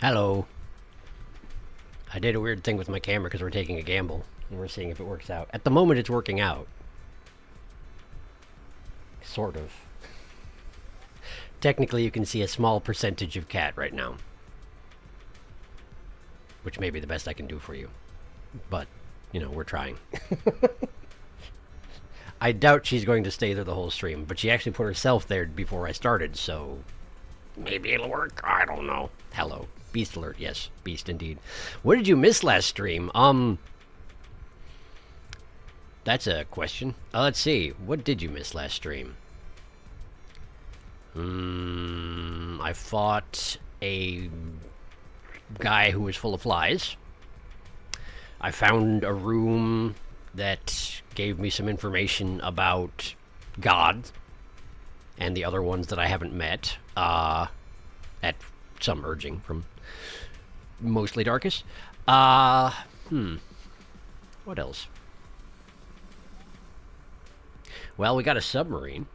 Hello. I did a weird thing with my camera because we're taking a gamble and we're seeing if it works out. At the moment, it's working out. Sort of. Technically, you can see a small percentage of cat right now. Which may be the best I can do for you. But, you know, we're trying. I doubt she's going to stay there the whole stream, but she actually put herself there before I started, so maybe it'll work. I don't know. Hello. Beast alert. Yes, beast indeed. What did you miss last stream? That's a question. Let's see. What did you miss last stream? I fought a guy who was full of flies. I found a room that gave me some information about God and the other ones that I haven't met, at some urging from mostly Darkus. What else? Well, we got a submarine.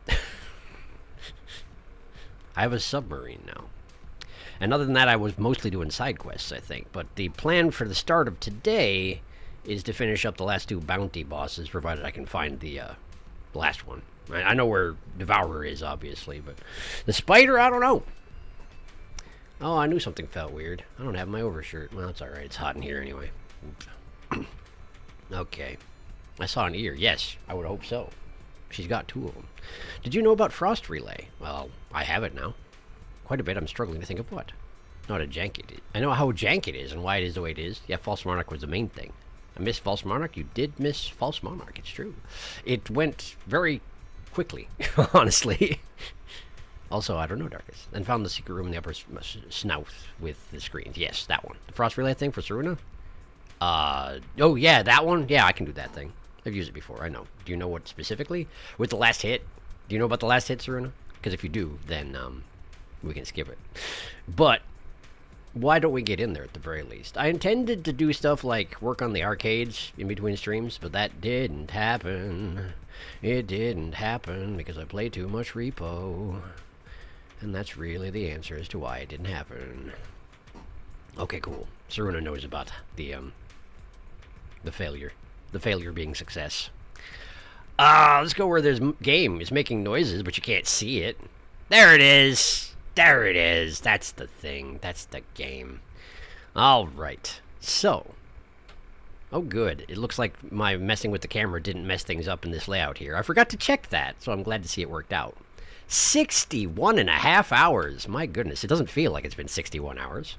I have a submarine now. And other than that, I was mostly doing side quests, I think. But the plan for the start of today is to finish up the last two bounty bosses, provided I can find the last one. I know where Devourer is, obviously, but the spider, I don't know. Oh, I knew something felt weird. I don't have my overshirt. Well, it's alright. It's hot in here anyway. Okay. I saw an ear. Yes, I would hope so. She's got two of them. Did you know about Frost Relay? Well, I have it now. Quite a bit. I'm struggling to think of what. Not how jank it is. I know how jank it is and why it is the way it is. Yeah, False Monarch was the main thing. I missed False Monarch. You did miss False Monarch. It's true. It went very quickly, honestly. Also, I don't know, Darkus. And found the secret room in the upper snout with the screens. Yes, that one. The Frost Relay thing for Saruna? Oh, yeah, that one? Yeah, I can do that thing. I've used it before, I know. Do you know what specifically? With the last hit? Do you know about the last hit, Saruna? Because if you do, then, we can skip it. But why don't we get in there at the very least? I intended to do stuff like work on the arcades in between streams, but that didn't happen. It didn't happen because I play too much repo. And that's really the answer as to why it didn't happen. Okay, cool. Saruna knows about the failure. The failure being success. Let's go where there's game is making noises, but you can't see it. There it is! There it is! That's the thing. That's the game. Alright. So. Oh, good. It looks like my messing with the camera didn't mess things up in this layout here. I forgot to check that, so I'm glad to see it worked out. 61 and a half hours! My goodness, it doesn't feel like it's been 61 hours.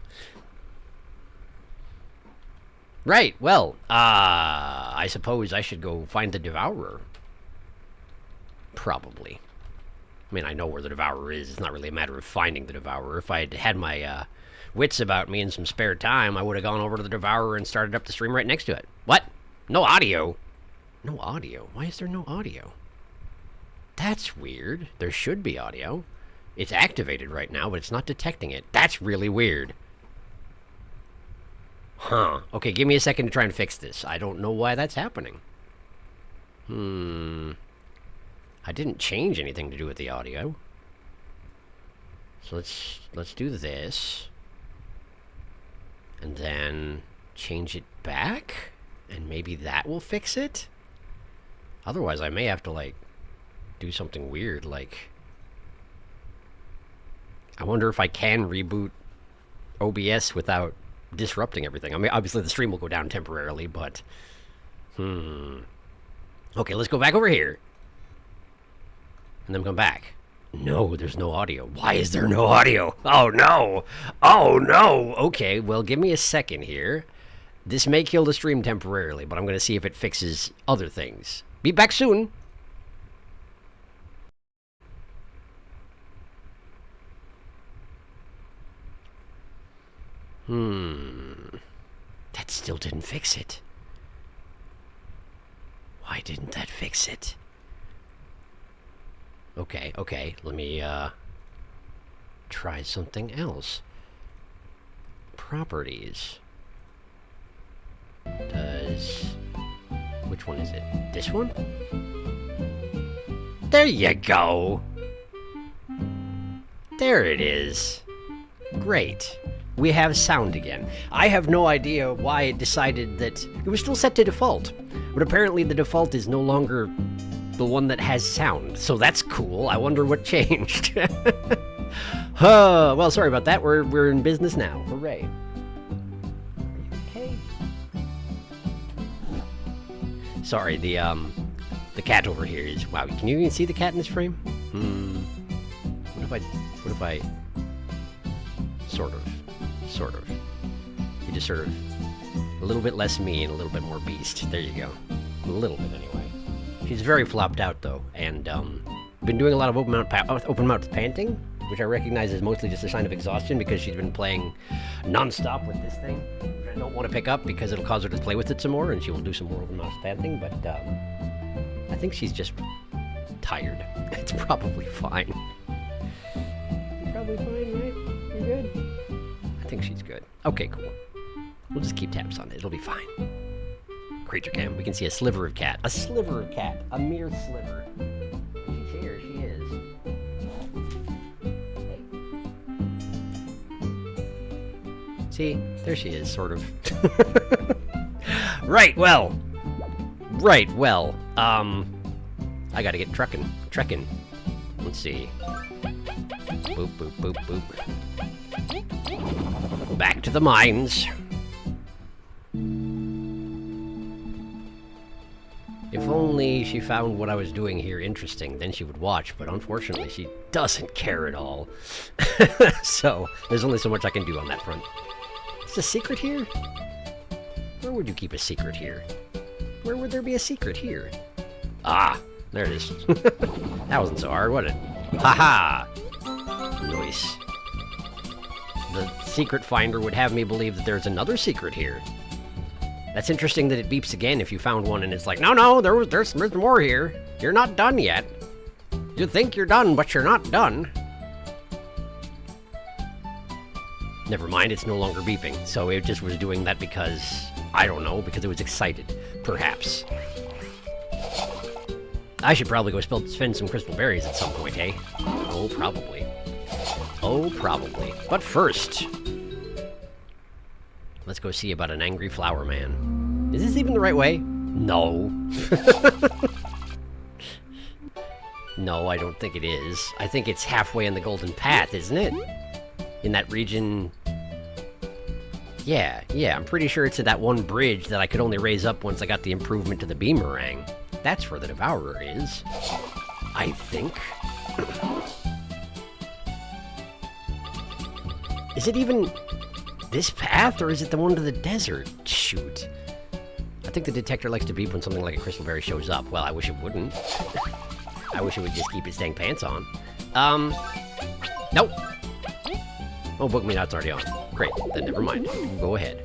Right, well, I suppose I should go find the Devourer. Probably. I mean, I know where the Devourer is. It's not really a matter of finding the Devourer. If I had my wits about me and some spare time, I would have gone over to the Devourer and started up the stream right next to it. What? No audio? No audio? Why is there no audio? That's weird. There should be audio. It's activated right now, but it's not detecting it. That's really weird. Huh. Okay, give me a second to try and fix this. I don't know why that's happening. I didn't change anything to do with the audio. So let's do this. And then change it back? And maybe that will fix it? Otherwise, I may have to, like, do something weird, like... I wonder if I can reboot OBS without disrupting everything. I mean, obviously the stream will go down temporarily, but... Okay, let's go back over here. And then come back. No, there's no audio. Why is there no audio? Oh, no! Oh, no! Okay, well, give me a second here. This may kill the stream temporarily, but I'm going to see if it fixes other things. Be back soon! That still didn't fix it. Why didn't that fix it? Okay, okay, let me, try something else. Properties. Which one is it? This one? There you go! There it is. Great. we have sound again. I have no idea why it decided that it was still set to default, but apparently the default is no longer the one that has sound. So that's cool. I wonder what changed. Well, sorry about that. We're in business now. Hooray. Okay. Sorry, the cat over here is... Wow, can you even see the cat in this frame? What if I... Sort of. You just sort of... A little bit less me and a little bit more beast. There you go. A little bit, anyway. She's very flopped out, though, and, been doing a lot of open mouth panting, which I recognize is mostly just a sign of exhaustion because she's been playing non-stop with this thing, which I don't want to pick up because it'll cause her to play with it some more, and she will do some more open mouth panting, but, I think she's just tired. It's probably fine. You're probably fine, right? You're good? I think she's good. Okay, cool. We'll just keep tabs on it. It'll be fine. Creature cam. We can see a sliver of cat. A sliver of cat. A mere sliver. She's here. She is. Hey. See? There she is, sort of. Right, well. I gotta get trekking. Let's see. Boop, boop, boop, boop. Back to the mines. If only she found what I was doing here interesting, then she would watch, but unfortunately she doesn't care at all. So, there's only so much I can do on that front. Is there a secret here? Where would you keep a secret here? Where would there be a secret here? Ah, there it is. That wasn't so hard, was it? Haha! Nice. The secret finder would have me believe that there's another secret here. That's interesting that it beeps again if you found one and it's like, no, there's more here. You're not done yet. You think you're done, but you're not done. Never mind, it's no longer beeping. So it just was doing that because, I don't know, because it was excited. Perhaps. I should probably go spend some crystal berries at some point, hey? Oh, probably. Oh, probably. But first, let's go see about an angry flower man. Is this even the right way? No. No, I don't think it is. I think it's halfway in the Golden Path, isn't it? In that region... Yeah, I'm pretty sure it's at that one bridge that I could only raise up once I got the improvement to the Beamerang. That's where the Devourer is. I think. Is it even this path, or is it the one to the desert? Shoot. I think the detector likes to beep when something like a crystal berry shows up. Well, I wish it wouldn't. I wish it would just keep its dang pants on. Nope. Oh, book me now, it's already on. Great, then never mind. Go ahead.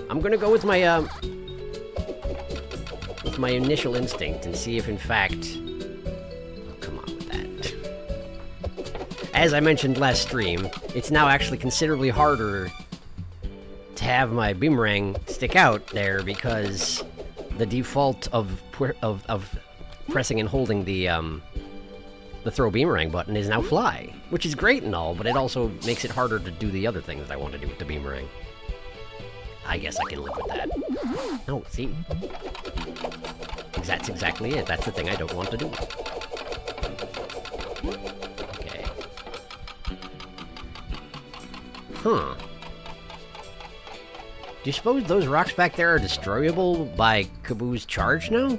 I'm gonna go with my initial instinct and see if in fact... Oh, come on with that. As I mentioned last stream, it's now actually considerably harder to have my Beamerang stick out there because the default of pressing and holding the throw Beamerang button is now fly, which is great and all, but it also makes it harder to do the other things I want to do with the Beamerang. I guess I can live with that. No, see? That's exactly it. That's the thing I don't want to do. Okay. Huh. Do you suppose those rocks back there are destroyable by Kaboo's charge now?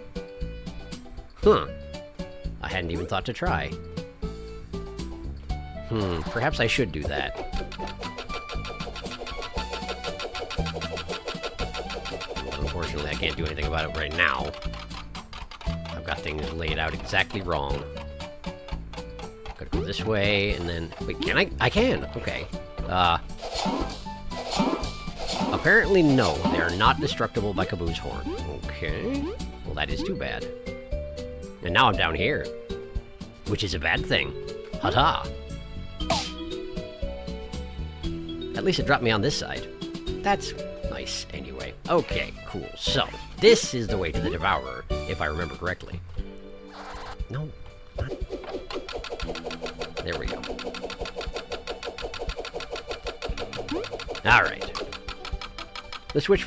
Huh. I hadn't even thought to try. Perhaps I should do that. Unfortunately, I can't do anything about it right now. I've got things laid out exactly wrong. Gotta go this way, and then... Wait, can I? I can! Okay. Apparently, no. They are not destructible by Kaboo's horn. Okay. Well, that is too bad. And now I'm down here. Which is a bad thing. Ha-ta! At least it dropped me on this side. That's nice, anyway. Okay, cool. So, this is the way to the Devourer, if I remember correctly. No, not... There we go. Alright. The switch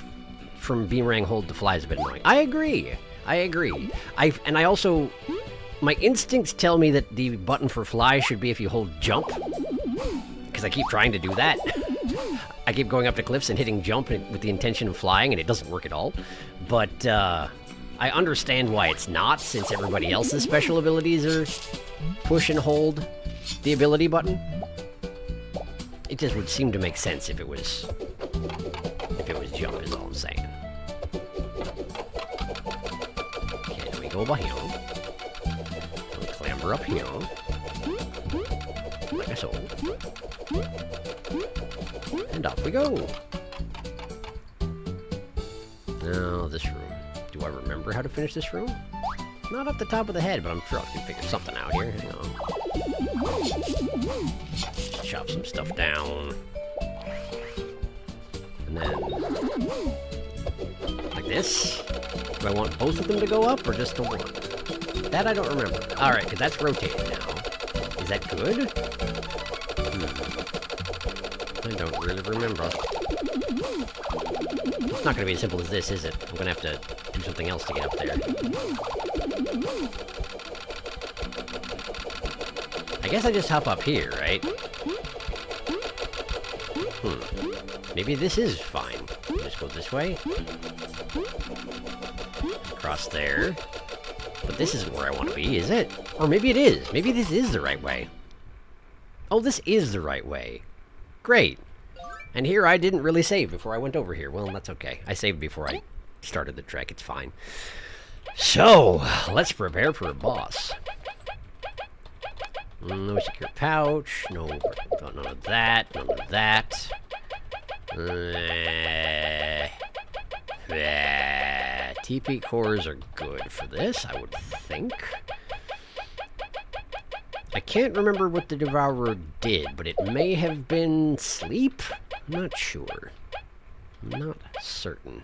from beamerang hold to fly is a bit annoying. I agree. I agree. And I also... My instincts tell me that the button for fly should be if you hold jump. Because I keep trying to do that. I keep going up to cliffs and hitting jump with the intention of flying, and it doesn't work at all. But, I understand why it's not, since everybody else's special abilities are push and hold the ability button. It just would seem to make sense if it was jump, is all I'm saying. Okay, then we go by here. We clamber up here. Like so. And up we go. Now, this room. Do I remember how to finish this room? Not off the top of the head, but I'm sure I can figure something out here. Hang on. Just chop some stuff down. And then... like this? Do I want both of them to go up, or just the one? That I don't remember. Alright, because that's rotated now. Is that good? I don't really remember. It's not going to be as simple as this, is it? I'm going to have to do something else to get up there. I guess I just hop up here, right? Maybe this is fine. Just go this way. Across there. But this isn't where I want to be, is it? Or maybe it is. Maybe this is the right way. Oh, this is the right way. Great. And here I didn't really save before I went over here. Well, that's okay. I saved before I started the trek. It's fine. So, let's prepare for a boss. No secure pouch. No, none of that. None of that. TP cores are good for this, I would think. I can't remember what the Devourer did, but it may have been sleep? I'm not sure. I'm not certain.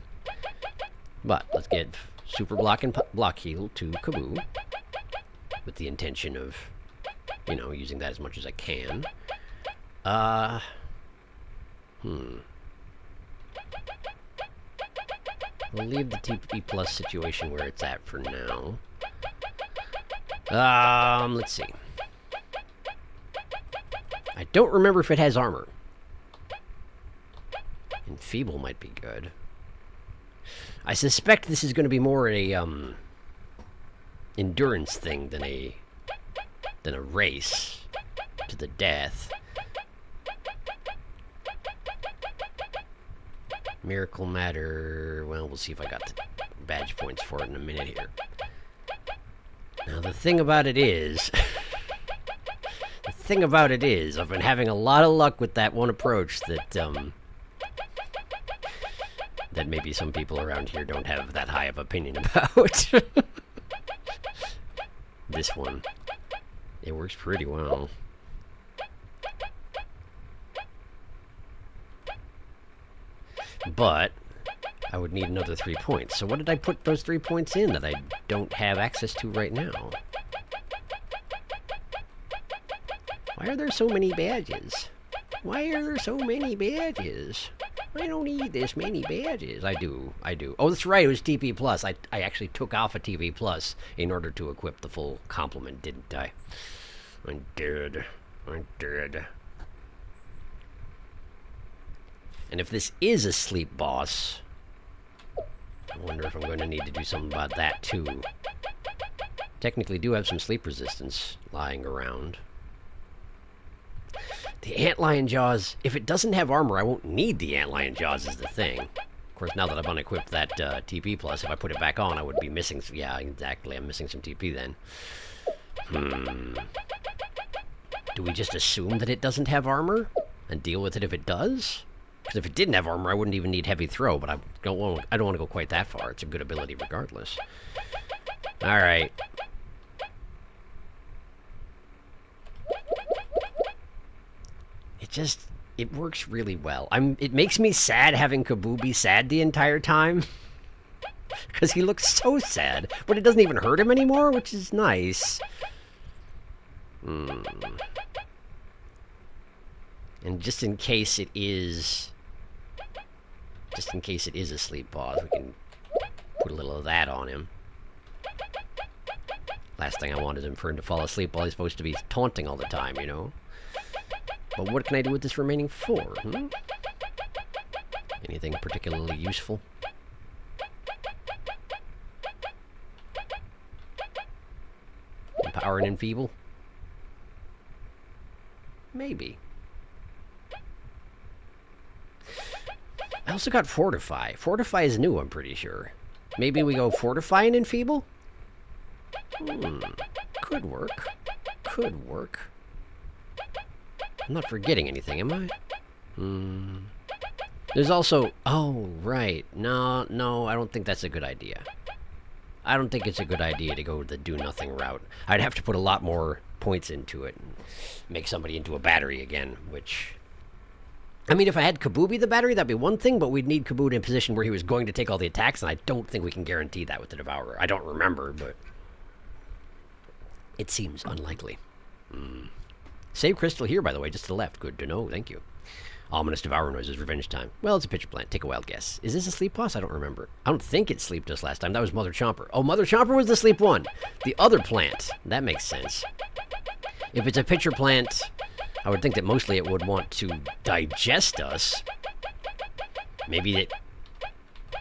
But let's get super block and block heal to Kaboo. With the intention of, you know, using that as much as I can. We'll leave the TP plus situation where it's at for now. Let's see. I don't remember if it has armor. And Feeble might be good. I suspect this is going to be more a, endurance thing than a race to the death. Miracle Matter, well, we'll see if I got the badge points for it in a minute here. Now, the thing about it is... I've been having a lot of luck with that one approach that, that maybe some people around here don't have that high of opinion about. This one. It works pretty well. But I would need another 3 points. So what did I put those 3 points in that I don't have access to right now? Why are there so many badges? Why are there so many badges? I don't need this many badges. I do. Oh, that's right, it was TP plus. I actually took off a TP plus in order to equip the full complement, didn't I? I did. And if this is a sleep boss, I wonder if I'm going to need to do something about that too. Technically do have some sleep resistance lying around. The Antlion Jaws, if it doesn't have armor, I won't need the Antlion Jaws is the thing. Of course, now that I've unequipped that TP plus, if I put it back on, I would be missing some, yeah, exactly, I'm missing some TP then. Do we just assume that it doesn't have armor and deal with it if it does? Because if it didn't have armor, I wouldn't even need heavy throw, but I don't want to go quite that far. It's a good ability regardless. Alright. It works really well. It makes me sad having Kaboo be sad the entire time. Because he looks so sad. But it doesn't even hurt him anymore, which is nice. And just in case it is Just in case it is a sleep boss, we can put a little of that on him. Last thing I want is for him to fall asleep while he's supposed to be taunting all the time, you know? But what can I do with this remaining 4? Hmm? Anything particularly useful? Empower and enfeeble? Maybe. I also got fortify. Fortify is new, I'm pretty sure. Maybe we go fortify and enfeeble? Could work. Could work. I'm not forgetting anything, am I? There's also... Oh, right. No, I don't think that's a good idea. I don't think it's a good idea to go the do-nothing route. I'd have to put a lot more points into it and make somebody into a battery again, which... I mean, if I had Kaboo be the battery, that'd be one thing, but we'd need Kaboo in a position where he was going to take all the attacks, and I don't think we can guarantee that with the Devourer. I don't remember, but... It seems unlikely. Save crystal here, by the way, just to the left. Good to know, thank you. Ominous Devourer noises, revenge time. Well, it's a pitcher plant. Take a wild guess. Is this a sleep boss? I don't remember. I don't think it sleeped us last time. That was Mother Chomper. Oh, Mother Chomper was the sleep one. The other plant. That makes sense. If it's a pitcher plant, I would think that mostly it would want to digest us. Maybe it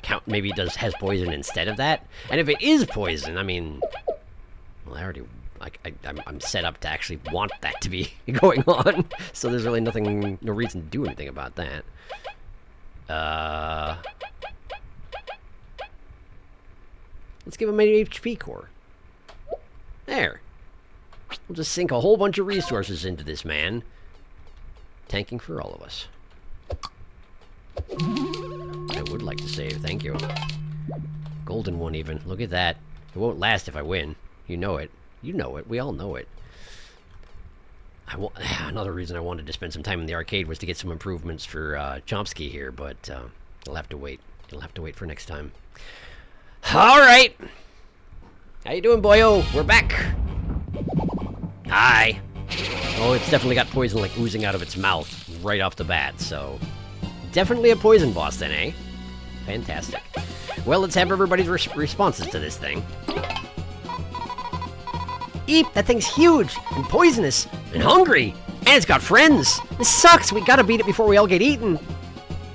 has poison instead of that. And if it is poison, I mean, well, I already... I'm set up to actually want that to be going on, so there's really no reason to do anything about that. Let's give him an HP core. There. We'll just sink a whole bunch of resources into this man. Tanking for all of us. I would like to save, thank you. Golden one even, look at that. It won't last if I win. You know it. You know it. We all know it. Another reason I wanted to spend some time in the arcade was to get some improvements for Chomsky here, but you'll have to wait. You'll have to wait for next time. All right. How you doing, boyo? We're back. Hi. Oh, it's definitely got poison like oozing out of its mouth right off the bat, so definitely a poison boss then, eh? Fantastic. Well, let's have everybody's responses to this thing. Eep, that thing's huge, and poisonous, and hungry, and it's got friends. This sucks, we gotta beat it before we all get eaten.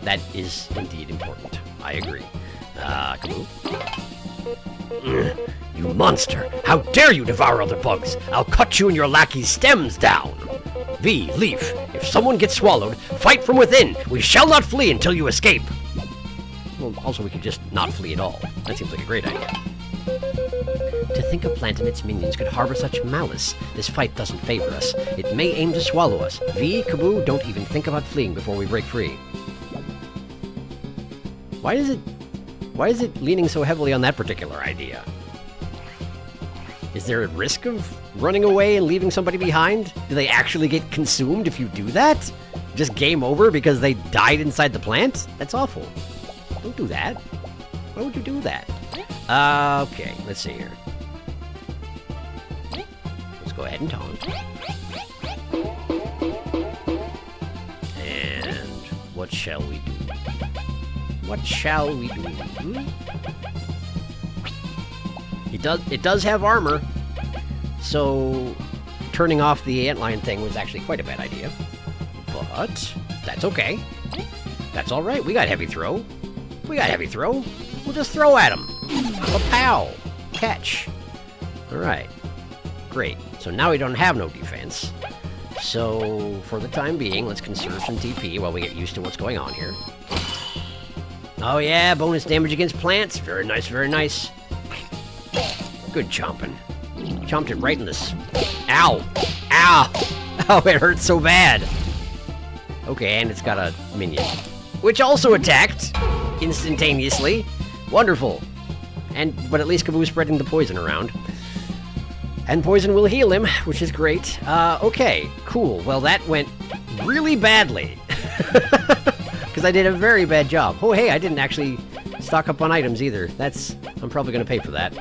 That is indeed important. I agree. Come on. You monster! How dare you devour other bugs! I'll cut you and your lackey's stems down! V, Leaf, if someone gets swallowed, fight from within! We shall not flee until you escape! Well, also we could just not flee at all. That seems like a great idea. To think a plant and its minions could harbor such malice. This fight doesn't favor us. It may aim to swallow us. V, Kaboo, don't even think about fleeing before we break free. Why is it leaning so heavily on that particular idea? Is there a risk of running away and leaving somebody behind? Do they actually get consumed if you do that? Just game over because they died inside the plant? That's awful. Don't do that. Why would you do that? Okay, let's see here. Let's go ahead and taunt. And what shall we do? What shall we do? It does have armor, so turning off the antlion thing was actually quite a bad idea. But that's okay. That's all right. We got heavy throw. We got heavy throw. We'll just throw at him. Pow! Catch. Alright. Great. So now we don't have no defense. So, for the time being, let's conserve some TP while we get used to what's going on here. Oh yeah, bonus damage against plants. Very nice, very nice. Good chomping. Chomped it right in the... Ow! Ow! Oh, it hurts so bad. Okay, and it's got a minion. Which also attacked instantaneously. Wonderful. But at least Kaboo's spreading the poison around. And poison will heal him, which is great. Okay, cool. Well, that went really badly. Because I did a very bad job. Oh, hey, I didn't actually stock up on items either. I'm probably going to pay for that.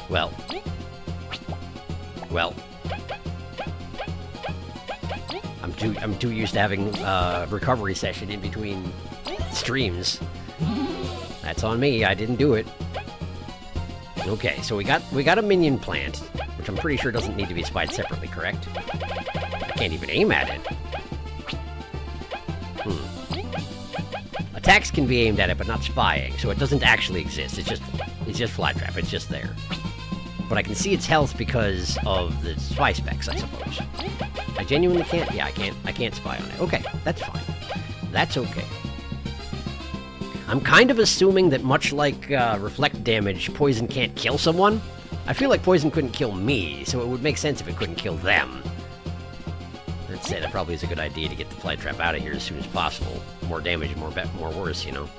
Well. I'm too used to having a recovery session in between streams. That's on me, I didn't do it. Okay, so we got a minion plant, which I'm pretty sure doesn't need to be spied separately, correct? I can't even aim at it. Attacks can be aimed at it, but not spying, so it doesn't actually exist. It's just fly trap, it's just there. But I can see its health because of the spy specs, I suppose. I genuinely can't, yeah, I can't spy on it. Okay, that's fine. That's okay. I'm kind of assuming that much like reflect damage, poison can't kill someone. I feel like poison couldn't kill me, so it would make sense if it couldn't kill them. Let's say that probably is a good idea to get the fly trap out of here as soon as possible. More damage, more worse, you know.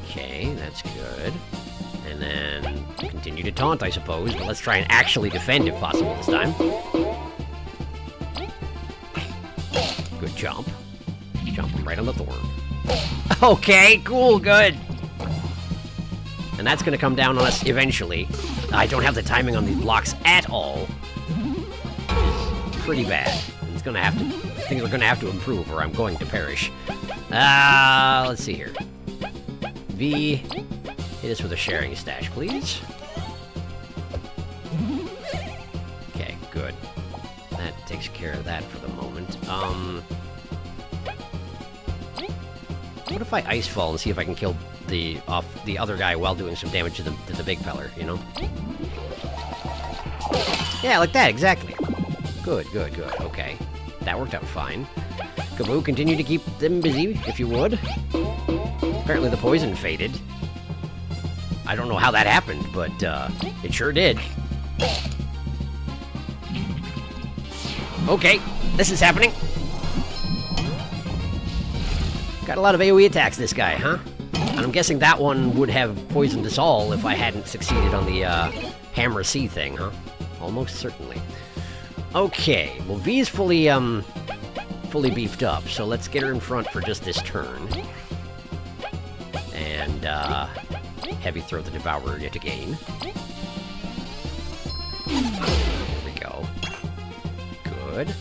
Okay, that's good. And then continue to taunt, I suppose, but let's try and actually defend if possible this time. Good jump. Jump him right on the thorn. Okay, cool, good. And that's gonna come down on us eventually. I don't have the timing on these blocks at all. Which is pretty bad. It's gonna have to, things are gonna have to improve or I'm going to perish. Let's see here. V, hit us with a sharing stash, please. Okay, good. That takes care of that for the moment. What if I ice fall and see if I can kill the other guy while doing some damage to the big feller, you know? Yeah, like that, exactly. Good, good, good. Okay. That worked out fine. Kaboo, continue to keep them busy, if you would. Apparently the poison faded. I don't know how that happened, but it sure did. Okay, this is happening. Got a lot of AoE attacks, this guy, huh? And I'm guessing that one would have poisoned us all if I hadn't succeeded on the Hammer C thing, huh? Almost certainly. Okay, well V's fully beefed up, so let's get her in front for just this turn. And heavy throw the Devourer yet again. There we go. Good.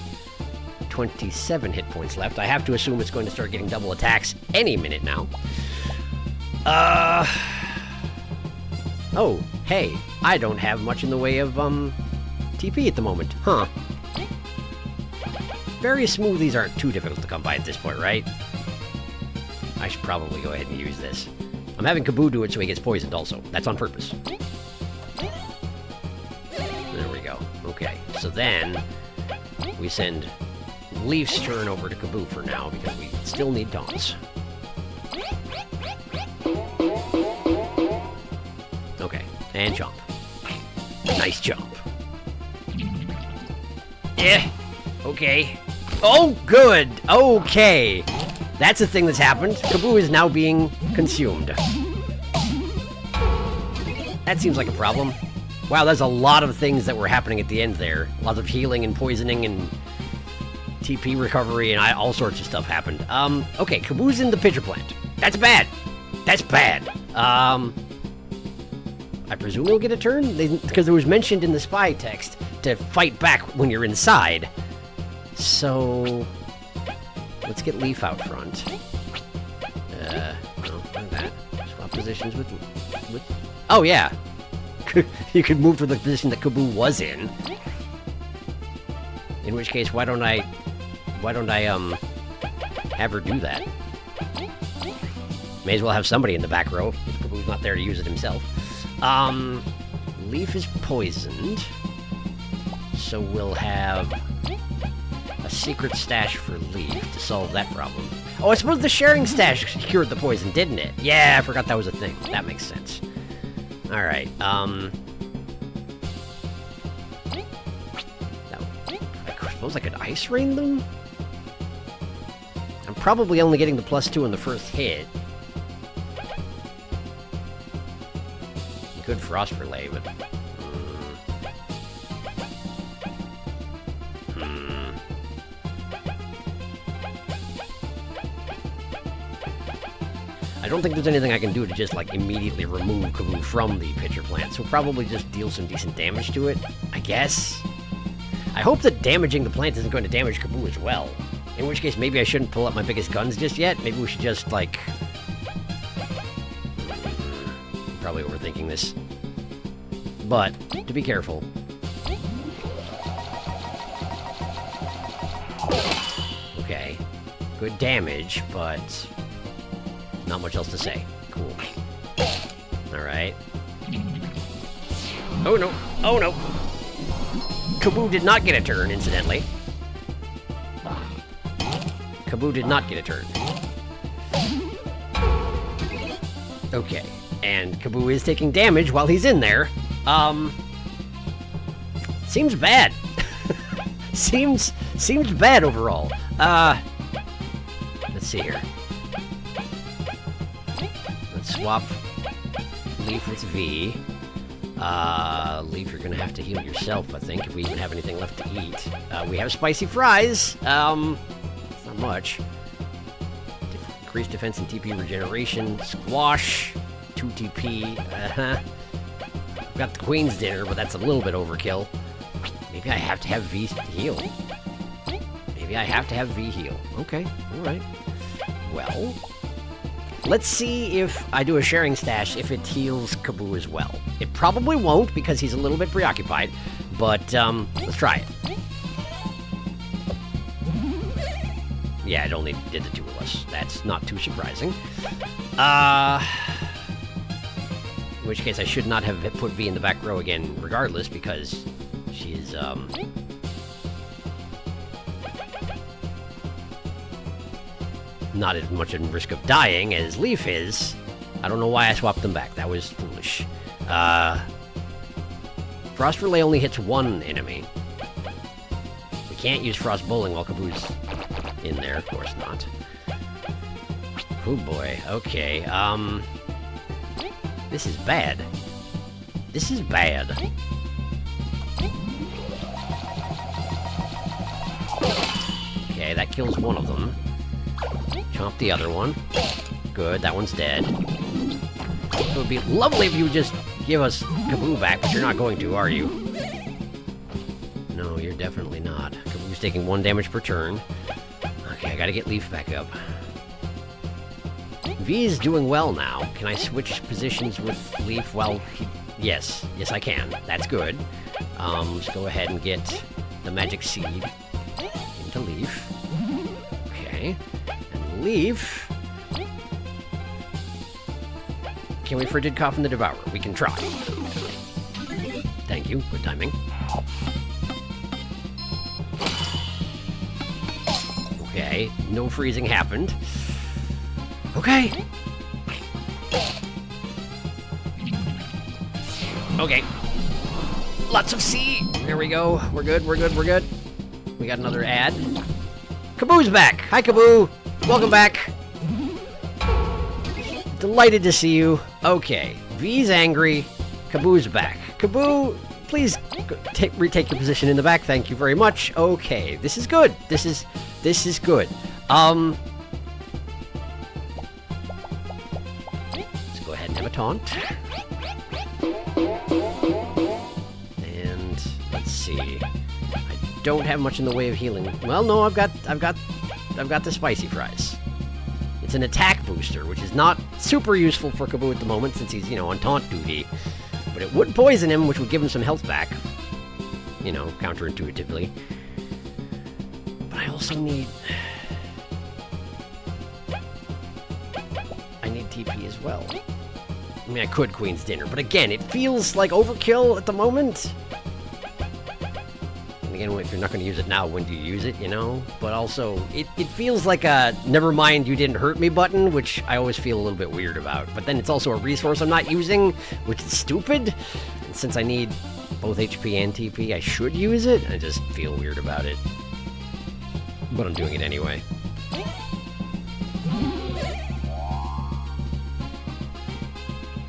27 hit points left. I have to assume it's going to start getting double attacks any minute now. Oh, hey, I don't have much in the way of, TP at the moment, huh? Various smoothies aren't too difficult to come by at this point, right? I should probably go ahead and use this. I'm having Kaboo do it so he gets poisoned also. That's on purpose. There we go. Okay, so then we send Leaf's turn over to Kaboo for now because we still need taunts. Okay, and jump. Nice jump. Yeah, okay. Oh, good! Okay! That's a thing that's happened. Kaboo is now being consumed. That seems like a problem. Wow, there's a lot of things that were happening at the end there. Lots of healing and poisoning and TP recovery and all sorts of stuff happened. Okay, Kaboo's in the pitcher plant. That's bad. That's bad. I presume he'll get a turn? Because it was mentioned in the spy text to fight back when you're inside. So let's get Leaf out front. No, like that. Swap positions with... Oh, yeah. You could move to the position that Kaboo was in. In which case, why don't I have her do that? May as well have somebody in the back row if Kaboo's not there to use it himself. Leaf is poisoned. So we'll have a secret stash for Leaf to solve that problem. Oh, I suppose the sharing stash cured the poison, didn't it? Yeah, I forgot that was a thing. That makes sense. Alright, I suppose I could ice rain them? I'm probably only getting the +2 on the first hit. Good frost relay, but... I don't think there's anything I can do to just, like, immediately remove Kaboo from the pitcher plant, so probably just deal some decent damage to it, I guess. I hope that damaging the plant isn't going to damage Kaboo as well. In which case, maybe I shouldn't pull up my biggest guns just yet. Maybe we should just, like... Probably overthinking this. But, to be careful. Okay. Good damage, but... Not much else to say. Cool. Alright. Oh no! Oh no! Kaboo did not get a turn, incidentally. Kaboo did not get a turn. Okay. And Kaboo is taking damage while he's in there. Seems bad. seems bad overall. Let's see here. Let's swap Leaf with V. Leaf, you're gonna have to heal yourself, I think, if we even have anything left to eat. We have spicy fries. It's not much. Increased defense and TP regeneration. Squash. 2 TP. I've got the Queen's dinner, but that's a little bit overkill. Maybe I have to have V heal. Maybe I have to have V heal. Okay, alright. Well, let's see if I do a sharing stash if it heals Kaboo as well. It probably won't because he's a little bit preoccupied, but let's try it. Yeah, it only did the two of us. That's not too surprising. In which case I should not have put V in the back row again regardless because she's not as much at risk of dying as Leaf is. I don't know why I swapped them back. That was foolish. Frost Relay only hits one enemy. We can't use Frost Bowling while Kaboo's in there. Of course not. Oh boy. Okay. This is bad. This is bad. Okay, that kills one of them. Chomp the other one. Good, that one's dead. It would be lovely if you would just give us Kaboo back, but you're not going to, are you? No, you're definitely not. Kaboo's taking 1 damage per turn. Okay, I gotta get Leaf back up. V is doing well now. Can I switch positions with Leaf while he... Yes. Yes, I can. That's good. Let's go ahead and get the Magic Seed into Leaf. Okay. And Leaf... Can we Frigid Coffin the Devourer? We can try. Thank you. Good timing. Okay. No freezing happened. Okay. Okay. Lots of C. There we go. We're good, we're good, we're good. We got another ad. Kaboo's back. Hi, Kaboo. Welcome back. Delighted to see you. Okay. V's angry. Kaboo's back. Kaboo, please retake your position in the back. Thank you very much. Okay. This is good. This is good. Have a taunt. And let's see. I don't have much in the way of healing. Well, no, I've got the spicy fries. It's an attack booster, which is not super useful for Kaboo at the moment since he's, on taunt duty. But it would poison him, which would give him some health back. Counterintuitively. But I also need... I need TP as well. I mean, I could Queen's Dinner, but again, it feels like overkill at the moment. And again, if you're not going to use it now, when do you use it, But also, it feels like a never mind you didn't hurt me button, which I always feel a little bit weird about. But then it's also a resource I'm not using, which is stupid. And since I need both HP and TP, I should use it. I just feel weird about it. But I'm doing it anyway.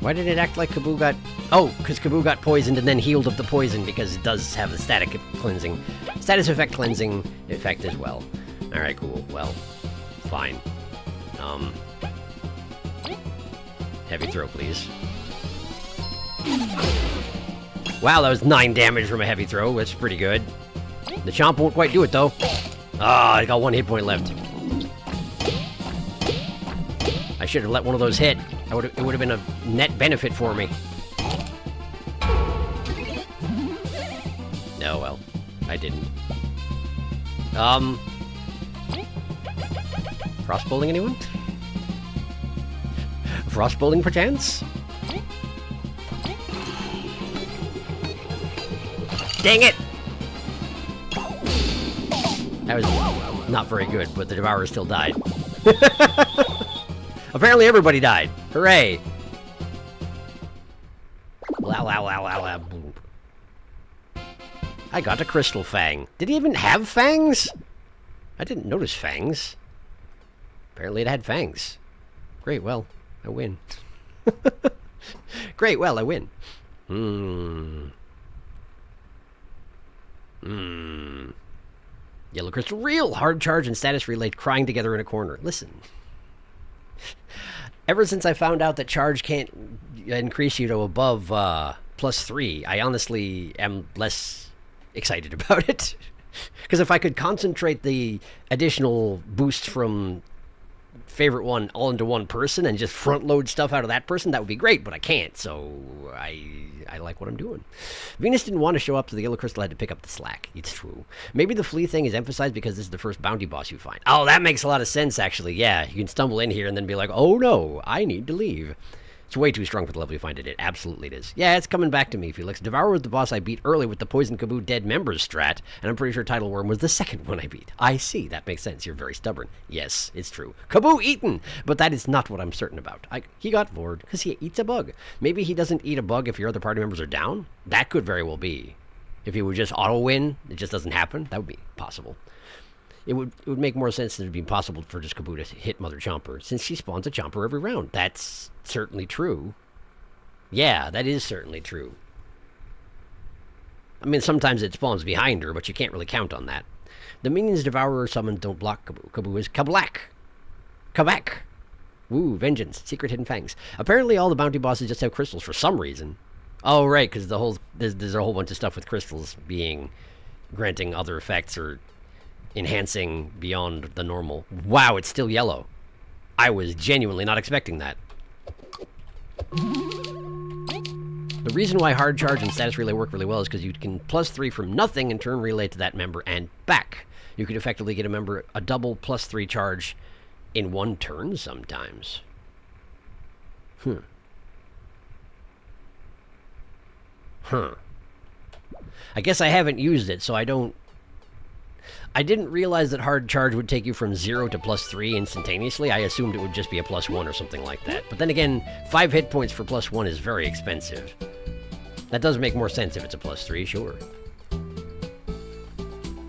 Why did it act like Kaboo got... Oh, because Kaboo got poisoned and then healed of the poison because it does have the status effect cleansing effect as well. Alright, cool. Well, fine. Heavy throw, please. Wow, that was 9 damage from a heavy throw. That's pretty good. The chomp won't quite do it, though. Ah, I got 1 hit point left. I should have let one of those hit. It would have been a net benefit for me. No, well, I didn't. Frost bowling, anyone? Frost bowling, perchance? Dang it! That was not very good, but the Devourer still died. Apparently everybody died. Hooray! Wow, wow, wow, wow, wow. I got a Crystal Fang. Did he even have fangs? I didn't notice fangs. Apparently it had fangs. Great, well, I win. Great, well, I win. Yellow Crystal Reel, hard charge and status relay crying together in a corner. Listen. Ever since I found out that charge can't increase you to above +3, I honestly am less excited about it. Because if I could concentrate the additional boosts from favorite one all into one person and just front load stuff out of that person, that would be great, but I can't, so I like what I'm doing. Venus didn't want to show up, so the Yellow Crystal had to pick up the slack. It's true. Maybe the flea thing is emphasized because this is the first bounty boss you find. Oh, that makes a lot of sense, actually. Yeah, you can stumble in here and then be like, oh no, I need to leave. It's way too strong for the level you find it. It absolutely it is. Yeah, it's coming back to me, Felix. Devourer was the boss I beat early with the Poison Kaboo Dead Members strat, and I'm pretty sure Tidal Worm was the second one I beat. I see. That makes sense. You're very stubborn. Yes, it's true. Kaboo eaten! But that is not what I'm certain about. He got bored because he eats a bug. Maybe he doesn't eat a bug if your other party members are down? That could very well be. If he would just auto-win, it just doesn't happen. That would be possible. It would make more sense than it would be possible for just Kaboo to hit Mother Chomper, since she spawns a Chomper every round. That's certainly true. Yeah, that is certainly true. I mean, sometimes it spawns behind her, but you can't really count on that. The minions Devourer summoned don't block Kaboo. Kaboo is Kablak. Kabak. Woo, vengeance. Secret hidden fangs. Apparently all the bounty bosses just have crystals for some reason. Oh, right, because there's a whole bunch of stuff with crystals being granting other effects or enhancing beyond the normal. Wow, it's still yellow. I was genuinely not expecting that. The reason why hard charge and status relay work really well is because you can +3 from nothing and turn relay to that member and back. You could effectively get a member a double +3 charge in one turn sometimes. I guess I haven't used it, so I didn't realize that hard charge would take you from 0 to +3 instantaneously. I assumed it would just be a +1 or something like that. But then again, 5 hit points for +1 is very expensive. That does make more sense if it's a +3, sure.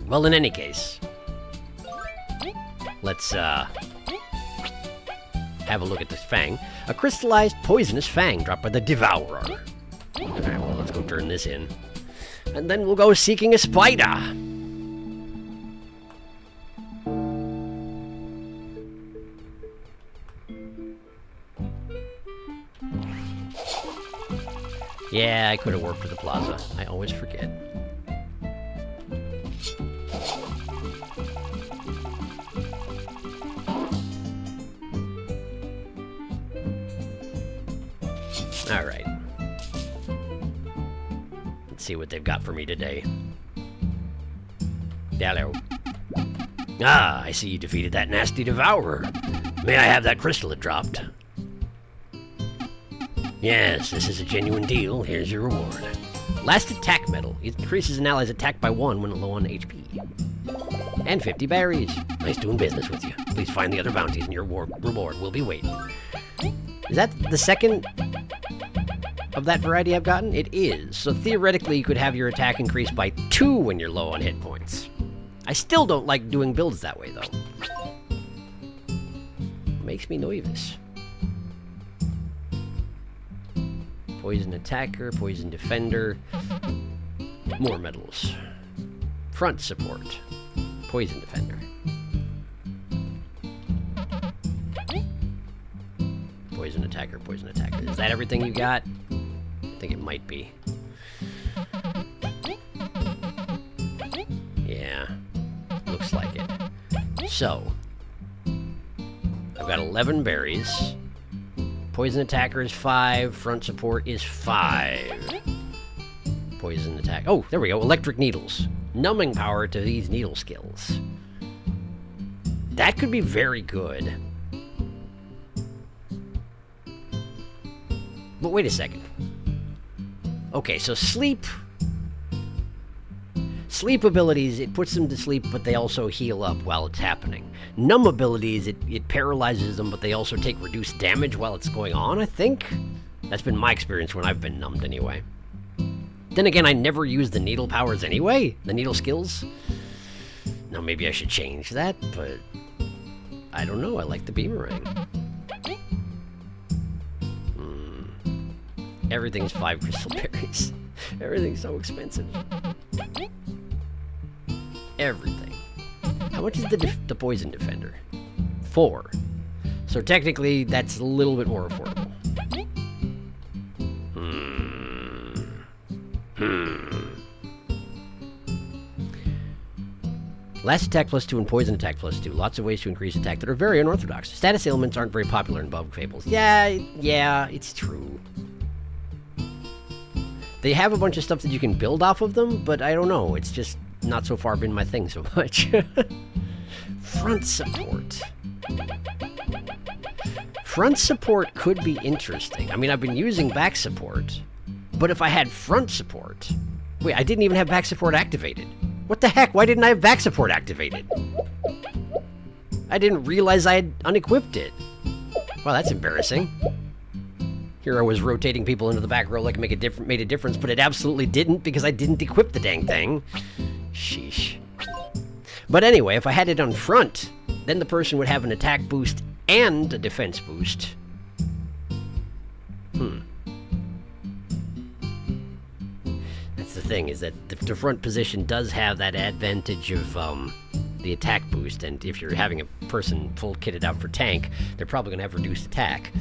Well, in any case, let's have a look at this fang. A crystallized poisonous fang dropped by the Devourer. Alright, well, let's go turn this in. And then we'll go seeking a spider. Yeah, I could have worked with the plaza. I always forget. Alright. Let's see what they've got for me today. Hello. Ah, I see you defeated that nasty Devourer. May I have that crystal it dropped? Yes, this is a genuine deal. Here's your reward. Last attack medal. It increases an ally's attack by 1 when low on HP. And 50 berries. Nice doing business with you. Please find the other bounties and your reward will be waiting. Is that the second of that variety I've gotten? It is. So theoretically, you could have your attack increase by 2 when you're low on hit points. I still don't like doing builds that way, though. Makes me nervous. Poison attacker, poison defender. More medals. Front support. Poison defender. Poison attacker, poison attacker. Is that everything you got? I think it might be. Yeah. Looks like it. So, I've got 11 berries. Poison attacker is 5. Front support is 5. Poison attack. Oh, there we go. Electric needles. Numbing power to these needle skills. That could be very good. But wait a second. Okay, so sleep abilities, it puts them to sleep, but they also heal up while it's happening. Numb abilities, it paralyzes them, but they also take reduced damage while it's going on, I think? That's been my experience when I've been numbed anyway. Then again, I never use the needle powers anyway, the needle skills. Now maybe I should change that, but I don't know, I like the boomerang. Everything's 5 crystal berries. Everything's so expensive. Everything. How much is the poison defender? 4. So technically, that's a little bit more affordable. Last attack +2 and poison attack +2. Lots of ways to increase attack that are very unorthodox. Status ailments aren't very popular in bug Fables. Yeah, it's true. They have a bunch of stuff that you can build off of them, but I don't know. It's just not so far been my thing so much. Front support. Front support could be interesting. I mean, I've been using back support, but if I had front support... Wait, I didn't even have back support activated. What the heck? Why didn't I have back support activated? I didn't realize I had unequipped it. Well, that's embarrassing. Here I was rotating people into the back row like made a difference, but it absolutely didn't because I didn't equip the dang thing. Sheesh. But anyway, if I had it on front, then the person would have an attack boost and a defense boost. That's the thing, is that the front position does have that advantage of the attack boost, and if you're having a person full kitted out for tank, they're probably going to have reduced attack.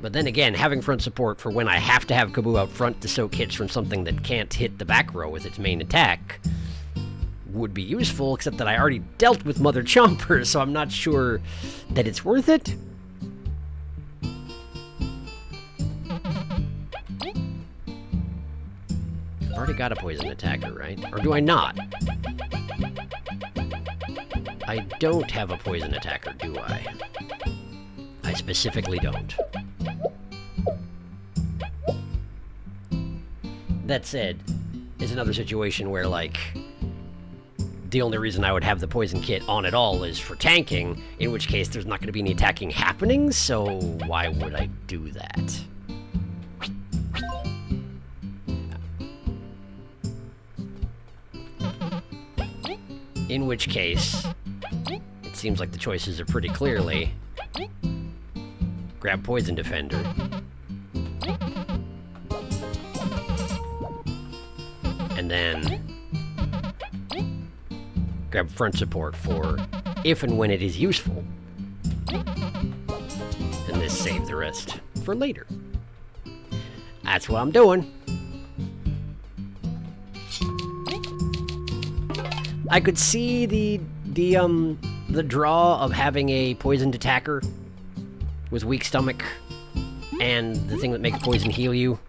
But then again, having front support for when I have to have Kaboo out front to soak hits from something that can't hit the back row with its main attack would be useful, except that I already dealt with Mother Chomper, so I'm not sure that it's worth it. I've already got a poison attacker, right? Or do I not? I don't have a poison attacker, do I? I specifically don't. That said, is another situation where, like, the only reason I would have the poison kit on at all is for tanking, in which case there's not going to be any attacking happening, so why would I do that? In which case, it seems like the choices are pretty clearly grab Poison Defender, and then grab Front Support for if and when it is useful, and this save the rest for later. That's what I'm doing. I could see the draw of having a poisoned attacker with weak stomach and the thing that makes poison heal you,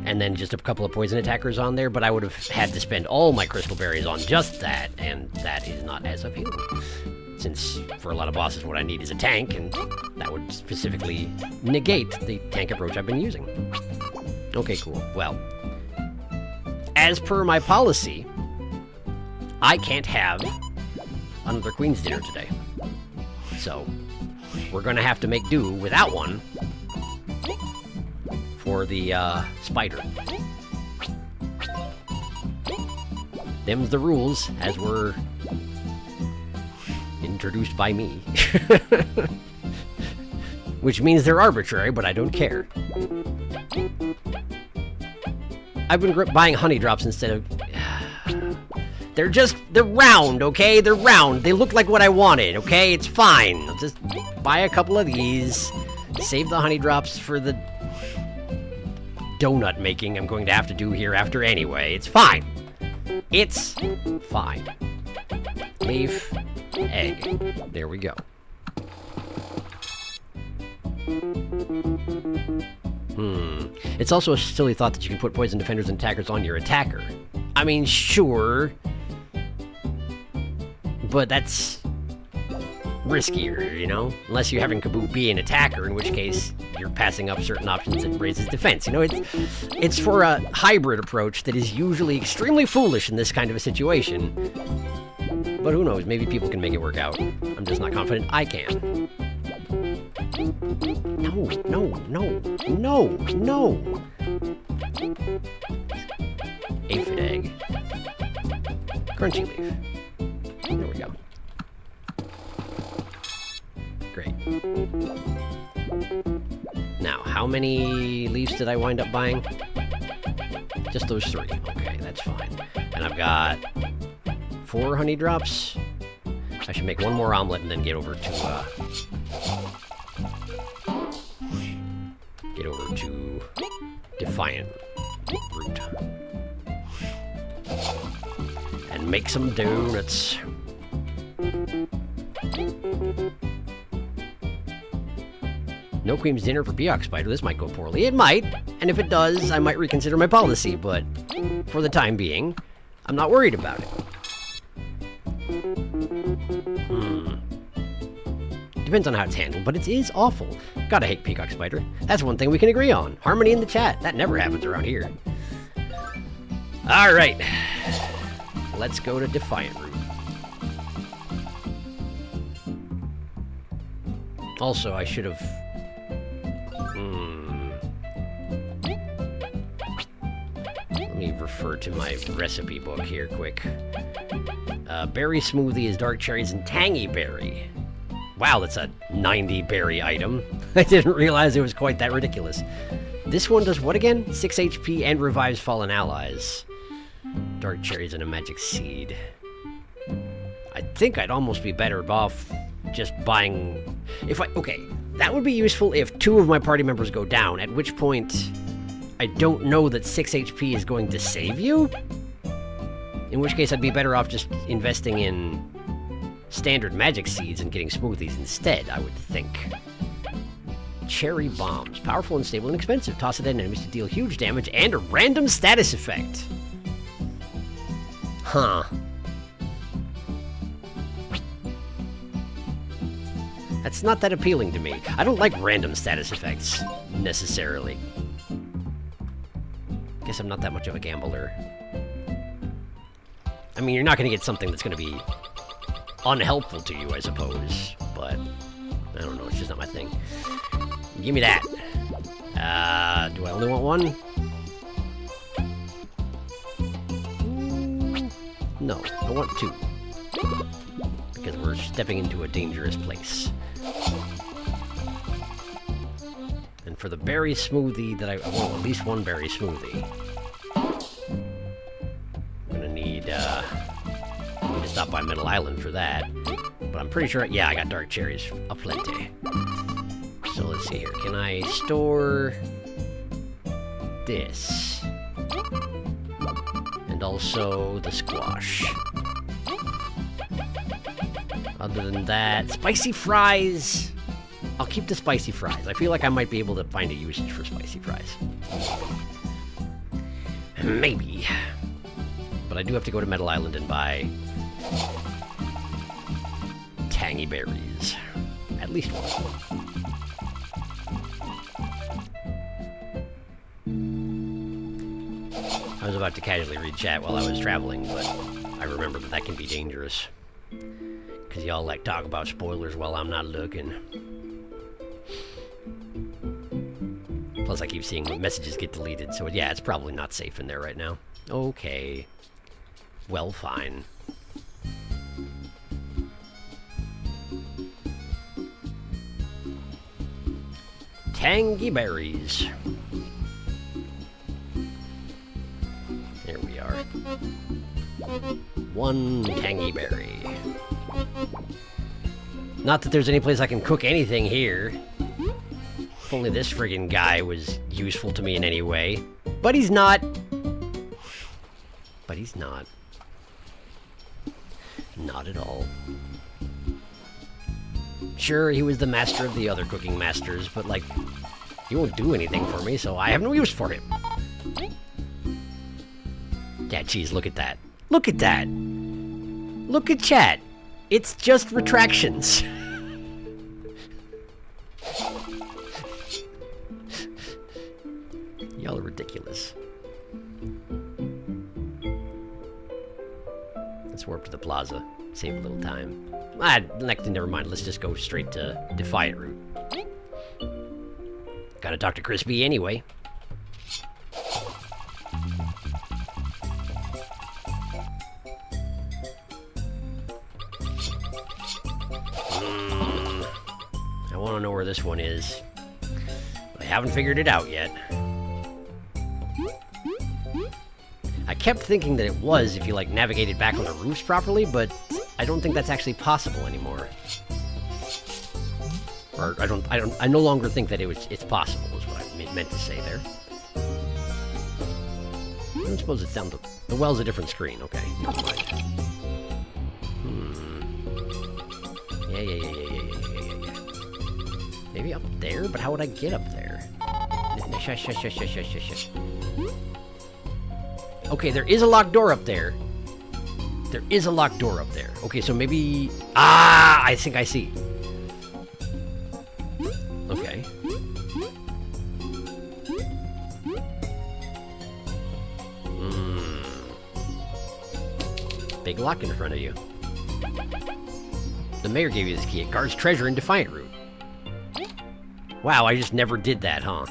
and then just a couple of poison attackers on there, but I would have had to spend all my crystal berries on just that, and that is not as appealing. Since for a lot of bosses what I need is a tank, and that would specifically negate the tank approach I've been using. Okay, cool. Well, as per my policy, I can't have another Queen's Dinner today. So, we're gonna have to make do without one for the spider. Them's the rules as were introduced by me. Which means they're arbitrary, but I don't care. I've been buying honey drops instead of... They're round, okay? They're round. They look like what I wanted, okay? It's fine. I'll just buy a couple of these, save the honey drops for the donut making I'm going to have to do here after anyway. It's fine. It's fine. Leaf, egg. There we go. It's also a silly thought that you can put poison defenders and attackers on your attacker. I mean, sure. But that's riskier, you know? Unless you're having Kaboo be an attacker, in which case you're passing up certain options that raises defense. You know, it's for a hybrid approach that is usually extremely foolish in this kind of a situation. But who knows, maybe people can make it work out. I'm just not confident I can. No, no, no, no, no! Aphid egg. Crunchy leaf. There we go. Great. Now, how many leaves did I wind up buying? Just those 3. Okay, that's fine. And I've got 4 honey drops. I should make 1 more omelet and then get over to Defiant Root. And make some donuts. No Queen's dinner for Peacock Spider. This might go poorly. It might, and if it does, I might reconsider my policy, but for the time being, I'm not worried about it. Depends on how it's handled, but it is awful. Gotta hate Peacock Spider. That's one thing we can agree on. Harmony in the chat. That never happens around here. Alright. Let's go to Defiant Root. Also, I should have... Let me refer to my recipe book here quick. Berry smoothie is dark cherries and tangy berry. Wow, that's a 90 berry item. I didn't realize it was quite that ridiculous. This one does what again? 6 HP and revives fallen allies. Dark cherries and a magic seed. I think I'd almost be better off just buying... Okay, that would be useful if 2 of my party members go down, at which point I don't know that 6 HP is going to save you. In which case I'd be better off just investing in standard magic seeds and getting smoothies instead, I would think. Cherry bombs. Powerful, unstable, and expensive. Toss it at enemies to deal huge damage and a random status effect. Huh. That's not that appealing to me. I don't like random status effects, necessarily. Guess I'm not that much of a gambler. I mean, you're not going to get something that's going to be unhelpful to you, I suppose. But, I don't know, it's just not my thing. Give me that. Do I only want 1? No, I want 2. Because we're stepping into a dangerous place. And for the berry smoothie that I want at least 1 berry smoothie. I'm gonna need to stop by Middle Island for that. But I'm pretty sure, yeah, I got dark cherries aplenty. So let's see here. Can I store this? And also the squash. Other than that, spicy fries. I'll keep the spicy fries. I feel like I might be able to find a usage for spicy fries. Maybe. But I do have to go to Metal Island and buy tangy berries. At least 1. I was about to casually read chat while I was traveling, but I remember that can be dangerous. Because y'all like talk about spoilers while I'm not looking. Plus I keep seeing messages get deleted, so yeah, it's probably not safe in there right now. Okay. Well, fine. Tangy berries. There we are. 1 tangy berry. Not that there's any place I can cook anything here. If only this friggin' guy was useful to me in any way. But he's not. But he's not. Not at all. Sure, he was the master of the other cooking masters, but, like, he won't do anything for me, so I have no use for him. Yeah, geez, look at that. Look at that! Look at chat! It's just retractions. Y'all are ridiculous. Let's warp to the plaza. Save a little time. Never mind. Let's just go straight to Defiant Route. Gotta talk to Crispy anyway. I want to know where this one is. I haven't figured it out yet. I kept thinking that it was if you, like, navigated back on the roofs properly, but I don't think that's actually possible anymore. Or I no longer think that it's possible, is what I meant to say there. I don't suppose it's down the well's a different screen. Okay, never mind. Yeah. Maybe up there, but how would I get up there? Shush. Okay, there is a locked door up there. There is a locked door up there. Okay, so maybe... Ah! I think I see. Okay. Big lock in front of you. The mayor gave you this key. It guards treasure in Defiant Route. Wow, I just never did that, huh?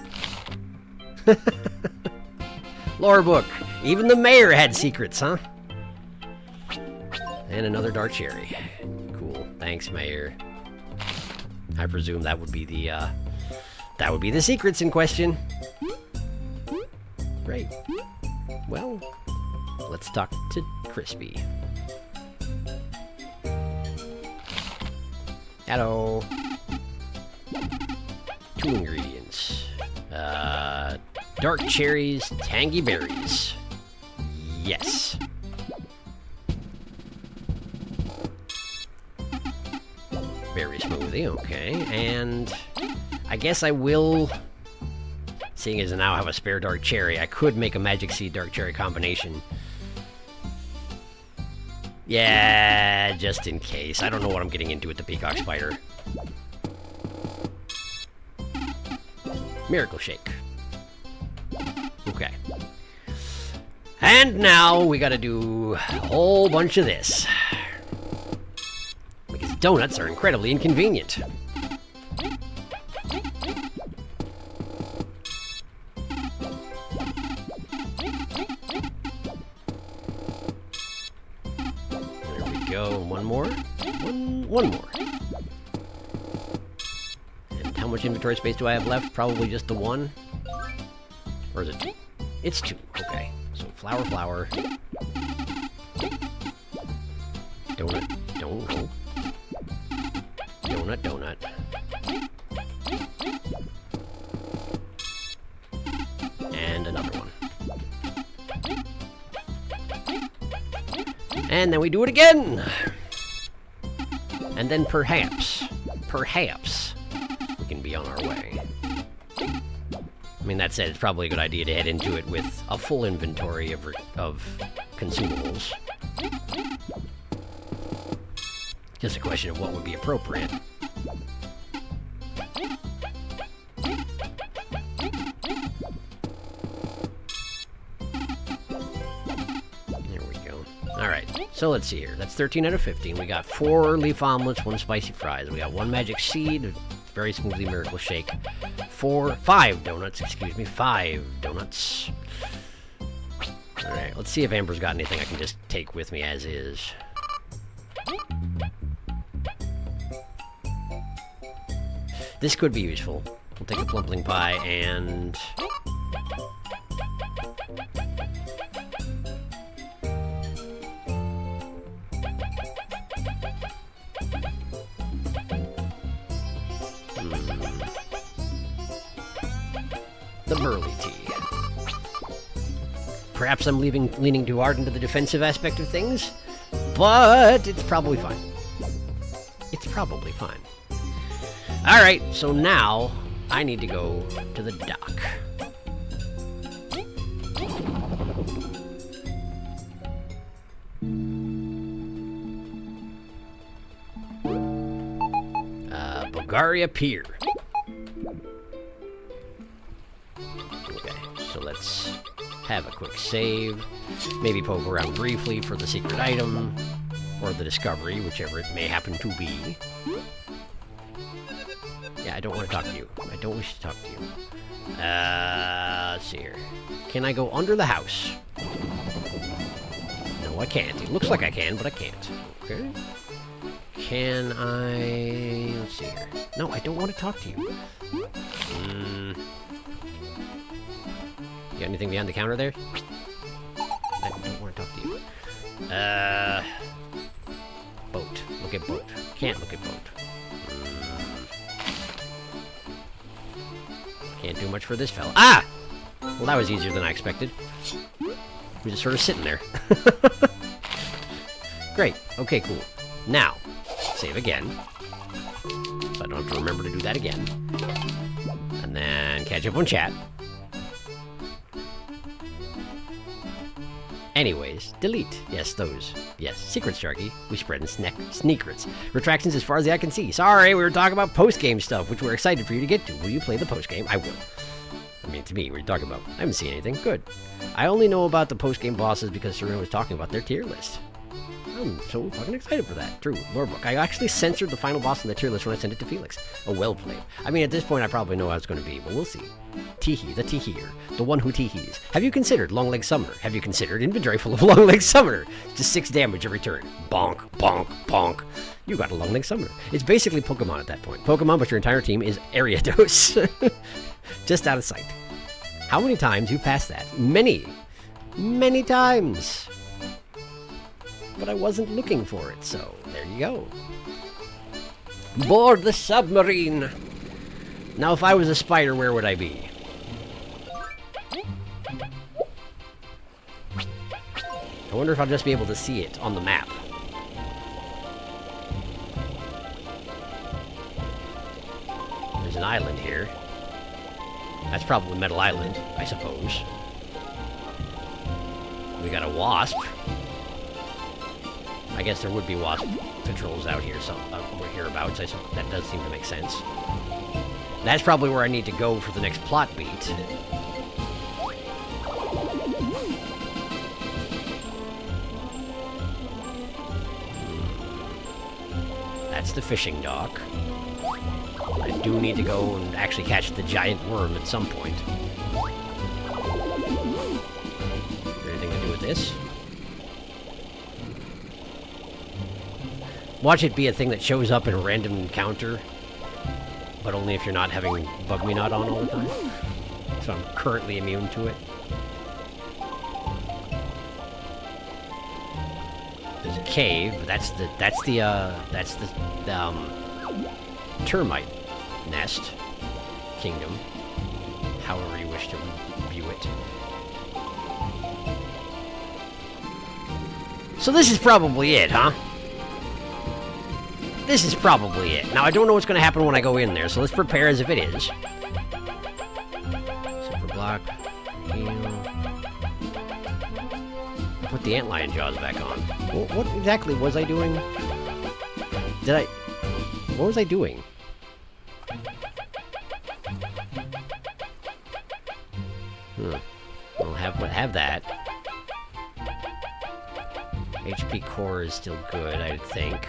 Lore book. Even the mayor had secrets, huh? And another dark cherry. Cool. Thanks, mayor. I presume that would be the secrets in question. Great. Well, let's talk to Crispy. Hello. 2 ingredients. Dark cherries, tangy berries. Yes. Berry smoothie, okay. And I guess I will, seeing as I now have a spare dark cherry, I could make a magic seed dark cherry combination. Yeah, just in case. I don't know what I'm getting into with the peacock spider. Miracle shake. Okay. And now we gotta do a whole bunch of this. Because donuts are incredibly inconvenient. There we go. One more. One more. And how much inventory space do I have left? Probably just the one. Or is it 2? It's 2. Okay. So flour. Donut. And another one. And then we do it again! And then perhaps, we can be on our way. I mean, that said, it's probably a good idea to head into it with a full inventory of consumables. Just a question of what would be appropriate. There we go. Alright, so let's see here. That's 13 out of 15. We got 4 leaf omelets, 1 spicy fries. We got 1 magic seed, very smoothly miracle shake. 5 donuts, 5 donuts. Alright, let's see if Amber's got anything I can just take with me as is. This could be useful. We'll take a plumpling pie and... the burley tea. Perhaps I'm leaning too hard into the defensive aspect of things? but it's probably fine. It's probably fine. Alright, so now I need to go to the dock. Bulgaria Pier. Okay, so let's have a quick save. Maybe poke around briefly for the secret item, or the discovery, whichever it may happen to be. Yeah, I don't want to talk to you. I don't wish to talk to you. Let's see here. Can I go under the house? No, I can't. It looks like I can, but I can't. Okay. Can I... Let's see here. No, I don't want to talk to you. You got anything behind the counter there? I don't want to talk to you. Boat. Look at boat. Can't look at boat. Can't do much for this fella. Ah! Well, that was easier than I expected. We're just sort of sitting there. Great. Okay, cool. Now, save again. So I don't have to remember to do that again. And then catch up on chat. Anyways, delete. Yes, those. Yes, secrets, Sharky. We spread in sneakrets. Retractions as far as the eye can see. Sorry, we were talking about post-game stuff, which we're excited for you to get to. Will you play the post-game? I will. I mean, to me, what are you talking about? I haven't seen anything. Good. I only know about the post-game bosses because Serena was talking about their tier list. I'm so fucking excited for that. True. Lorebook. I actually censored the final boss on the tier list when I sent it to Felix. Oh, well played. I mean, at this point, I probably know how it's going to be, but we'll see. Teehee, the teeheer. The one who teehees. Have you considered Long-Leg Summoner? Have you considered Inventory full of Long-Leg Summoner? Just 6 damage every turn. Bonk, bonk, bonk. You got a Long-Leg Summoner. It's basically Pokemon at that point. Pokemon, but your entire team is Ariados. Just out of sight. How many times you passed that? Many. Many times. But I wasn't looking for it, so there you go. Board the submarine! Now, if I was a spider, where would I be? I wonder if I'll just be able to see it on the map. There's an island here. That's probably Metal Island, I suppose. We got a wasp. I guess there would be wasp patrols out here, so hereabouts. That does seem to make sense. That's probably where I need to go for the next plot beat. That's the fishing dock. I do need to go and actually catch the giant worm at some point. Anything to do with this? Watch it be a thing that shows up in a random encounter, but only if you're not having Bug-Me-Not on all the time. So I'm currently immune to it. There's a cave, but that's the termite nest kingdom, however you wish to view it. So this is probably it, huh? This is probably it. Now, I don't know what's going to happen when I go in there, so let's prepare as if it is. Super block. Heal. Put the antlion jaws back on. What exactly was I doing? What was I doing? I'll have that. HP core is still good, I think.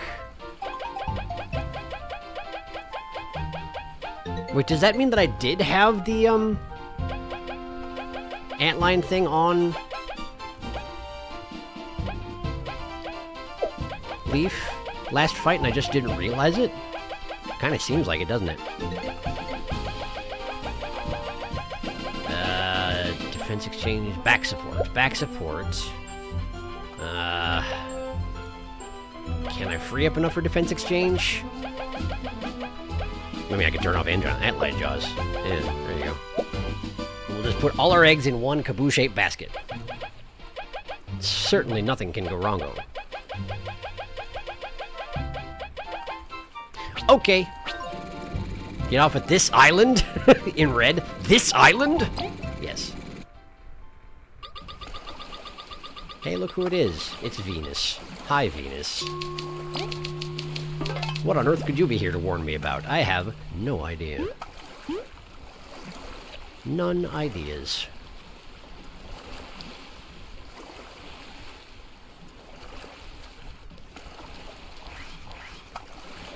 Wait, does that mean that I did have the, antlion thing on Leaf last fight and I just didn't realize it? Kinda seems like it, doesn't it? Defense exchange, back support. Back support. Can I free up enough for defense exchange? I mean, I could turn off antlion jaws. Yeah, there you go. We'll just put all our eggs in one Kaboo-shaped basket. Certainly nothing can go wrgo. Okay. Get off at this island? In red. This island? Yes. Hey, look who it is. It's Venus. Hi, Venus. What on earth could you be here to warn me about? I have no idea. None ideas.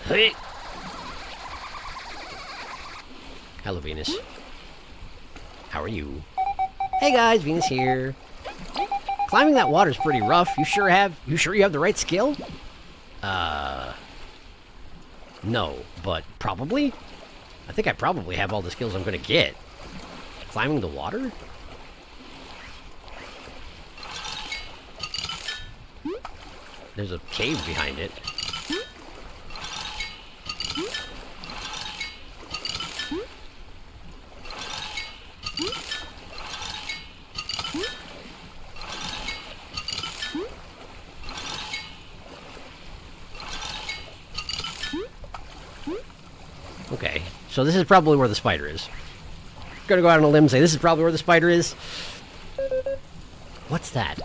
Hey! Hello, Venus. How are you? Hey guys, Venus here. Climbing that water's pretty rough. You sure you have the right skill? No, but probably? I think I probably have all the skills I'm gonna get. Climbing the water? There's a cave behind it. Okay, so this is probably where the spider is. Gonna go out on a limb and say this is probably where the spider is. What's that?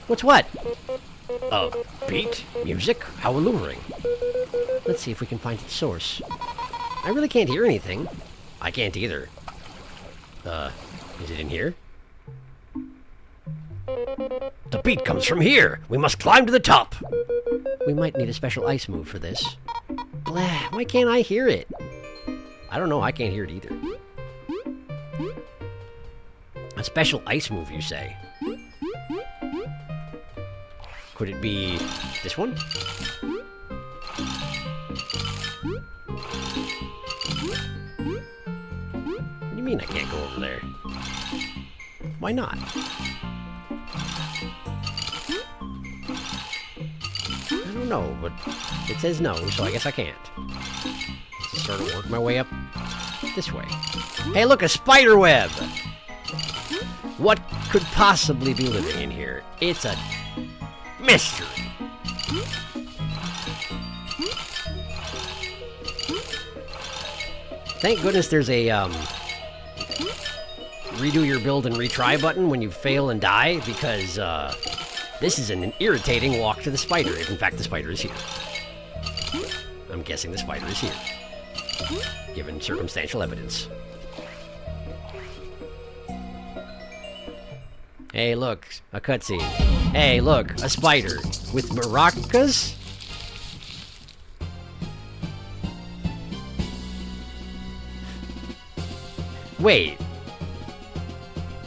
What's what? Beat? Music? How alluring. Let's see if we can find its source. I really can't hear anything. I can't either. Is it in here? The beat comes from here! We must climb to the top! We might need a special ice move for this. Blah, why can't I hear it? I don't know, I can't hear it either. A special ice move, you say? Could it be this one? What do you mean I can't go over there? Why not? I don't know, but it says no, so I guess I can't. Just sort of work my way up this way. Hey, look, a spider web! What could possibly be living in here? It's a mystery. Thank goodness there's a redo your build and retry button when you fail and die, because this is an irritating walk to the spider, if in fact the spider is here. I'm guessing the spider is here, given circumstantial evidence. Hey, look, a cutscene. Hey, look, a spider with maracas? Wait.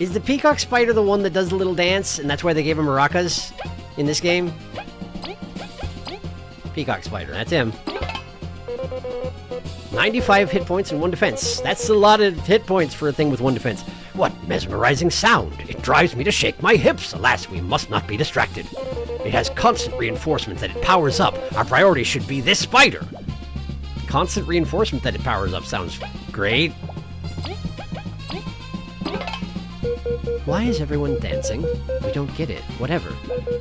Is the peacock spider the one that does the little dance, and that's why they gave him maracas in this game? Peacock spider, that's him. 95 hit points and 1 defense. That's a lot of hit points for a thing with 1 defense. What mesmerizing sound! It drives me to shake my hips. Alas, we must not be distracted. It has constant reinforcement that it powers up. Our priority should be this spider. Constant reinforcement that it powers up sounds great. Why is everyone dancing? We don't get it. Whatever.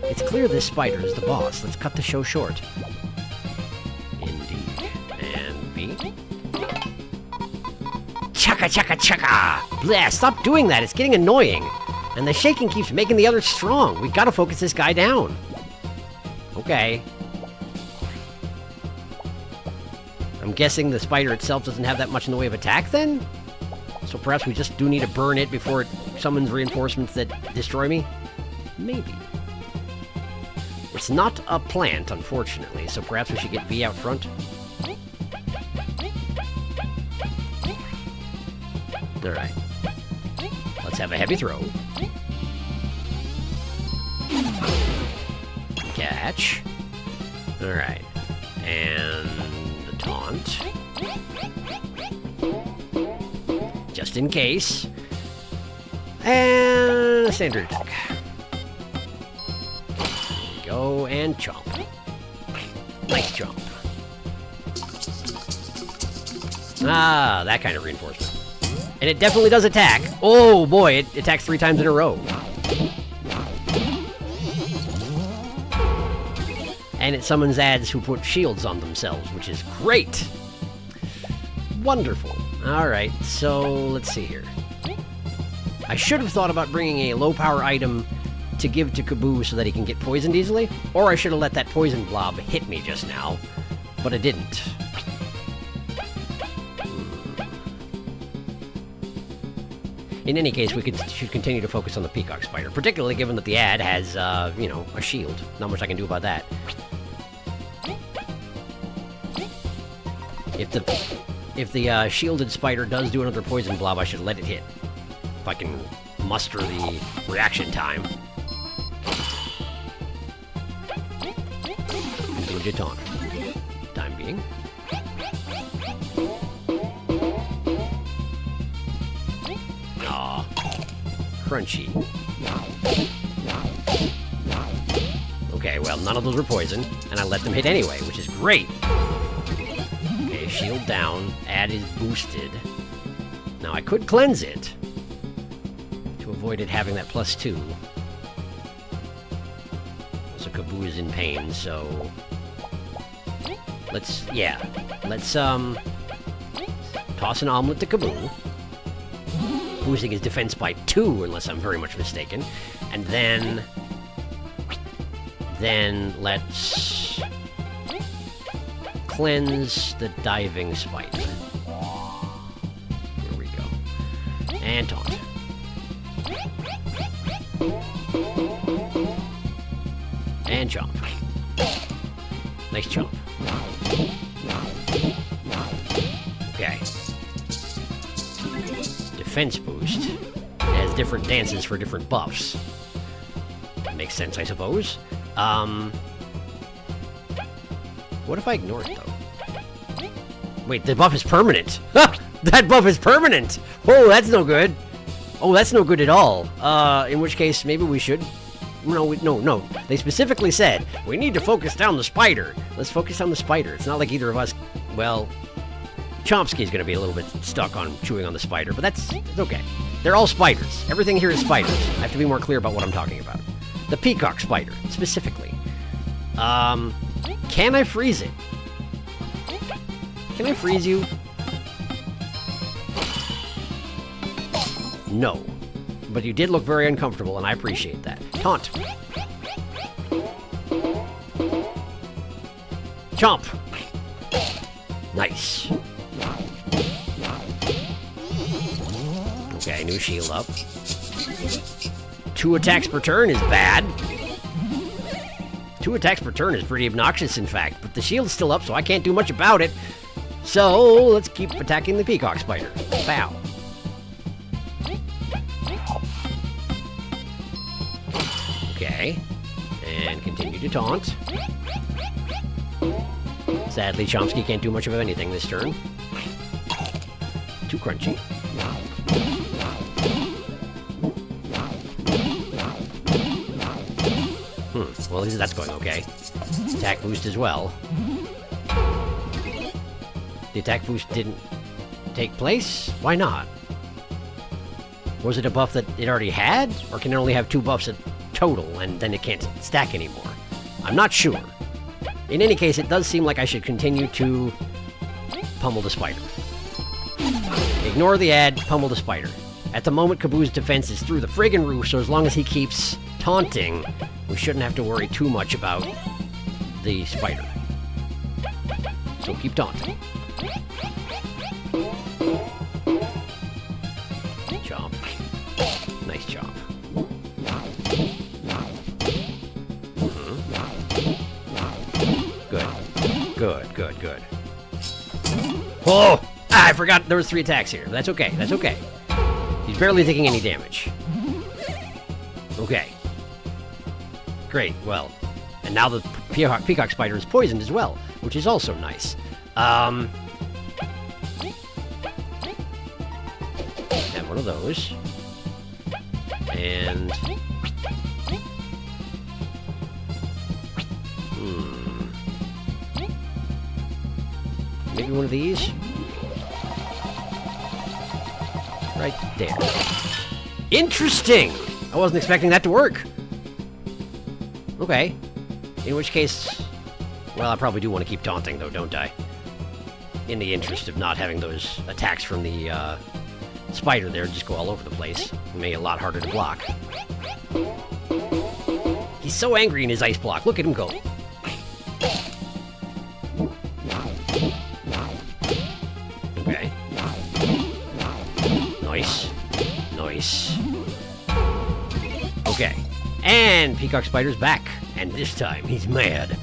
It's clear this spider is the boss. Let's cut the show short. Indeed. And B. Chaka chaka chaka! Bleh, stop doing that. It's getting annoying. And the shaking keeps making the others strong. We gotta focus this guy down. Okay. I'm guessing the spider itself doesn't have that much in the way of attack then? So perhaps we just do need to burn it before it summons reinforcements that destroy me? Maybe. It's not a plant, unfortunately, so perhaps we should get V out front. Alright. Let's have a heavy throw. Catch. Alright. And the taunt. Just in case. And a standard attack. There we go, and chomp. Nice chomp. Ah, that kind of reinforcement. And it definitely does attack. Oh boy, it attacks 3 times in a row. And it summons ads who put shields on themselves, which is great. Wonderful. Alright, so let's see here. I should have thought about bringing a low-power item to give to Kaboo so that he can get poisoned easily, or I should have let that poison blob hit me just now, but I didn't. In any case, we should continue to focus on the peacock spider, particularly given that the ad has, you know, a shield. Not much I can do about that. If the shielded spider does do another poison blob, I should let it hit. If I can muster the reaction time. Continue to taunt. Time being. Aw. Crunchy. Okay, well, none of those were poison, and I let them hit anyway, which is great. Okay, shield down. Ad is boosted. Now, I could cleanse it to avoid it having that +2. So Kaboo is in pain, so... Let's toss an omelet to Kaboo. Boosting his defense by 2, unless I'm very much mistaken. And then let's cleanse the diving spider. Here we go. And taunt. And jump. Nice jump. Okay. Defense boost. It has different dances for different buffs. That makes sense, I suppose. What if I ignore it, though? Wait, the buff is permanent! That buff is permanent! Oh, that's no good! Oh, that's no good at all. In which case, maybe we should... No. They specifically said, we need to focus down the spider. Let's focus on the spider. It's not like either of us... Well, Chomsky's gonna be a little bit stuck on chewing on the spider, but it's okay. They're all spiders. Everything here is spiders. I have to be more clear about what I'm talking about. The peacock spider, specifically. Can I freeze it? Can I freeze you? No. But you did look very uncomfortable, and I appreciate that. Taunt. Chomp. Nice. Okay, new shield up. 2 attacks per turn is bad. 2 attacks per turn is pretty obnoxious, in fact, but the shield's still up, so I can't do much about it. So, let's keep attacking the peacock spider. Bow. Okay. And continue to taunt. Sadly, Chomsky can't do much of anything this turn. Too crunchy. Well, that's going okay. Attack boost as well. The attack boost didn't take place? Why not? Was it a buff that it already had? Or can it only have 2 buffs at total, and then it can't stack anymore? I'm not sure. In any case, it does seem like I should continue to pummel the spider. Ignore the ad, pummel the spider. At the moment, Kaboo's defense is through the friggin' roof, so as long as he keeps taunting, we shouldn't have to worry too much about the spider. So keep taunting. Chomp. Nice chomp. Good. Oh! I forgot there was 3 attacks here. That's okay. He's barely taking any damage. Okay. Great, well. And now the peacock spider is poisoned as well, which is also nice. Have one of those. And... maybe one of these? Right there. Interesting! I wasn't expecting that to work. Okay. In which case... well, I probably do want to keep taunting, though, don't I? in the interest of not having those attacks from the spider there just go all over the place. Make it a lot harder to block. He's so angry in his ice block. Look at him go. Okay. Nice. Nice. Okay. And Peacock Spider's back. And this time, he's mad.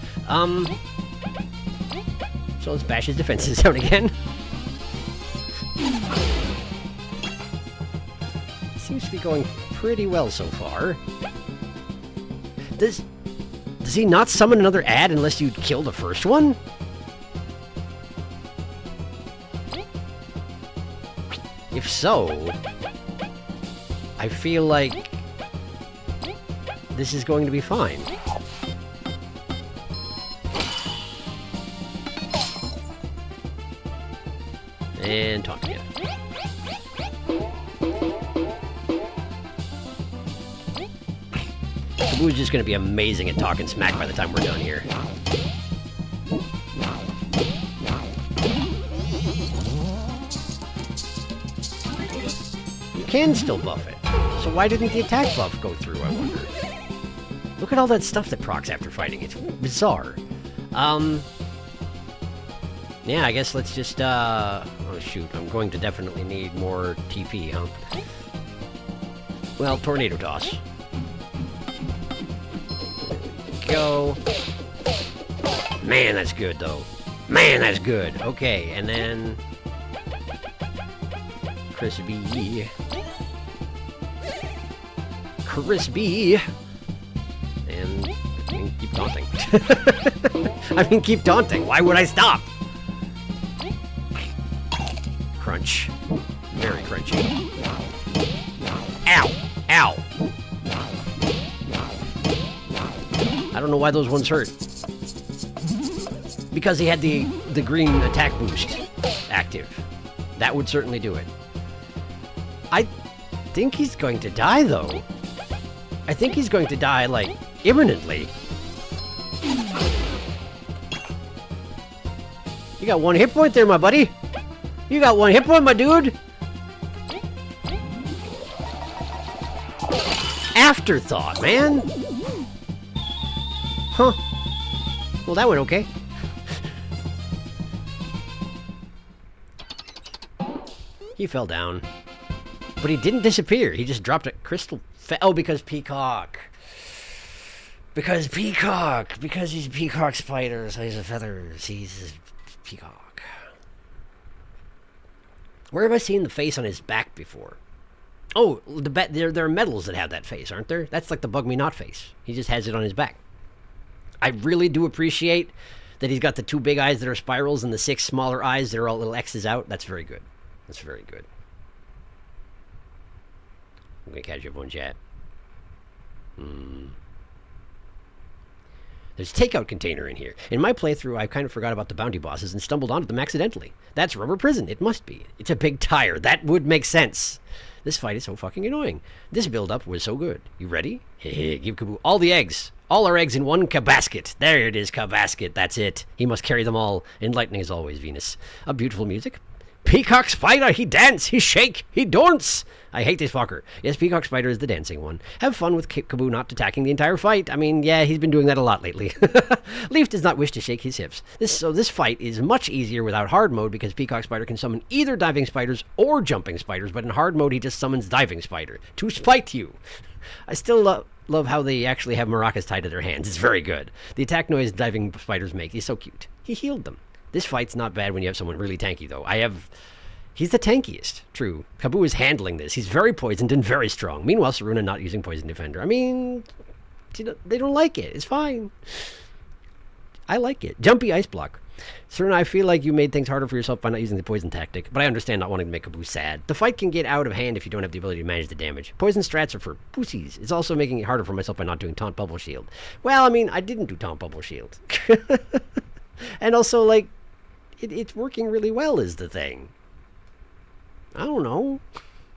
So let's bash his defenses down again. Seems to be going pretty well so far. Does he not summon another ad unless you kill the first one? If so, I feel like this is going to be fine. And taunt again. Kaboo's just going to be amazing at talking smack by the time we're done here. You can still buff it. So why didn't the attack buff go through, I wonder? Look at all that stuff that procs after fighting. It's bizarre. Yeah, I guess let's just, oh shoot, I'm going to definitely need more TP, huh? Well, Tornado Toss. Go. Man, that's good, though. Man, that's good. Okay, and then... Crispy. Crispy. And I mean, keep taunting. I mean, keep taunting. Why would I stop? Crunch. Very crunchy. Ow! Ow! I don't know why those ones hurt. Because he had the green attack boost active. That would certainly do it. I think he's going to die, though. I think he's going to die, like, imminently. You got one hit point there, my buddy. You got one hit point, my dude. Afterthought, man. Huh. Well, that went okay. He fell down. But he didn't disappear. He just dropped a crystal. Oh, because Peacock. Because Peacock. Because he's Peacock Spider, so he's a feathers. He's a Peacock. Where have I seen the face on his back before? Oh, there are medals that have that face, aren't there? That's like the Bug Me Not face. He just has it on his back. I really do appreciate that he's got the 2 big eyes that are spirals and the 6 smaller eyes that are all little X's out. That's very good. That's very good. I'm going to catch up on chat. There's a takeout container in here. In my playthrough, I kind of forgot about the bounty bosses and stumbled onto them accidentally. That's Rubber Prison. It must be. It's a big tire. That would make sense. This fight is so fucking annoying. This build-up was so good. You ready? Hey, give Kaboo all the eggs. All our eggs in one kabasket. There it is, kabasket. That's it. He must carry them all. Enlightening as always, Venus. A beautiful music. Peacock Spider, he dance, he shake, he dance. I hate this fucker. Yes, Peacock Spider is the dancing one. Have fun with Kaboo not attacking the entire fight. I mean, yeah, he's been doing that a lot lately. Leaf does not wish to shake his hips. This fight is much easier without hard mode because Peacock Spider can summon either diving spiders or jumping spiders, but in hard mode he just summons diving spider to spite you. I still love how they actually have maracas tied to their hands. It's very good. The attack noise diving spiders make is so cute. He healed them. This fight's not bad when you have someone really tanky, though. He's the tankiest. True. Kaboo is handling this. He's very poisoned and very strong. Meanwhile, Saruna not using Poison Defender. I mean, they don't like it. It's fine. I like it. Jumpy Ice Block. Saruna, I feel like you made things harder for yourself by not using the poison tactic, but I understand not wanting to make Kaboo sad. The fight can get out of hand if you don't have the ability to manage the damage. Poison strats are for pussies. It's also making it harder for myself by not doing Taunt Bubble Shield. Well, I mean, I didn't do Taunt Bubble Shield. And also, like, it's working really well is the thing. I don't know.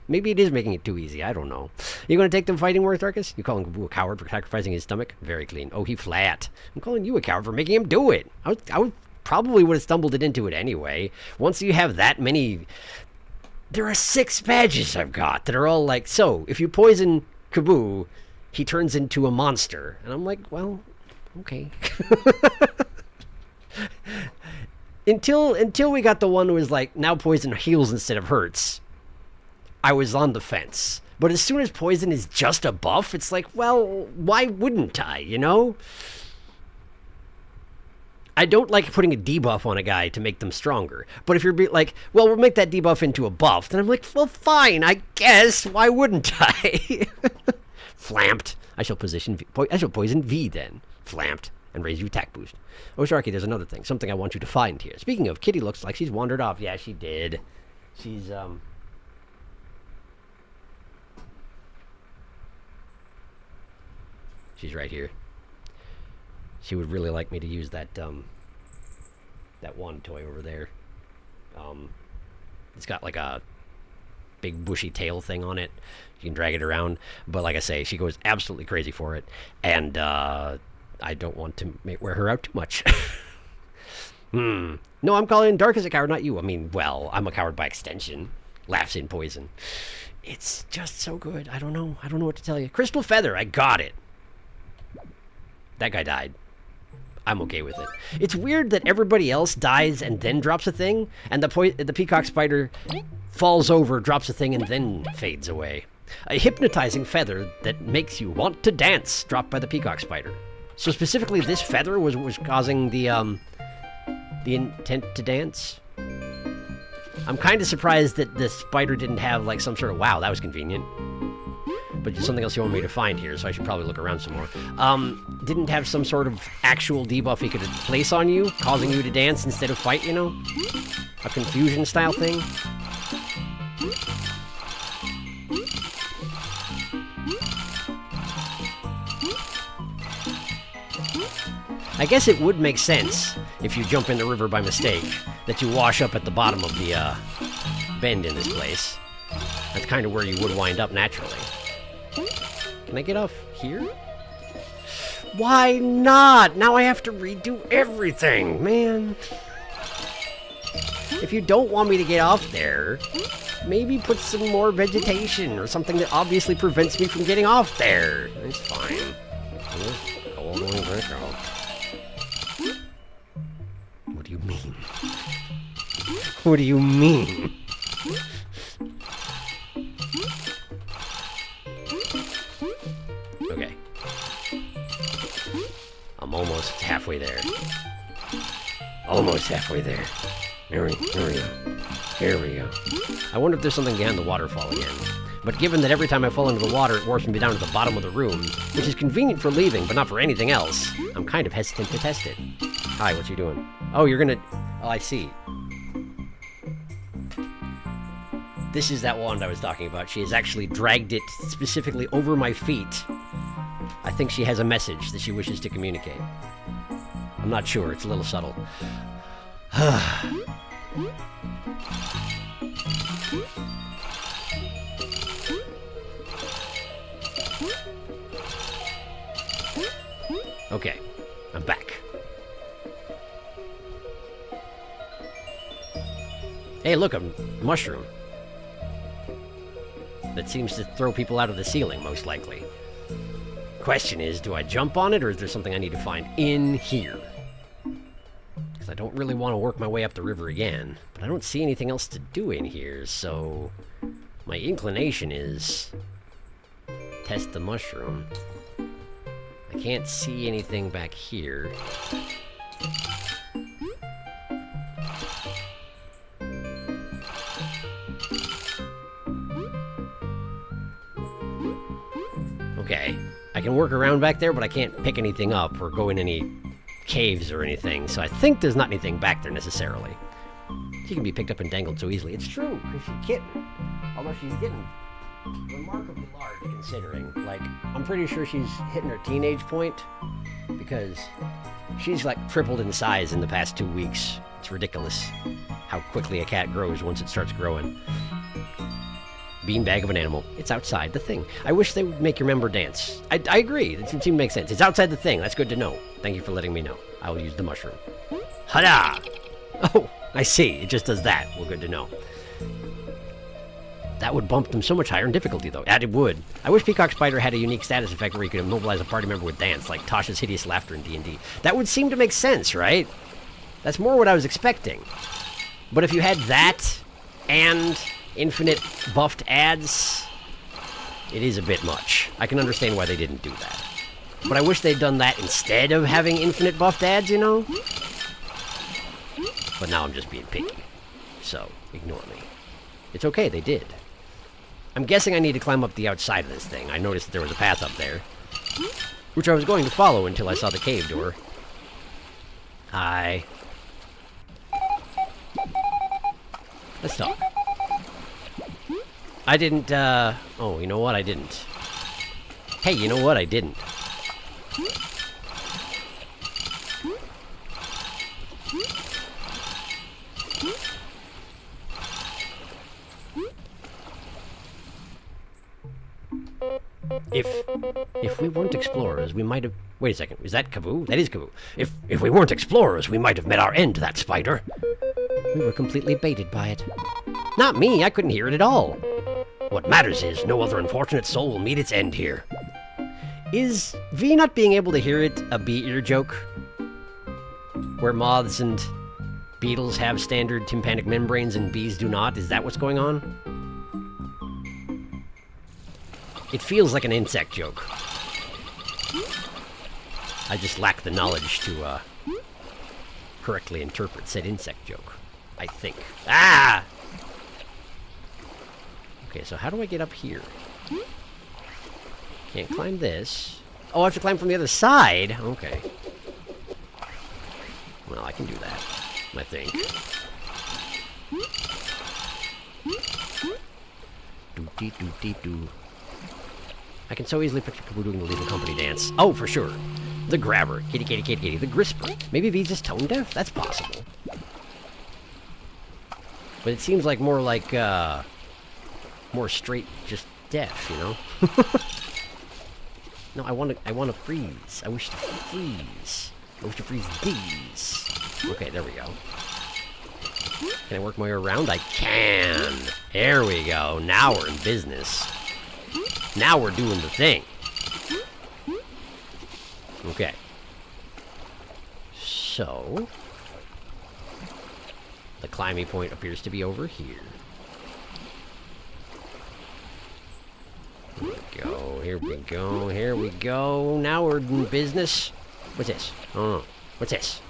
Maybe it is making it too easy. I don't know. You going to take them fighting worth, Darkus? You calling Kaboo a coward for sacrificing his stomach? Very clean. Oh, he flat. I'm calling you a coward for making him do it. I was probably would have stumbled it into it anyway. Once you have that many... There are 6 badges I've got that are all like, so, if you poison Kaboo, he turns into a monster. And I'm like, well, okay. Until we got the one who was like, now poison heals instead of hurts, I was on the fence. But as soon as poison is just a buff, it's like, well, why wouldn't I, you know? I don't like putting a debuff on a guy to make them stronger. But if you're like, well, we'll make that debuff into a buff, then I'm like, well, fine, I guess. Why wouldn't I? Flamped. I shall poison V then. Flamped. And raise you attack boost. Oh, Sharky, there's another thing. Something I want you to find here. Speaking of, Kitty looks like she's wandered off. Yeah, she did. She's, She's right here. She would really like me to use that, that wand toy over there. It's got like a big bushy tail thing on it. You can drag it around. But like I say, she goes absolutely crazy for it. And, I don't want to wear her out too much. No, I'm calling Dark as a coward, not you. I mean, well, I'm a coward by extension. Laughs in poison. It's just so good. I don't know. I don't know what to tell you. Crystal Feather. I got it. That guy died. I'm okay with it. It's weird that everybody else dies and then drops a thing, and the peacock spider falls over, drops a thing, and then fades away. A hypnotizing feather that makes you want to dance, dropped by the peacock spider. So specifically, this feather was causing the intent to dance. I'm kind of surprised that the spider didn't have like some sort of, wow, that was convenient. But something else you want me to find here, so I should probably look around some more. Didn't have some sort of actual debuff he could place on you, causing you to dance instead of fight, you know? A confusion style thing. I guess it would make sense, if you jump in the river by mistake, that you wash up at the bottom of the bend in this place. That's kind of where you would wind up naturally. Can I get off here? Why not? Now I have to redo everything, man. If you don't want me to get off there, maybe put some more vegetation or something that obviously prevents me from getting off there. It's fine. Just go all the way back out. What do you mean? What do you mean? Okay. I'm almost halfway there. Almost halfway there. Here we go. Here we go. I wonder if there's something behind the waterfall again. But given that every time I fall into the water, it warps me down to the bottom of the room, which is convenient for leaving, but not for anything else, I'm kind of hesitant to test it. Hi, what you doing? Oh, you're gonna... Oh, I see. This is that wand I was talking about. She has actually dragged it specifically over my feet. I think she has a message that she wishes to communicate. I'm not sure. It's a little subtle. Okay. I'm back. Hey, look, a mushroom. That seems to throw people out of the ceiling, most likely. Question is, do I jump on it, or is there something I need to find in here? Because I don't really want to work my way up the river again. But I don't see anything else to do in here, so... My inclination is... test the mushroom. I can't see anything back here. Okay. I can work around back there, but I can't pick anything up or go in any caves or anything, so I think there's not anything back there necessarily. She can be picked up and dangled so easily. It's true, because she's kitten. Although she's getting remarkably large, considering. Like, I'm pretty sure she's hitting her teenage point, because she's, like, tripled in size in the past 2 weeks. It's ridiculous how quickly a cat grows once it starts growing. Beanbag of an animal. It's outside the thing. I wish they would make your member dance. I agree. It seems to make sense. It's outside the thing. That's good to know. Thank you for letting me know. I will use the mushroom. Hada! Oh, I see. It just does that. Well, good to know. That would bump them so much higher in difficulty, though. It would. I wish Peacock Spider had a unique status effect where he could immobilize a party member with dance, like Tasha's hideous laughter in D&D. That would seem to make sense, right? That's more what I was expecting. But if you had that and infinite buffed ads, it is a bit much. I can understand why they didn't do that. But I wish they'd done that instead of having infinite buffed ads, you know? But now I'm just being picky. So, ignore me. It's okay, they did. I'm guessing I need to climb up the outside of this thing. I noticed that there was a path up there, which I was going to follow until I saw the cave door. Hi. Let's talk. I didn't, oh, you know what? I didn't. Hey, you know what? I didn't. If we weren't explorers, we might have... Wait a second, is that Kaboo? That is Kaboo. If we weren't explorers, we might have met our end, that spider. We were completely baited by it. Not me, I couldn't hear it at all. What matters is, no other unfortunate soul will meet its end here. Is V not being able to hear it a bee-ear joke? Where moths and beetles have standard tympanic membranes and bees do not? Is that what's going on? It feels like an insect joke. I just lack the knowledge to correctly interpret said insect joke. I think. Ah! Okay, so how do I get up here? Can't climb this. Oh, I have to climb from the other side? Okay. Well, I can do that, I think. Doo-dee-doo-dee-doo. I can so easily picture Kaboo doing the Lethal Company dance. Oh, for sure. The grabber. Kitty, kitty, kitty, kitty. The grisper. Maybe V's just tone deaf? That's possible. But it seems like more straight, just deaf, you know? No, I want to freeze. I wish to freeze. I wish to freeze these. Okay, there we go. Can I work my way around? I can. There we go. Now we're in business. Now we're doing the thing. Okay. So, the climbing point appears to be over here. Here we go, here we go, here we go. Now we're in business. What's this? Oh, what's this?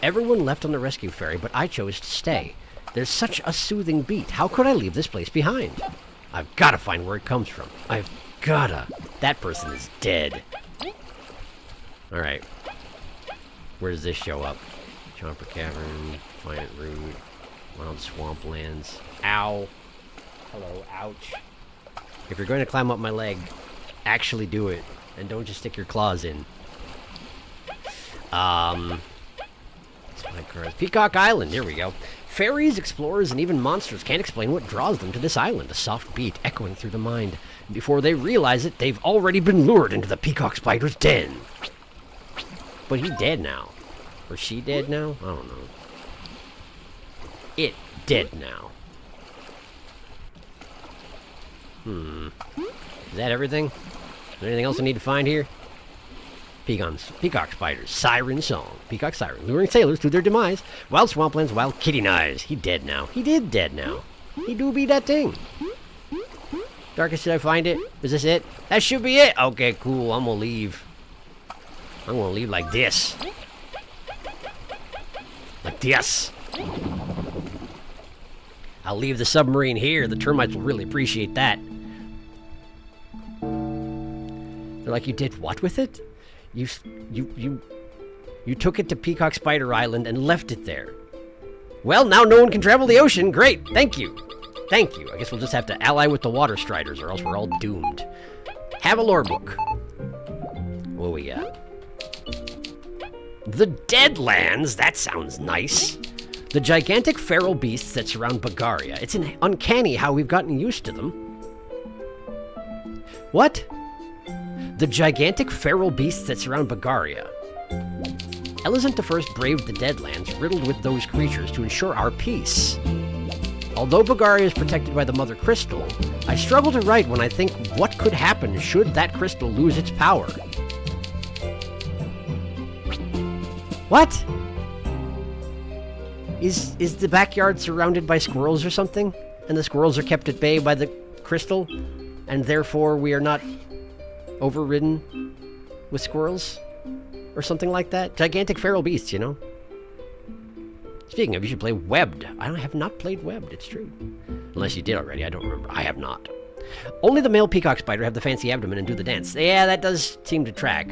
Everyone left on the rescue ferry, but I chose to stay. There's such a soothing beat. How could I leave this place behind? I've got to find where it comes from. I've gotta. That person is dead. Alright. Where does this show up? Chomper Cavern, Defiant Root, Wild Swamplands. Ow. Hello, ouch. If you're going to climb up my leg, actually do it. And don't just stick your claws in. Peacock Island, here we go. Fairies, explorers, and even monsters can't explain what draws them to this island, a soft beat echoing through the mind. And before they realize it, they've already been lured into the Peacock Spider's den. But he's dead now. Or she dead now? I don't know. It dead now. Is that everything? Is there anything else I need to find here? Peacock Spiders, Siren Song. Peacock Siren, luring sailors to their demise. Wild Swamplands, Wild Kitty Knives. He dead now. He did dead now. He do be that thing. Darkest, did I find it? Is this it? That should be it. Okay, cool. I'm gonna leave. I'm gonna leave like this. Like this. I'll leave the submarine here. The termites will really appreciate that. They're like, you did what with it? You took it to Peacock Spider Island and left it there. Well, now no one can travel the ocean. Great. Thank you. Thank you. I guess we'll just have to ally with the water striders or else we're all doomed. Have a lore book. What we got? The Deadlands. That sounds nice. The gigantic feral beasts that surround Bagaria. It's uncanny how we've gotten used to them. What? The gigantic feral beasts that surround Bagaria. Elizant I braved the Deadlands, riddled with those creatures, to ensure our peace. Although Bulgaria is protected by the Mother Crystal, I struggle to write when I think what could happen should that crystal lose its power. What? Is the backyard surrounded by squirrels or something? And the squirrels are kept at bay by the crystal? And therefore we are not overridden with squirrels? Or something like that? Gigantic feral beasts, you know? Speaking of, you should play Webbed. I have not played Webbed, it's true. Unless you did already, I don't remember. I have not. Only the male peacock spider have the fancy abdomen and do the dance. Yeah, that does seem to track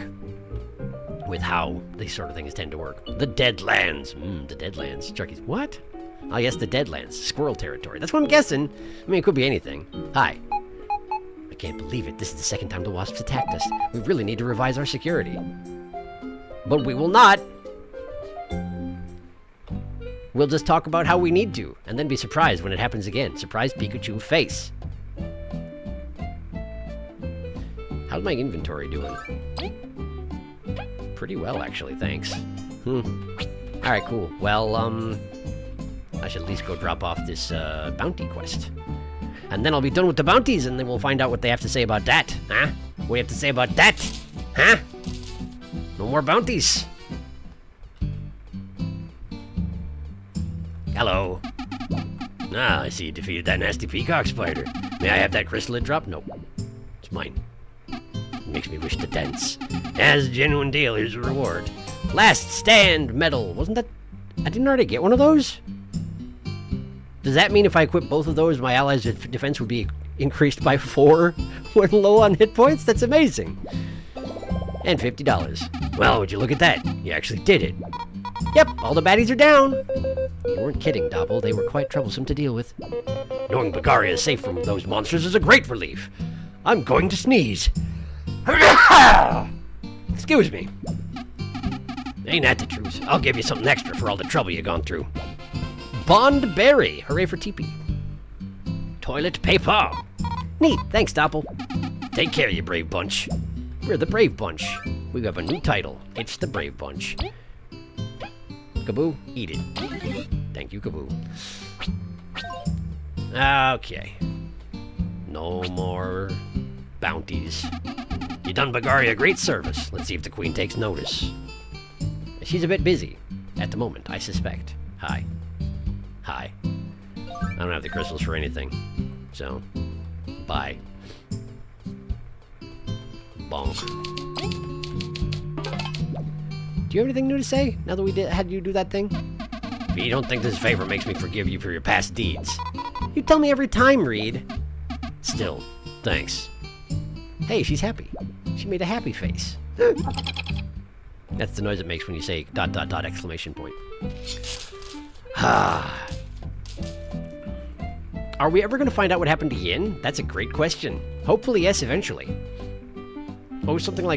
with how these sort of things tend to work. The Deadlands. The Deadlands. Sharky's, what? Oh, yes, the Deadlands. Squirrel territory. That's what I'm guessing. I mean, it could be anything. Hi. I can't believe it. This is the second time the wasps attacked us. We really need to revise our security. But we will not. We'll just talk about how we need to, and then be surprised when it happens again. Surprise Pikachu face. How's my inventory doing? Pretty well, actually, thanks. Alright, cool. Well, I should at least go drop off this, bounty quest. And then I'll be done with the bounties, and then we'll find out what they have to say about that. Huh? What do you have to say about that? Huh? No more bounties. Hello. Ah, I see you defeated that nasty peacock spider. May I have that crystal it dropped? Nope. It's mine. It makes me wish to dance. As a genuine deal, here's a reward. Last stand medal. Wasn't that... I didn't already get one of those? Does that mean if I equip both of those, my allies' defense would be increased by 4 when low on hit points? That's amazing. And $50. Well, would you look at that? You actually did it. Yep, all the baddies are down. You weren't kidding, Doppel. They were quite troublesome to deal with. Knowing Bulgaria is safe from those monsters is a great relief. I'm going to sneeze. Excuse me. Ain't that the truth? I'll give you something extra for all the trouble you've gone through. Bond Berry. Hooray for TP. Toilet paper. Neat. Thanks, Doppel. Take care, you brave bunch. We're the Brave Bunch. We have a new title. It's the Brave Bunch. Kaboo, eat it. Thank you, Kaboo. Okay. No more bounties. You done Bulgaria a great service. Let's see if the Queen takes notice. She's a bit busy at the moment, I suspect. Hi. Hi. I don't have the crystals for anything. So, bye. Bonk. Do you have anything new to say, now that we had you do that thing? If you don't think this favor makes me forgive you for your past deeds. You tell me every time, Reed. Still, thanks. Hey, she's happy. She made a happy face. That's the noise it makes when you say ... exclamation point. Are we ever going to find out what happened to Yin? That's a great question. Hopefully, yes, eventually. Oh, something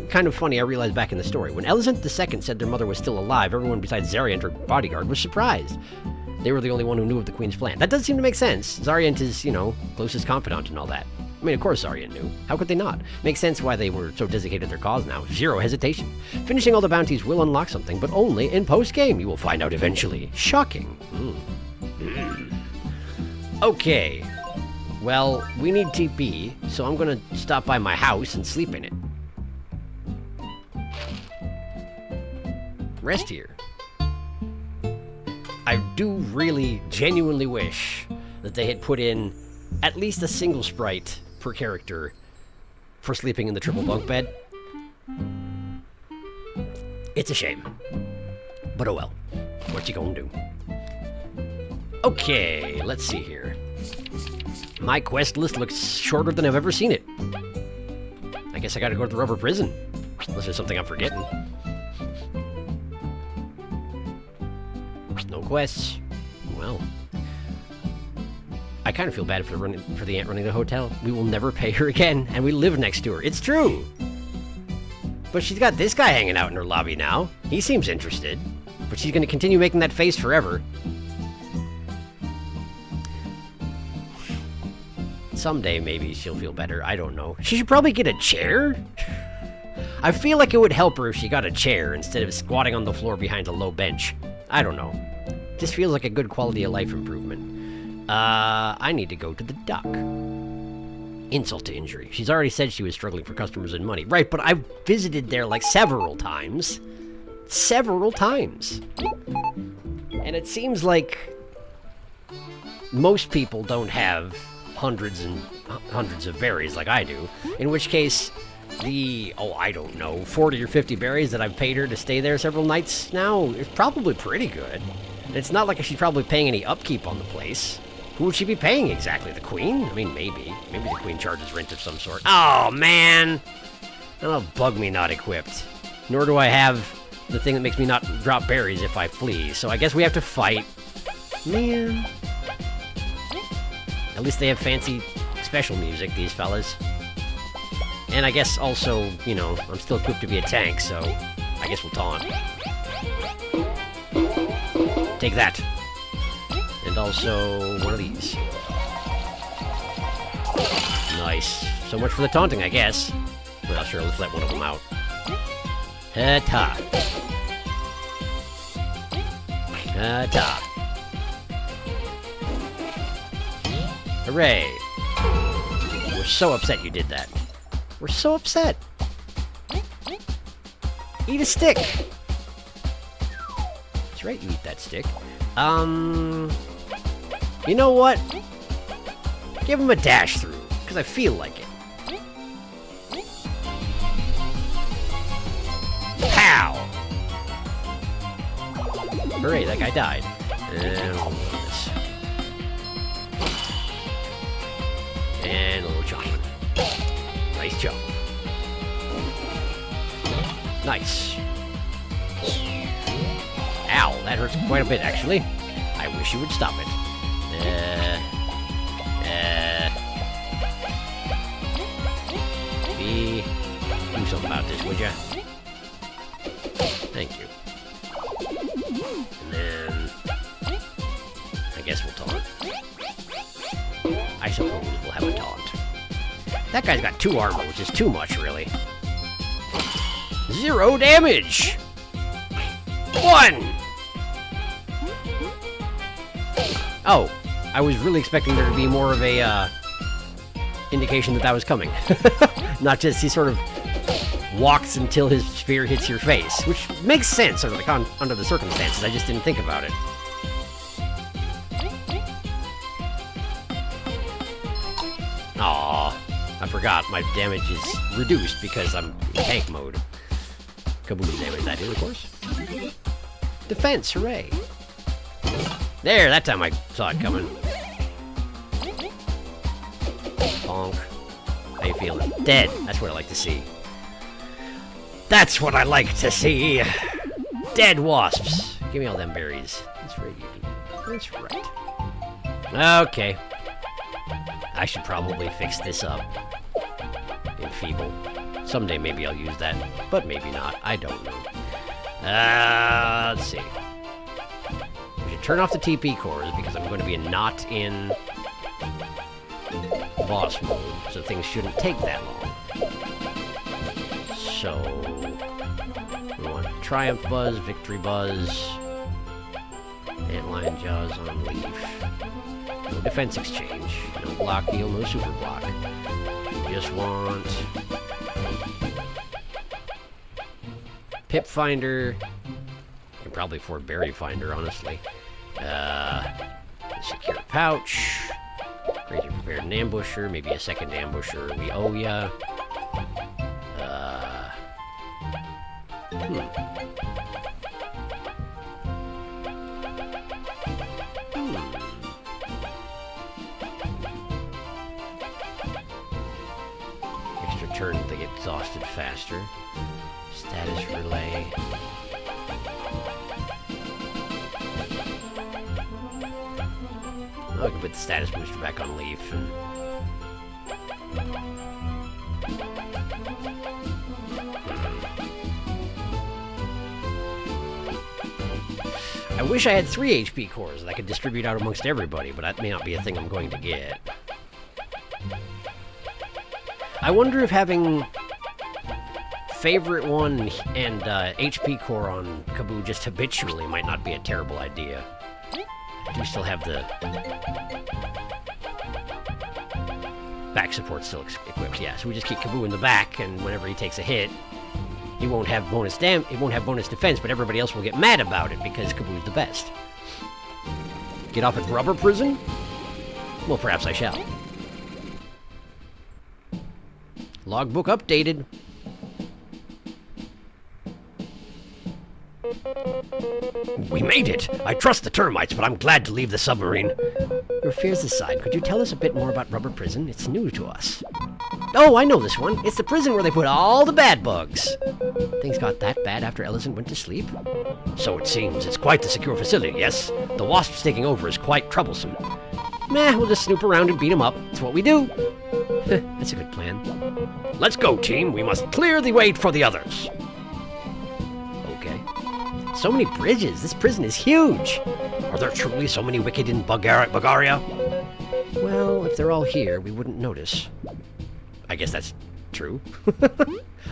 kind of funny I realized back in the story. When Elizant II said their mother was still alive, everyone besides Zariant, her bodyguard, was surprised. They were the only one who knew of the Queen's plan. That does seem to make sense. Zariant is, you know, closest confidant and all that. I mean, of course Zariant knew. How could they not? Makes sense why they were so dedicated to their cause now. Zero hesitation. Finishing all the bounties will unlock something, but only in post-game. You will find out eventually. Shocking. Okay. Well, we need TP, so I'm gonna stop by my house and sleep in it. Rest here. I do really, genuinely wish that they had put in at least a single sprite per character for sleeping in the triple bunk bed. It's a shame. But oh well. What you gonna do? Okay, let's see here. My quest list looks shorter than I've ever seen it. I guess I gotta go to the rubber prison. Unless there's something I'm forgetting. No quests. Well. I kind of feel bad for the aunt running the hotel. We will never pay her again, and we live next to her. It's true! But she's got this guy hanging out in her lobby now. He seems interested. But she's gonna continue making that face forever. Someday, maybe she'll feel better. I don't know. She should probably get a chair? I feel like it would help her if she got a chair instead of squatting on the floor behind a low bench. I don't know. Just feels like a good quality of life improvement. I need to go to the duck. Insult to injury. She's already said she was struggling for customers and money. Right, but I've visited there like several times. Several times. And it seems like most people don't have hundreds and hundreds of berries like I do. In which case, I don't know, 40 or 50 berries that I've paid her to stay there several nights now is probably pretty good. And it's not like she's probably paying any upkeep on the place. Who would she be paying exactly? The queen? I mean, maybe. Maybe the queen charges rent of some sort. Oh, man! That'll bug me not equipped. Nor do I have the thing that makes me not drop berries if I flee. So I guess we have to fight. Man. At least they have fancy special music, these fellas. And I guess also, you know, I'm still equipped to be a tank, so I guess we'll taunt. Take that. And also one of these. Nice. So much for the taunting, I guess. Well, sure, let's let one of them out. Ta. Ta. Hooray. We're so upset you did that. We're so upset. Eat a stick. That's right, you eat that stick. You know what? Give him a dash through, because I feel like it. Pow! Hooray, that guy died. And we'll do this. And a little chocolate. Nice job. Nice. Ow, that hurts quite a bit, actually. I wish you would stop it. Do something about this, would ya? Thank you. And then... I guess we'll taunt. I suppose we'll have a taunt. That guy's got 2 armor, which is too much, really. 0 damage! 1! Oh, I was really expecting there to be more of a, indication that was coming. Not just he sort of walks until his spear hits your face, which makes sense under the circumstances. I just didn't think about it. Aww, I forgot my damage is reduced because I'm in tank mode. Kaboom damage that is, of course. Defense, hooray. There, that time I saw it coming. Bonk. How you feeling? Dead. That's what I like to see. That's what I like to see. Dead wasps. Give me all them berries. That's right, you do. That's right. Okay. I should probably fix this up. Enfeeble. Someday maybe I'll use that, but maybe not. I don't know. Let's see. We should turn off the TP cores because I'm going to be not in boss mode, so things shouldn't take that long. So, we want Triumph Buzz, Victory Buzz, Antlion Jaws on Leaf. No defense exchange, no block heal, no super block. We just want Pip Finder. You can probably afford Berry Finder, honestly. Secure Pouch. Greatly prepared an ambusher, maybe a second ambusher. We owe ya. Extra turn to get exhausted faster. Status relay. Oh, I can put the status booster back on Leaf. And... I wish I had 3 HP cores that I could distribute out amongst everybody, but that may not be a thing I'm going to get. I wonder if having favorite one and HP core on Kaboo just habitually might not be a terrible idea. I do still have the back support still equipped, yeah. So we just keep Kaboo in the back, and whenever he takes a hit, he won't have bonus defense, but everybody else will get mad about it because Kaboo's the best. Get off at rubber prison? Well, perhaps I shall. Logbook updated. We made it! I trust the termites, but I'm glad to leave the submarine. Your fears aside, could you tell us a bit more about Rubber Prison? It's new to us. Oh, I know this one. It's the prison where they put all the bad bugs. Things got that bad after Ellison went to sleep? So it seems. It's quite the secure facility, yes. The wasps taking over is quite troublesome. Nah, we'll just snoop around and beat them up. It's what we do. That's a good plan. Let's go, team. We must clear the way for the others. Okay. So many bridges. This prison is huge. Are there truly so many wicked in Bulgaria? Well, if they're all here, we wouldn't notice. I guess that's true.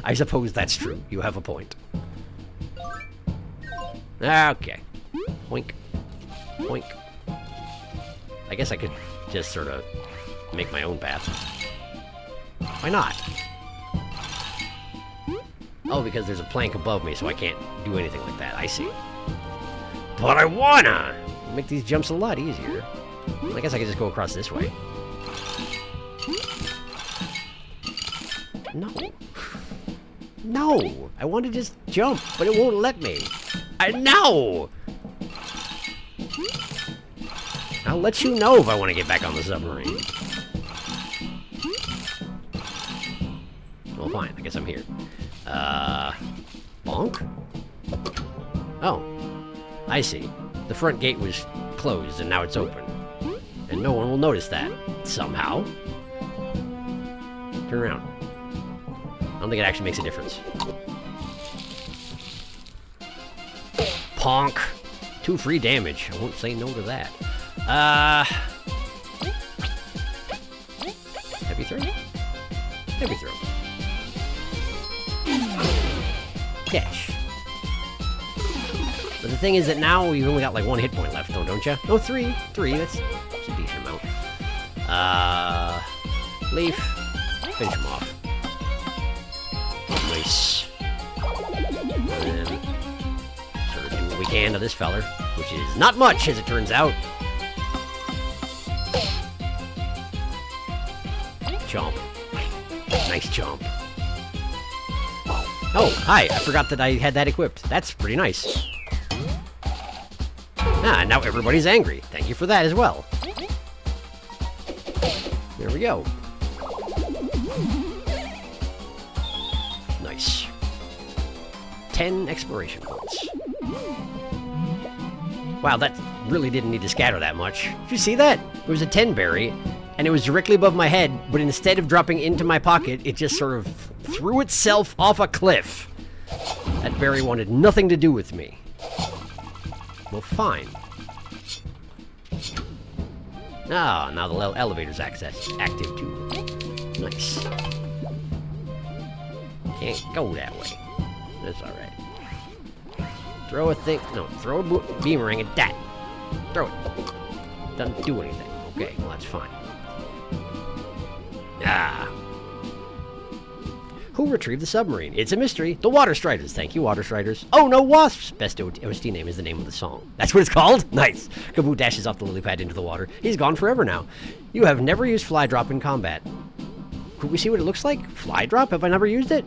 I suppose that's true. You have a point. Okay. Hoink. Hoink. I guess I could just sort of make my own path. Why not? Oh, because there's a plank above me, so I can't do anything like that. I see. But I wanna! Make these jumps a lot easier. I guess I could just go across this way. No. No! I want to just jump, but it won't let me. I know! I'll let you know if I want to get back on the submarine. Well, fine. I guess I'm here. Bonk? Oh. I see. The front gate was closed, and now it's open. And no one will notice that. Somehow. Turn around. I don't think it actually makes a difference. Ponk. 2 free damage. I won't say no to that. Heavy throw? Heavy throw. Catch. But the thing is that now we've only got like 1 hit point left, though, don't you? No, 3. 3, that's a decent amount. Leaf. Finish him off. Nice. And then sort of do what we can to this feller, which is not much, as it turns out. Chomp. Nice chomp. Oh, hi. I forgot that I had that equipped. That's pretty nice. Ah, now everybody's angry. Thank you for that as well. There we go. Nice. 10 exploration points. Wow, that really didn't need to scatter that much. Did you see that? It was a 10 berry, and it was directly above my head, but instead of dropping into my pocket, it just sort of threw itself off a cliff. That berry wanted nothing to do with me. Well, fine. Ah, now the elevator's active too. Nice. Can't go that way. That's alright. Throw a thing. No, throw a boomerang at that. Throw it. Doesn't do anything. Okay, well, that's fine. Ah. Who retrieved the submarine? It's a mystery. The Water Striders. Thank you, Water Striders. Oh, no wasps! Best OST name is the name of the song. That's what it's called? Nice. Kaboo dashes off the lily pad into the water. He's gone forever now. You have never used Fly Drop in combat. Could we see what it looks like? Fly Drop? Have I never used it?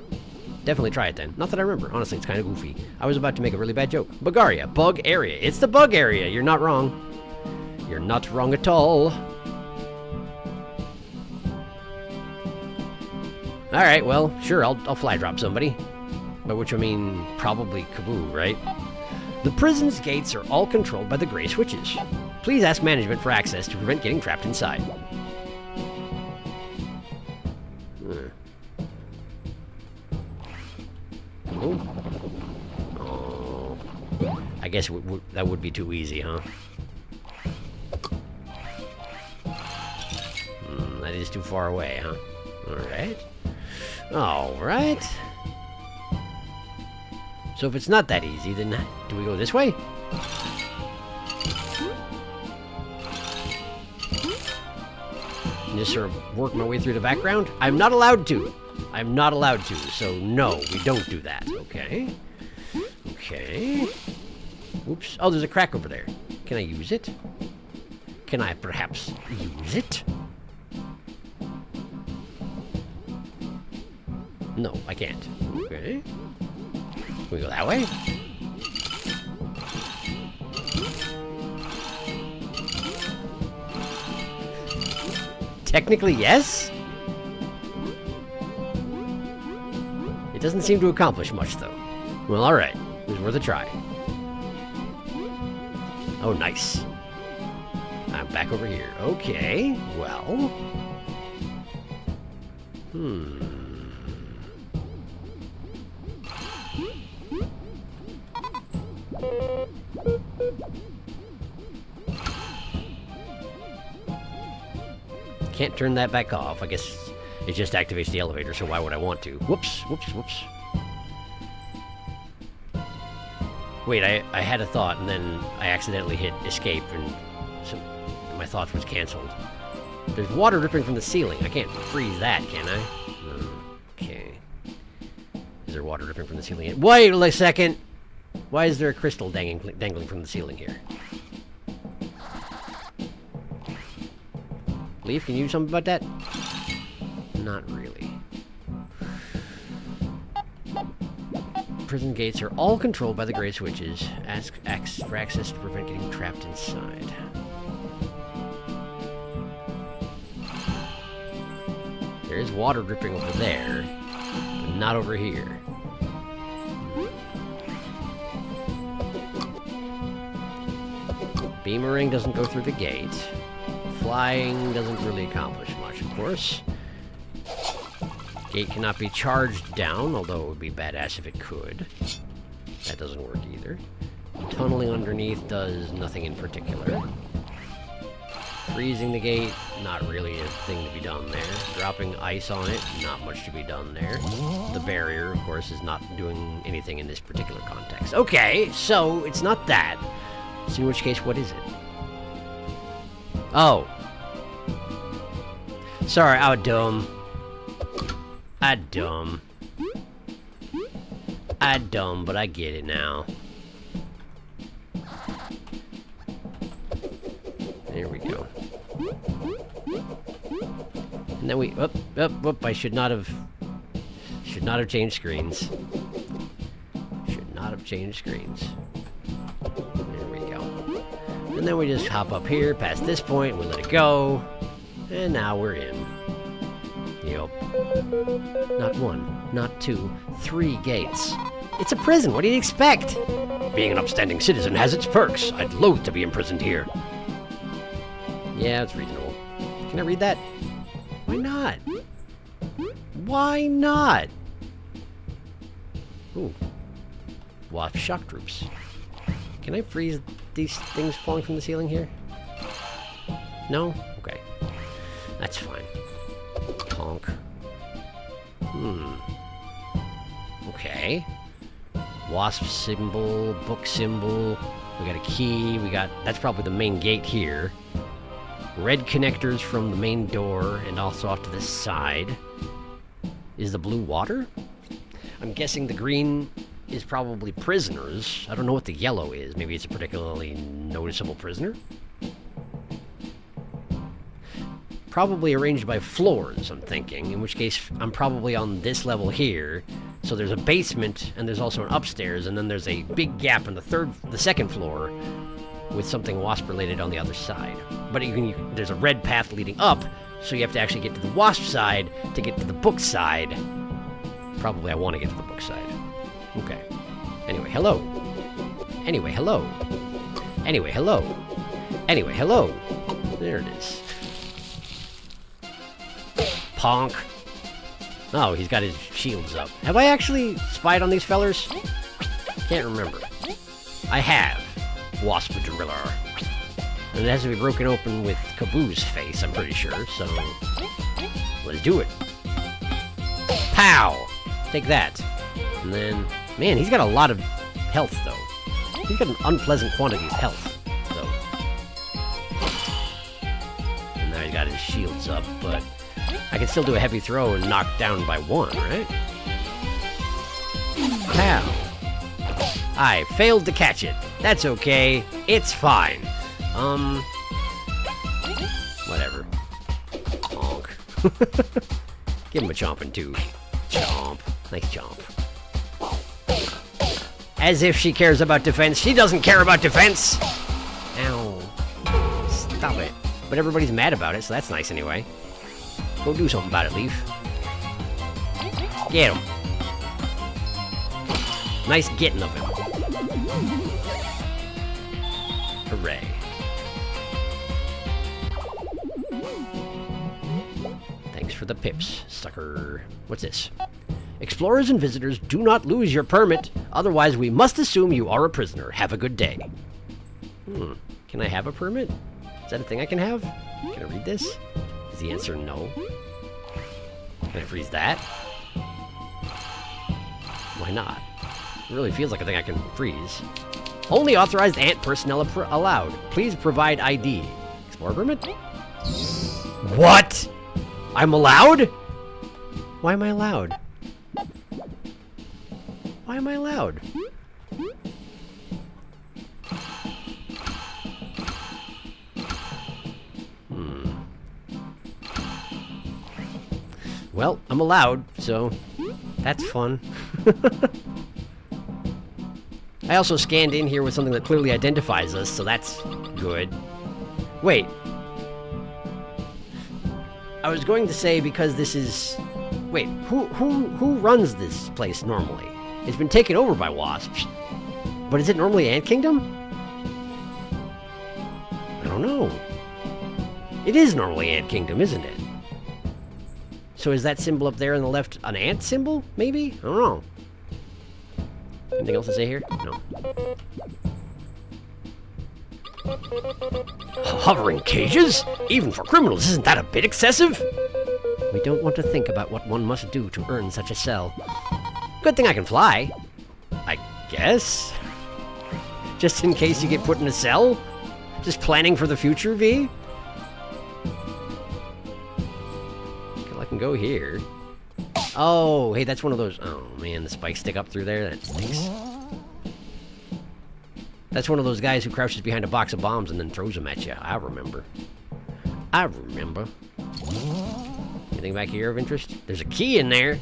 Definitely try it then. Not that I remember. Honestly, it's kind of goofy. I was about to make a really bad joke. Bulgaria. Bug area. It's the bug area. You're not wrong. You're not wrong at all. Alright, well, sure, I'll fly drop somebody. By which I mean, probably Kaboo, right? The prison's gates are all controlled by the gray switches. Please ask management for access to prevent getting trapped inside. Kaboo? Oh. I guess that would be too easy, huh? That is too far away, huh? Alright. Alright. So if it's not that easy, then do we go this way? And just sort of work my way through the background? I'm not allowed to. I'm not allowed to, so no, we don't do that. Okay. Okay. Oops. Oh, there's a crack over there. Can I use it? Can I perhaps use it? No, I can't. Okay. Can we go that way? Technically, yes? It doesn't seem to accomplish much, though. Well, alright. It was worth a try. Oh, nice. I'm back over here. Okay, well... Can't turn that back off. I guess it just activates the elevator, so why would I want to? Whoops, whoops, whoops. Wait, I had a thought, and then I accidentally hit escape, and my thought was canceled. There's water dripping from the ceiling. I can't freeze that, can I? Okay. Is there water dripping from the ceiling? Wait a second! Why is there a crystal dangling from the ceiling here? Leaf, can you do something about that? Not really. Prison gates are all controlled by the gray switches. Ask for access to prevent getting trapped inside. There is water dripping over there, but not over here. Beamerang doesn't go through the gate. Flying doesn't really accomplish much, of course. Gate cannot be charged down, although it would be badass if it could. That doesn't work either. Tunneling underneath does nothing in particular. Freezing the gate, not really a thing to be done there. Dropping ice on it, not much to be done there. The barrier, of course, is not doing anything in this particular context. Okay, so it's not that. So in which case, what is it? Oh. Sorry, I was dumb. I dumb, but I get it now. There we go. And then we, I should not have changed screens. Should not have changed screens. There we go. And then we just hop up here, past this point, we let it go. And now we're in. Yep. Not one, not two, 3 gates. It's a prison, what do you expect? Being an upstanding citizen has its perks. I'd loathe to be imprisoned here. Yeah, it's reasonable. Can I read that? Why not? Why not? Ooh. Wasp shock troops. Can I freeze these things falling from the ceiling here? No? Okay. That's fine. Honk. Okay. Wasp symbol, book symbol. We got a key. That's probably the main gate here. Red connectors from the main door and also off to the side. Is the blue water? I'm guessing the green is probably prisoners. I don't know what the yellow is. Maybe it's a particularly noticeable prisoner. Probably arranged by floors, I'm thinking, in which case I'm probably on this level here. So there's a basement, and there's also an upstairs, and then there's a big gap in the second floor with something wasp-related on the other side. But there's a red path leading up, so you have to actually get to the wasp side to get to the book side. Probably I want to get to the book side. Okay. Anyway, hello. Anyway, hello. Anyway, hello. Anyway, hello. There it is. Ponk. Oh, he's got his shields up. Have I actually spied on these fellers? Can't remember. I have. Wasp Driller. And it has to be broken open with Kaboo's face, I'm pretty sure, so... let's do it. Pow! Take that. And then Man, he's got a lot of health, though. He's got an unpleasant quantity of health, so. And now he's got his shields up, but I can still do a heavy throw and knock down by 1, right? Pow. I failed to catch it. That's okay. It's fine. Whatever. Honk. Give him a chomping too. Chomp. Nice chomp. As if she cares about defense. She doesn't care about defense! Ow. Stop it. But everybody's mad about it, so that's nice anyway. Go do something about it, Leaf. Get him. Nice getting of him. Hooray. Thanks for the pips, sucker. What's this? Explorers and visitors, do not lose your permit. Otherwise, we must assume you are a prisoner. Have a good day. Can I have a permit? Is that a thing I can have? Can I read this? Is the answer no? Can I freeze that? Why not? It really feels like a thing I can freeze. Only authorized ant personnel allowed. Please provide ID. Explorer permit? What? I'm allowed? Why am I allowed? Why am I allowed? Well, I'm allowed, so that's fun. I also scanned in here with something that clearly identifies us, so that's good. Wait. I was going to say because this is... Wait, who runs this place normally? It's been taken over by wasps. But is it normally Ant Kingdom? I don't know. It is normally Ant Kingdom, isn't it? So is that symbol up there on the left an ant symbol, maybe? I don't know. Anything else to say here? No. Hovering cages? Even for criminals, isn't that a bit excessive? We don't want to think about what one must do to earn such a cell. Good thing I can fly. I guess? Just in case you get put in a cell? Just planning for the future, V? I can go here. Oh, hey, that's one of those... Oh, man, the spikes stick up through there? That stinks. That's one of those guys who crouches behind a box of bombs and then throws them at you. I remember. I remember. Anything back here of interest? There's a key in there.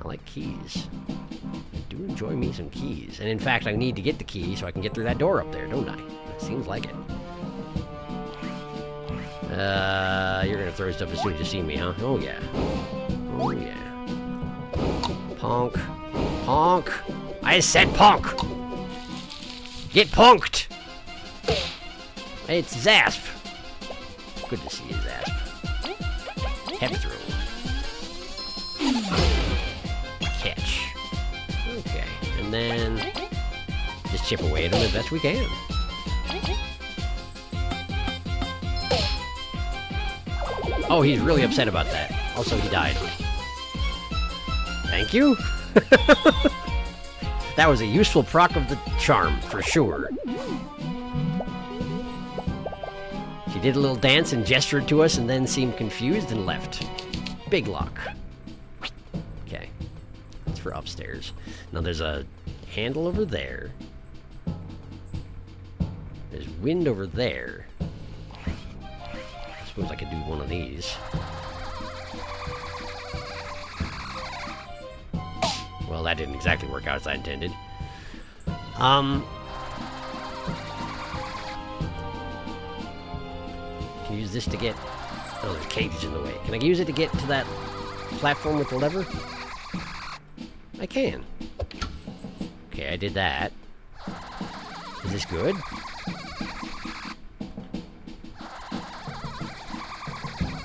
I like keys. I do enjoy me some keys. And in fact, I need to get the key so I can get through that door up there, don't I? It seems like it. You're gonna throw stuff as soon as you see me, huh? Oh, yeah. Oh, yeah. Ponk. Ponk. I said ponk! Get punked! It's Zasp. Good to see you, Zasp. Heavy throw. Catch. Okay. And then just chip away at him as best we can. Oh, he's really upset about that. Also, he died. Thank you. That was a useful proc of the charm, for sure. She did a little dance and gestured to us and then seemed confused and left. Big lock. Okay. That's for upstairs. Now there's a handle over there. There's wind over there. I suppose I could do one of these. Well, that didn't exactly work out as I intended. Can you use this to get... Oh, there's a cage in the way. Can I use it to get to that platform with the lever? I can. Okay, I did that. Is this good?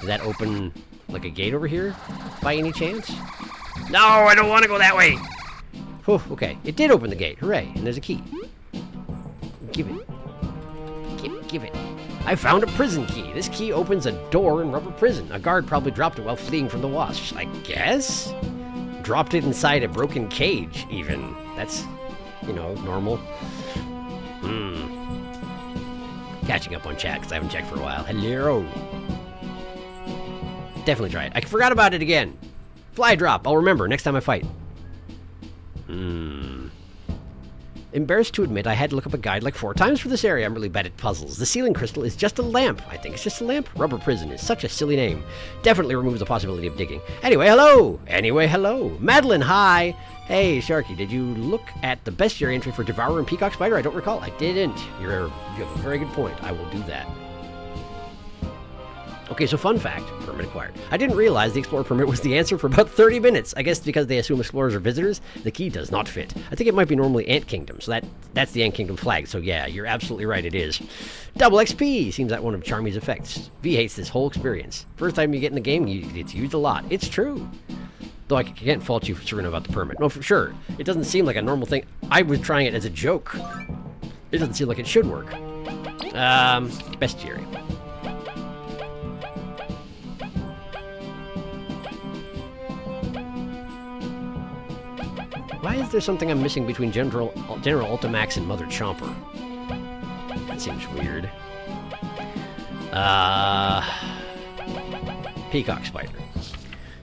Did that open like a gate over here by any chance? No, I don't want to go that way! Whew, okay, it did open the gate. Hooray, and there's a key. Give it. Give it. I found a prison key. This key opens a door in Rubber Prison. A guard probably dropped it while fleeing from the wasps. I guess? dropped it inside a broken cage, even. That's, you know, normal. Catching up on chat, because I haven't checked for a while. Hello. Definitely try it. I forgot about it again. Fly drop. I'll remember next time I fight. Embarrassed to admit I had to look up a guide like 4 times for this area. I'm really bad at puzzles. The ceiling crystal is just a lamp. I think it's just a lamp. Rubber prison is such a silly name. Definitely removes the possibility of digging. Anyway, hello. Madeline, hi. Hey, Sharky, did you look at the bestiary entry for Devourer and Peacock Spider? I don't recall. I didn't. You have a very good point. I will do that. Okay, so fun fact, permit acquired. I didn't realize the Explorer permit was the answer for about 30 minutes. I guess because they assume explorers are visitors, the key does not fit. I think it might be normally Ant Kingdom, so that's the Ant Kingdom flag. So yeah, you're absolutely right, it is. Double XP seems like one of Charmy's effects. V hates this whole experience. First time you get in the game, it's used a lot. It's true. Though I can't fault you for certain about the permit. No, for sure. It doesn't seem like a normal thing. I was trying it as a joke. It doesn't seem like it should work. Bestiary. Why is there something I'm missing between General Ultimax and Mother Chomper? That seems weird. Peacock Spider.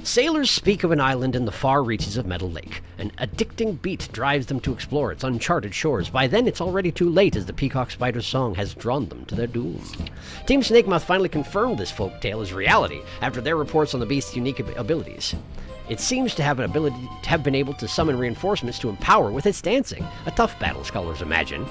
Sailors speak of an island in the far reaches of Metal Lake. An addicting beat drives them to explore its uncharted shores. By then, it's already too late, as the Peacock Spider's song has drawn them to their doom. Team Snakemouth finally confirmed this folk tale as reality after their reports on the beast's unique abilities. It seems to have been able to summon reinforcements to empower with its dancing. A tough battle, scholars imagine.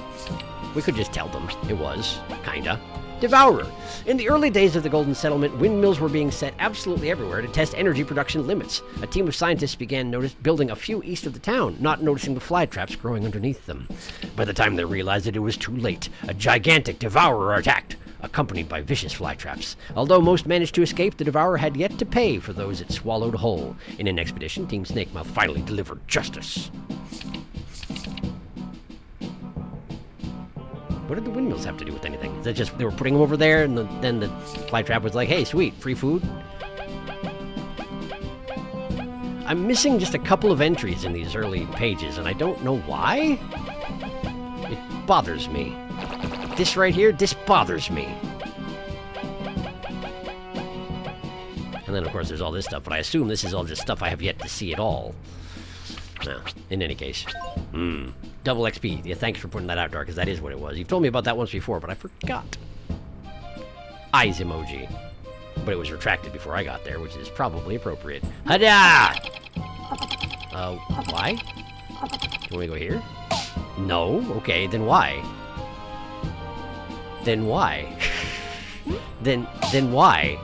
We could just tell them. It was. Kinda. Devourer. In the early days of the Golden Settlement, windmills were being set absolutely everywhere to test energy production limits. A team of scientists began building a few east of the town, not noticing the fly traps growing underneath them. By the time they realized it was too late. A gigantic Devourer attacked, accompanied by vicious fly traps. Although most managed to escape, the Devourer had yet to pay for those it swallowed whole. In an expedition, Team Snakemouth finally delivered justice. What did the windmills have to do with anything? Is that just they were putting them over there, and then the fly trap was like, hey, sweet, free food? I'm missing just a couple of entries in these early pages, and I don't know why. It bothers me. This right here, this bothers me. And then, of course, there's all this stuff, but I assume this is all just stuff I have yet to see at all. No, in any case. Double XP. Yeah, thanks for putting that out, Dark, because that is what it was. You've told me about that once before, but I forgot. Eyes emoji. But it was retracted before I got there, which is probably appropriate. Hada! Why? Can we go here? No? Okay, then why? Then why? then why?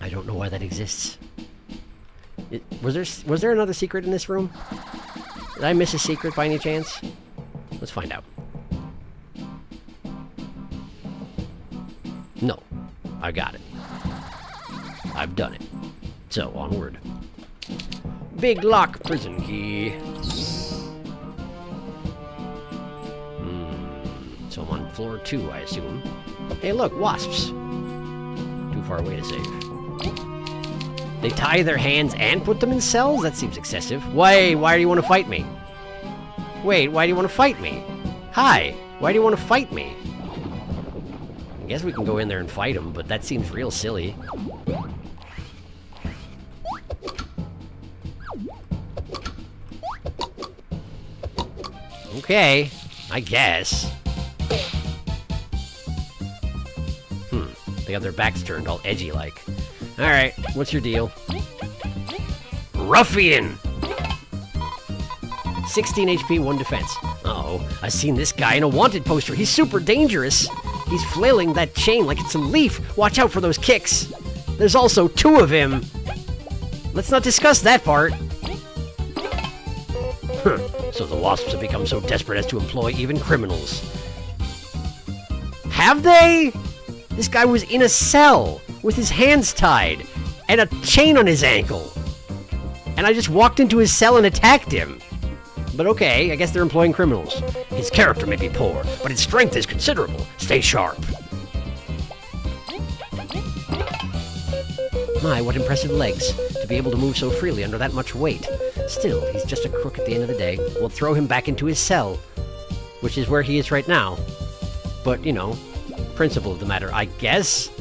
I don't know why that exists. Was there another secret in this room? Did I miss a secret by any chance? Let's find out. No. I got it. I've done it. So, onward. Big lock prison key. So I'm on floor 2, I assume. Hey, look, wasps. Too far away to save. They tie their hands and put them in cells? That seems excessive. Why do you want to fight me? Wait, why do you want to fight me? Hi, why do you want to fight me? I guess we can go in there and fight them, but that seems real silly. Okay, I guess. They got their backs turned all edgy-like. Alright, what's your deal? Ruffian! 16 HP, 1 defense. Uh-oh, I've seen this guy in a wanted poster. He's super dangerous. He's flailing that chain like it's a leaf. Watch out for those kicks. There's also 2 of him. Let's not discuss that part. So the wasps have become so desperate as to employ even criminals. Have they? This guy was in a cell with his hands tied and a chain on his ankle. And I just walked into his cell and attacked him. But okay, I guess they're employing criminals. His character may be poor, but his strength is considerable. Stay sharp. My, what impressive legs, to be able to move so freely under that much weight. Still, he's just a crook at the end of the day. We'll throw him back into his cell, which is where he is right now. But, you know, principle of the matter, I guess.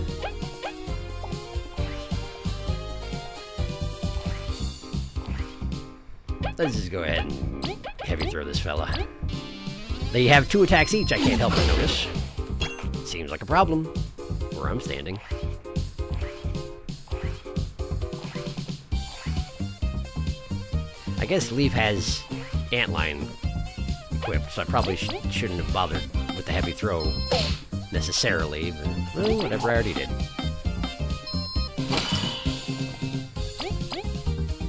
Let's just go ahead and heavy throw this fella. They have 2 attacks each, I can't help but notice. Seems like a problem, where I'm standing. I guess Leaf has Antline equipped, so I probably shouldn't have bothered with the heavy throw necessarily, but well, whatever, I already did.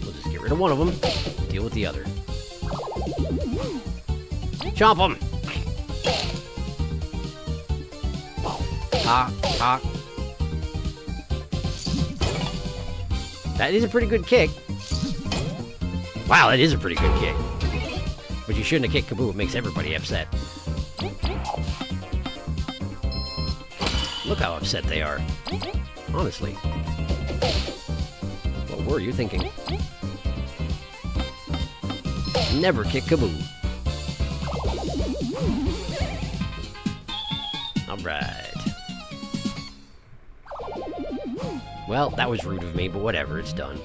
We'll just get rid of one of them, deal with the other. Chomp him! Ha, ha. That is a pretty good kick. Wow, that is a pretty good kick. But you shouldn't have kicked Kaboo, it makes everybody upset. Look how upset they are. Honestly. What were you thinking? Never kick Kaboo. Alright. Well, that was rude of me, but whatever, it's done.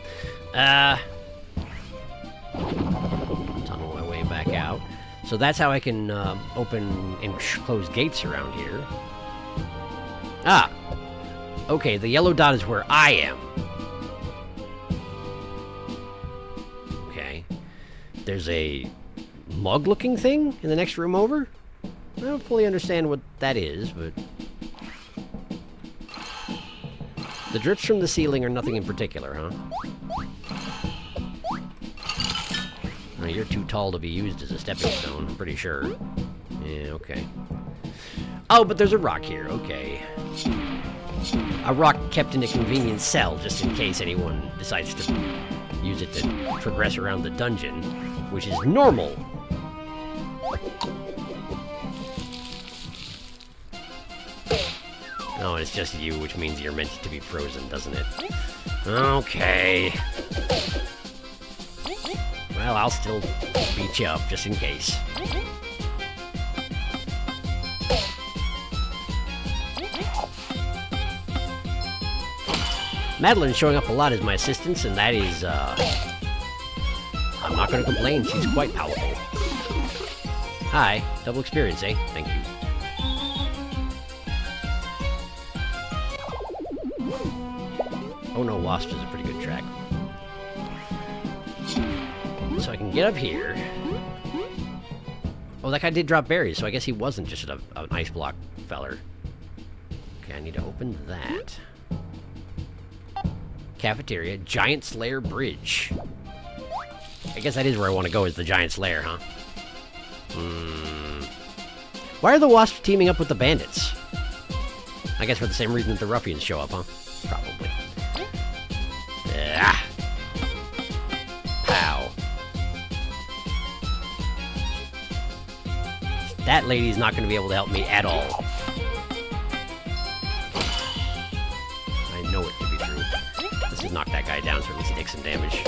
Tunnel my way back out. So that's how I can open and close gates around here. Ah! Okay, the yellow dot is where I am. Okay. There's a mug-looking thing in the next room over? I don't fully understand what that is, but... The drips from the ceiling are nothing in particular, huh? Oh, you're too tall to be used as a stepping stone, I'm pretty sure. Yeah, okay. Oh, but there's a rock here, okay. A rock kept in a convenient cell, just in case anyone decides to use it to progress around the dungeon, which is normal. Oh, it's just you, which means you're meant to be frozen, doesn't it? Okay. Well, I'll still beat you up, just in case. Madeline's showing up a lot as my assistant, and that is, I'm not gonna complain, she's quite powerful. Hi, double experience, eh? Thank you. Oh no, Wasp is a pretty good track. So I can get up here. Oh, that guy did drop berries, so I guess he wasn't just an ice block feller. Okay, I need to open that. Cafeteria, Giant Slayer Bridge. I guess that is where I want to go, is the Giant Slayer, huh? Why are the Wasps teaming up with the Bandits? I guess for the same reason that the Ruffians show up, huh? Probably. Ah. Pow. That lady's not going to be able to help me at all. I know it to be true. Let's just knock that guy down so at least he takes some damage.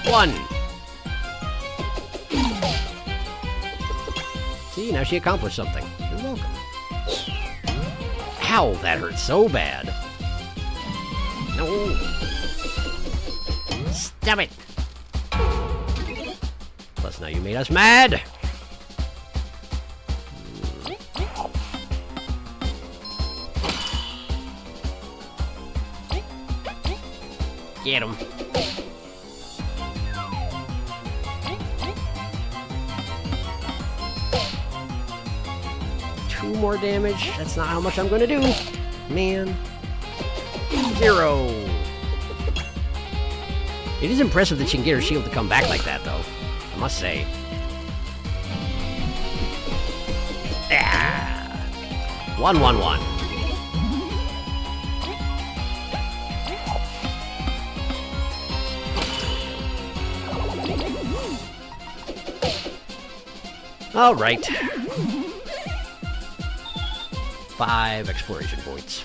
1! See, now she accomplished something. You're welcome. Ow, that hurt so bad. No. Stop it. Plus, now you made us mad. Get him. More damage. That's not how much I'm gonna do. Man. 0. It is impressive that she can get her shield to come back like that, though. I must say. Ah. 1, 1, 1. All right. 5 exploration points.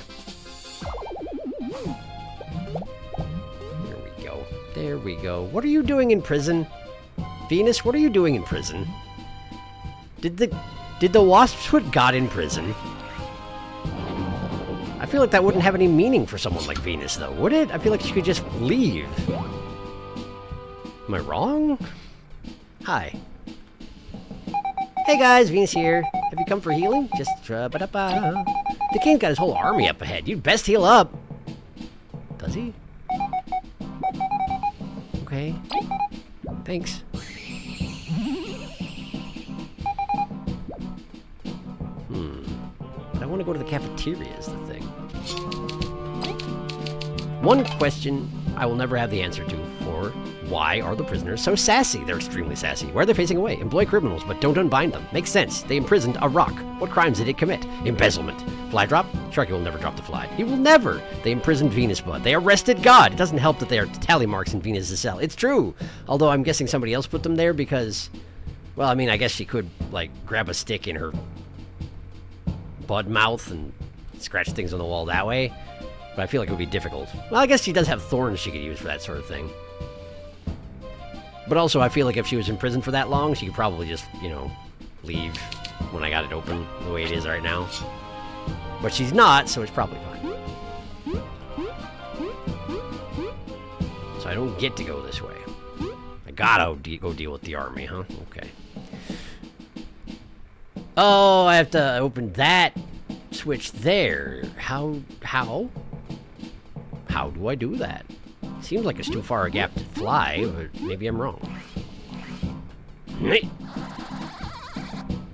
There we go. What are you doing in prison? Venus, what are you doing in prison? Did the wasps put God in prison? I feel like that wouldn't have any meaning for someone like Venus, though, would it? I feel like she could just leave. Am I wrong? Hi. Hey guys, Venus here. Have you come for healing? Just ba-da-ba. The king's got his whole army up ahead. You'd best heal up. Does he? Okay. Thanks. But I want to go to the cafeteria is the thing. One question I will never have the answer to for why are the prisoners so sassy? They're extremely sassy. Why are they facing away? Employ criminals, but don't unbind them. Makes sense. They imprisoned a rock. What crimes did it commit? Embezzlement. Fly drop? Sharky will never drop the fly. He will never. They imprisoned Venus Bud. They arrested God. It doesn't help that they are tally marks in Venus' cell. It's true. Although I'm guessing somebody else put them there because, well, I mean, I guess she could, like, grab a stick in her bud mouth and scratch things on the wall that way. But I feel like it would be difficult. Well, I guess she does have thorns she could use for that sort of thing. But also, I feel like if she was in prison for that long, she could probably just, you know, leave when I got it open the way it is right now. But she's not, so it's probably fine. So I don't get to go this way. I gotta go deal with the army, huh? Okay. Oh, I have to open that switch there. How do I do that? Seems like it's too far a gap to fly, but maybe I'm wrong. I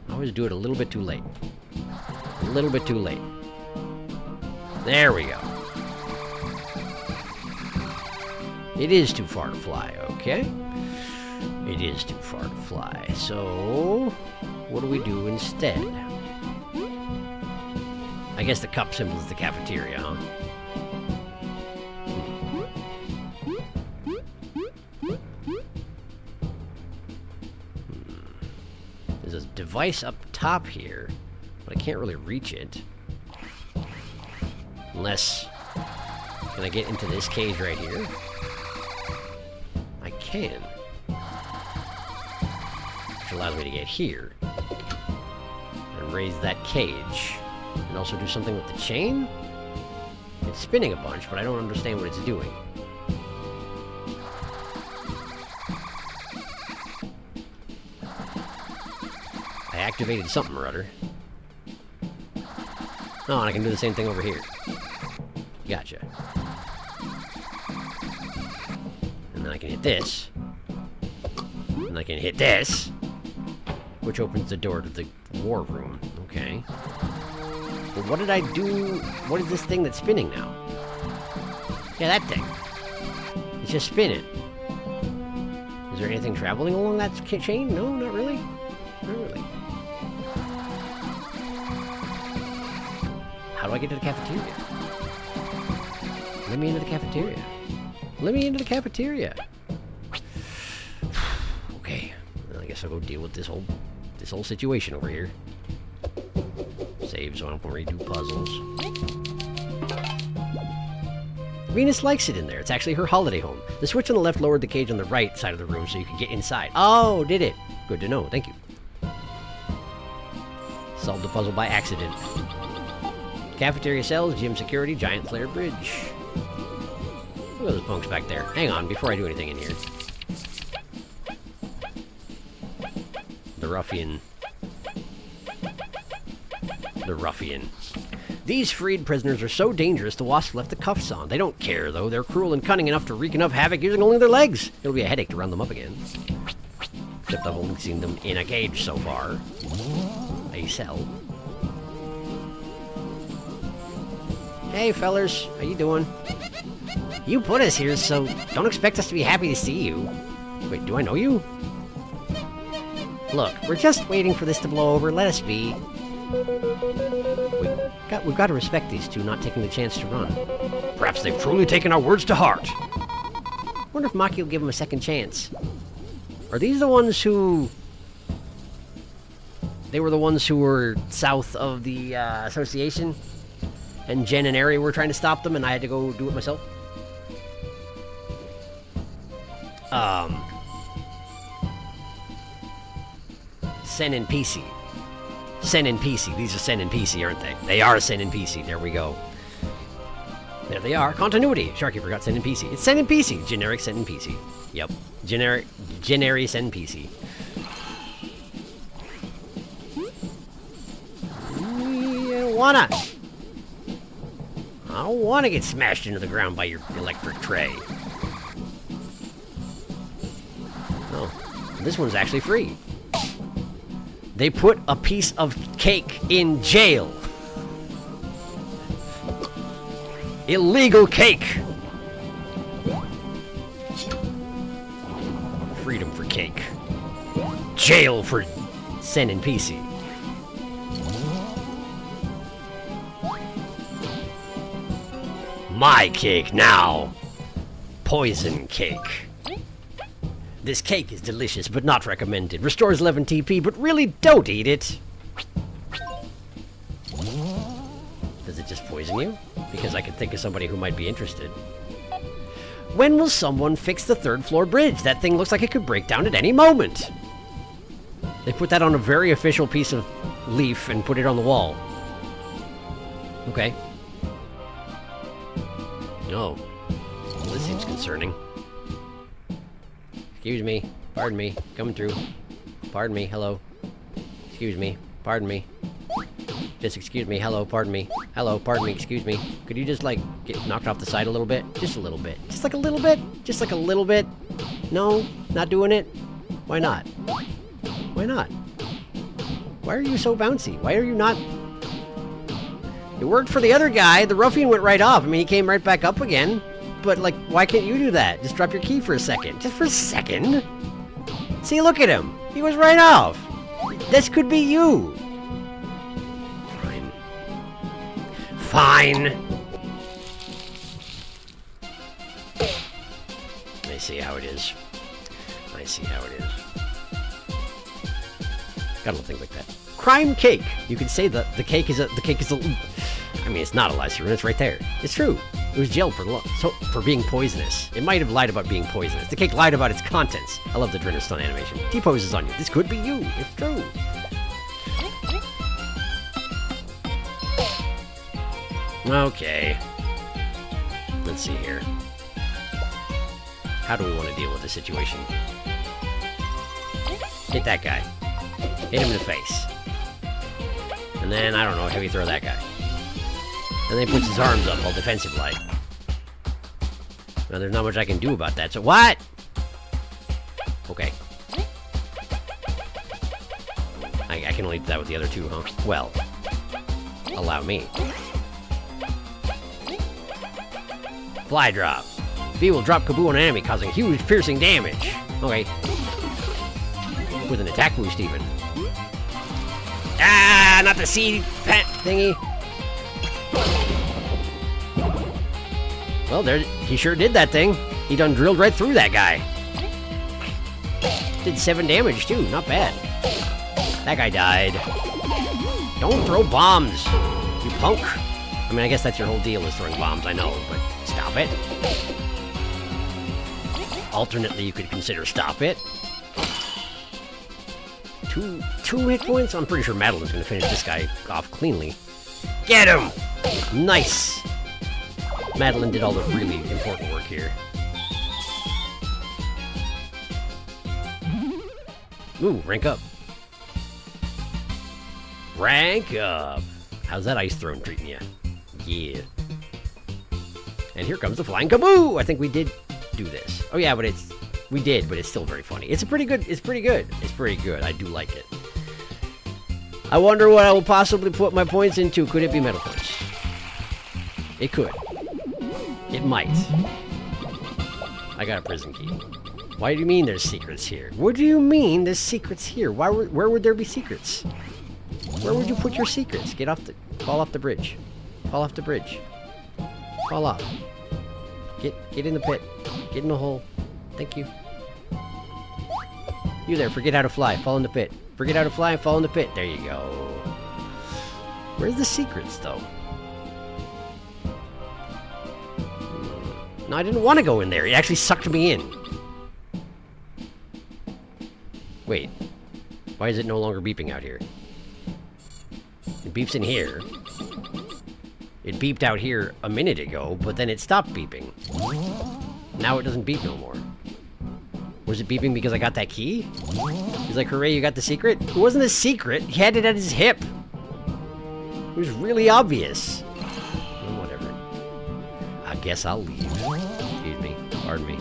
always do it a little bit too late. A little bit too late. There we go. It is too far to fly, okay? It is too far to fly. So, what do we do instead? I guess the cup symbol is the cafeteria, huh? There's a device up top here, but I can't really reach it. Unless... Can I get into this cage right here? I can. Which allows me to get here. And raise that cage. And also do something with the chain? It's spinning a bunch, but I don't understand what it's doing. I activated something or other. Oh, and I can do the same thing over here. Gotcha. And then I can hit this. And I can hit this. Which opens the door to the war room. Okay. But what did I do? What is this thing that's spinning now? Yeah, that thing. It's just spinning. Is there anything traveling along that chain? No, not really. Not really. How do I get to the cafeteria? Let me into the cafeteria. Let me into the cafeteria. Okay. Well, I guess I'll go deal with this whole situation over here. Save so I don't redo puzzles. Venus likes it in there. It's actually her holiday home. The switch on the left lowered the cage on the right side of the room so you could get inside. Oh, did it? Good to know. Thank you. Solved the puzzle by accident. Cafeteria cells, gym security, giant flare bridge. Look at those punks back there. Hang on, before I do anything in here. The ruffian. The ruffian. These freed prisoners are so dangerous the wasp left the cuffs on. They don't care, though. They're cruel and cunning enough to wreak enough havoc using only their legs. It'll be a headache to round them up again. Except I've only seen them in a cage so far. A cell. Hey, fellers. How you doing? You put us here, so don't expect us to be happy to see you. Wait, do I know you? Look, we're just waiting for this to blow over. Let us be. We've got to respect these two not taking the chance to run. Perhaps they've truly taken our words to heart. Wonder if Maki will give them a second chance. Are these the ones who... They were the ones who were south of the association? And Jen and Ari were trying to stop them and I had to go do it myself? Sen and PC. Sen and PC. These are Sen and PC, aren't they? They are Sen and PC. There we go. There they are. Continuity. Sharky forgot Sen and PC. It's Sen and PC. Generic Sen and PC. Yep. Generic Sen PC. I don't wanna get smashed into the ground by your electric tray. No. This one's actually free. They put a piece of cake in jail. Illegal cake. Freedom for cake. Jail for Sen and PC. My cake now. Poison cake. This cake is delicious, but not recommended. Restores 11 TP, but really don't eat it. Does it just poison you? Because I could think of somebody who might be interested. When will someone fix the 3rd floor bridge? That thing looks like it could break down at any moment. They put that on a very official piece of leaf and put it on the wall. Okay. Oh. Well, this seems concerning. Excuse me. Pardon me. Coming through. Pardon me. Hello. Excuse me. Pardon me. Just excuse me. Hello. Pardon me. Hello. Pardon me. Excuse me. Could you just, like, get knocked off the side a little bit? Just a little bit. Just like a little bit? Just like a little bit? No? Not doing it? Why not? Why not? Why are you so bouncy? Why are you not... It worked for the other guy. The ruffian went right off. I mean, he came right back up again. But, like, why can't you do that? Just drop your key for a second. Just for a second? See, look at him. He was right off. This could be you. Fine. Fine. I see how it is. I see how it is. Gotta think like that. Crime cake. You could say that the cake is a... I mean, it's not a Lycerin. It's right there. It's true. It was jailed for being poisonous. It might have lied about being poisonous. The cake lied about its contents. I love the Drinner stun animation. T-poses on you. This could be you. It's true. Okay. Let's see here. How do we want to deal with this situation? Hit that guy. Hit him in the face. And then, I don't know, heavy throw that guy. And then he puts his arms up all defensive like. Now there's not much I can do about that, so what? Okay. I can only do that with the other two, huh? Well, allow me. Fly drop. V will drop Kaboo on an enemy, causing huge piercing damage. Okay. With an attack boost even. Ah, not the seed pet thingy. Well, there, he sure did that thing. He done drilled right through that guy. Did 7 damage, too. Not bad. That guy died. Don't throw bombs, you punk. I mean, I guess that's your whole deal is throwing bombs, I know, but stop it. Alternately, you could consider stop it. Two hit points? I'm pretty sure Madeline's going to finish this guy off cleanly. Get him! Nice! Madeline did all the really important work here. Ooh, rank up. Rank up! How's that ice throne treating you? Yeah. And here comes the flying Kaboo! I think we did do this. Oh yeah, but we did, but it's still very funny. It's pretty good. It's pretty good. I do like it. I wonder what I will possibly put my points into. Could it be metal points? It could. It might. I got a prison key. Why do you mean there's secrets here? What do you mean there's secrets here? Where would there be secrets? Where would you put your secrets? Fall off the bridge. Fall off the bridge. Fall off. Get in the pit. Get in the hole. Thank you. You there, forget how to fly. Fall in the pit. Forget how to fly and fall in the pit. There you go. Where's the secrets, though? No, I didn't want to go in there. He actually sucked me in. Wait. Why is it no longer beeping out here? It beeps in here. It beeped out here a minute ago, but then it stopped beeping. Now it doesn't beep no more. Was it beeping because I got that key? He's like, hooray, you got the secret? It wasn't a secret. He had it at his hip. It was really obvious. Well, whatever. I guess I'll leave. Excuse me. Pardon me.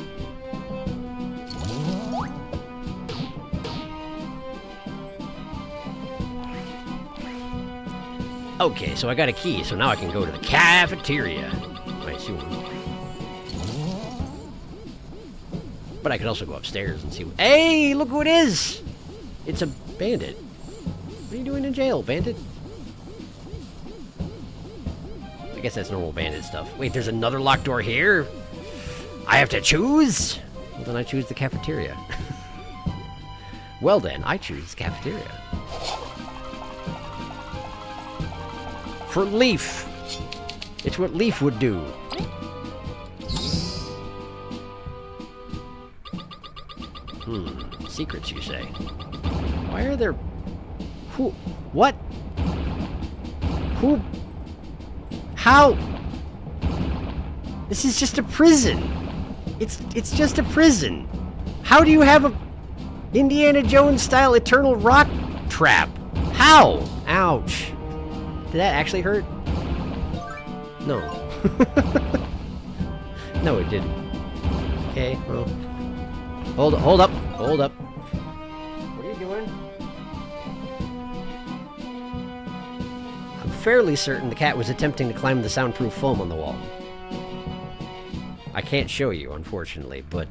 Okay, so I got a key, so now I can go to the cafeteria. I assume. But I could also go upstairs and see what... Hey, look who it is! It's a bandit. What are you doing in jail, bandit? I guess that's normal bandit stuff. Wait, there's another locked door here? I have to choose? Well, then I choose the cafeteria. Well then, I choose the cafeteria. For Leaf. It's what Leaf would do. Secrets, you say? Why are there... Who? What? Who? How? This is just a prison. It's just a prison. How do you have a Indiana Jones style eternal rock trap? How? Ouch. Did that actually hurt? No. No, it didn't. Okay, well. Hold up. What are you doing? I'm fairly certain the cat was attempting to climb the soundproof foam on the wall. I can't show you, unfortunately, but,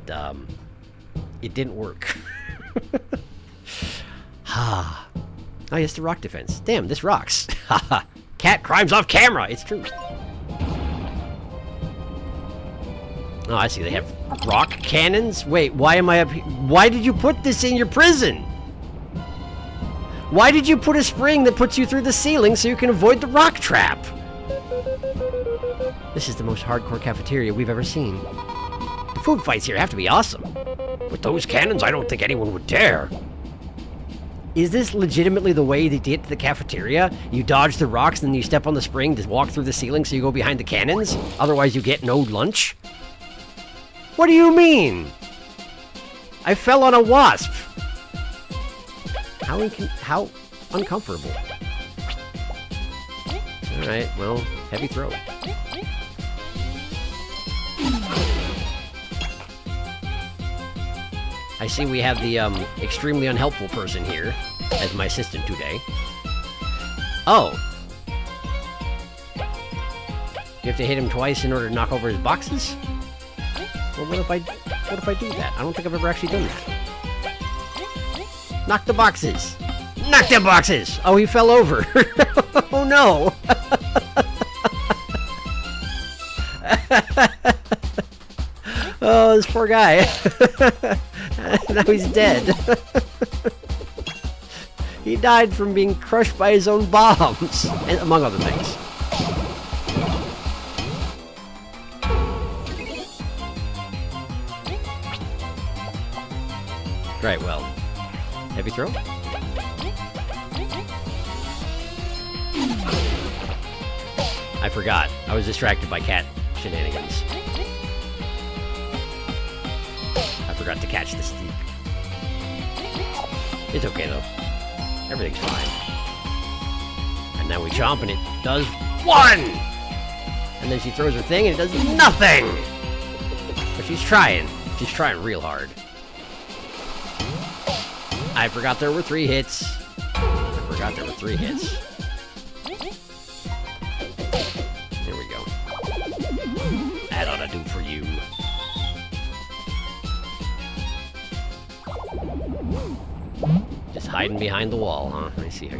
it didn't work. Ha. Oh, yes, the rock defense. Damn, this rocks. Haha. Cat crimes off camera. It's true. Oh, I see. They have rock cannons? Wait, why am I up here? Why did you put this in your prison? Why did you put a spring that puts you through the ceiling so you can avoid the rock trap? This is the most hardcore cafeteria we've ever seen. The food fights here have to be awesome. With those cannons, I don't think anyone would dare. Is this legitimately the way they get to the cafeteria? You dodge the rocks, and then you step on the spring to walk through the ceiling so you go behind the cannons? Otherwise you get no lunch? What do you mean? I fell on a wasp. How uncomfortable. Alright, well, heavy throw. I see we have the extremely unhelpful person here as my assistant today. Oh. You have to hit him twice in order to knock over his boxes? Well, what if I do that? I don't think I've ever actually done that. Knock the boxes! Knock them boxes! Oh, he fell over. Oh no! Oh, this poor guy. Now he's dead. He died from being crushed by his own bombs, and among other things. Right, well. Heavy throw? I forgot. I was distracted by cat shenanigans. I forgot to catch the steak. It's okay, though. Everything's fine. And now we chomp, and it does 1! And then she throws her thing, and it does nothing! But she's trying. She's trying real hard. I forgot there were 3 hits. There we go. That ought to do for you. Just hiding behind the wall, huh? I see how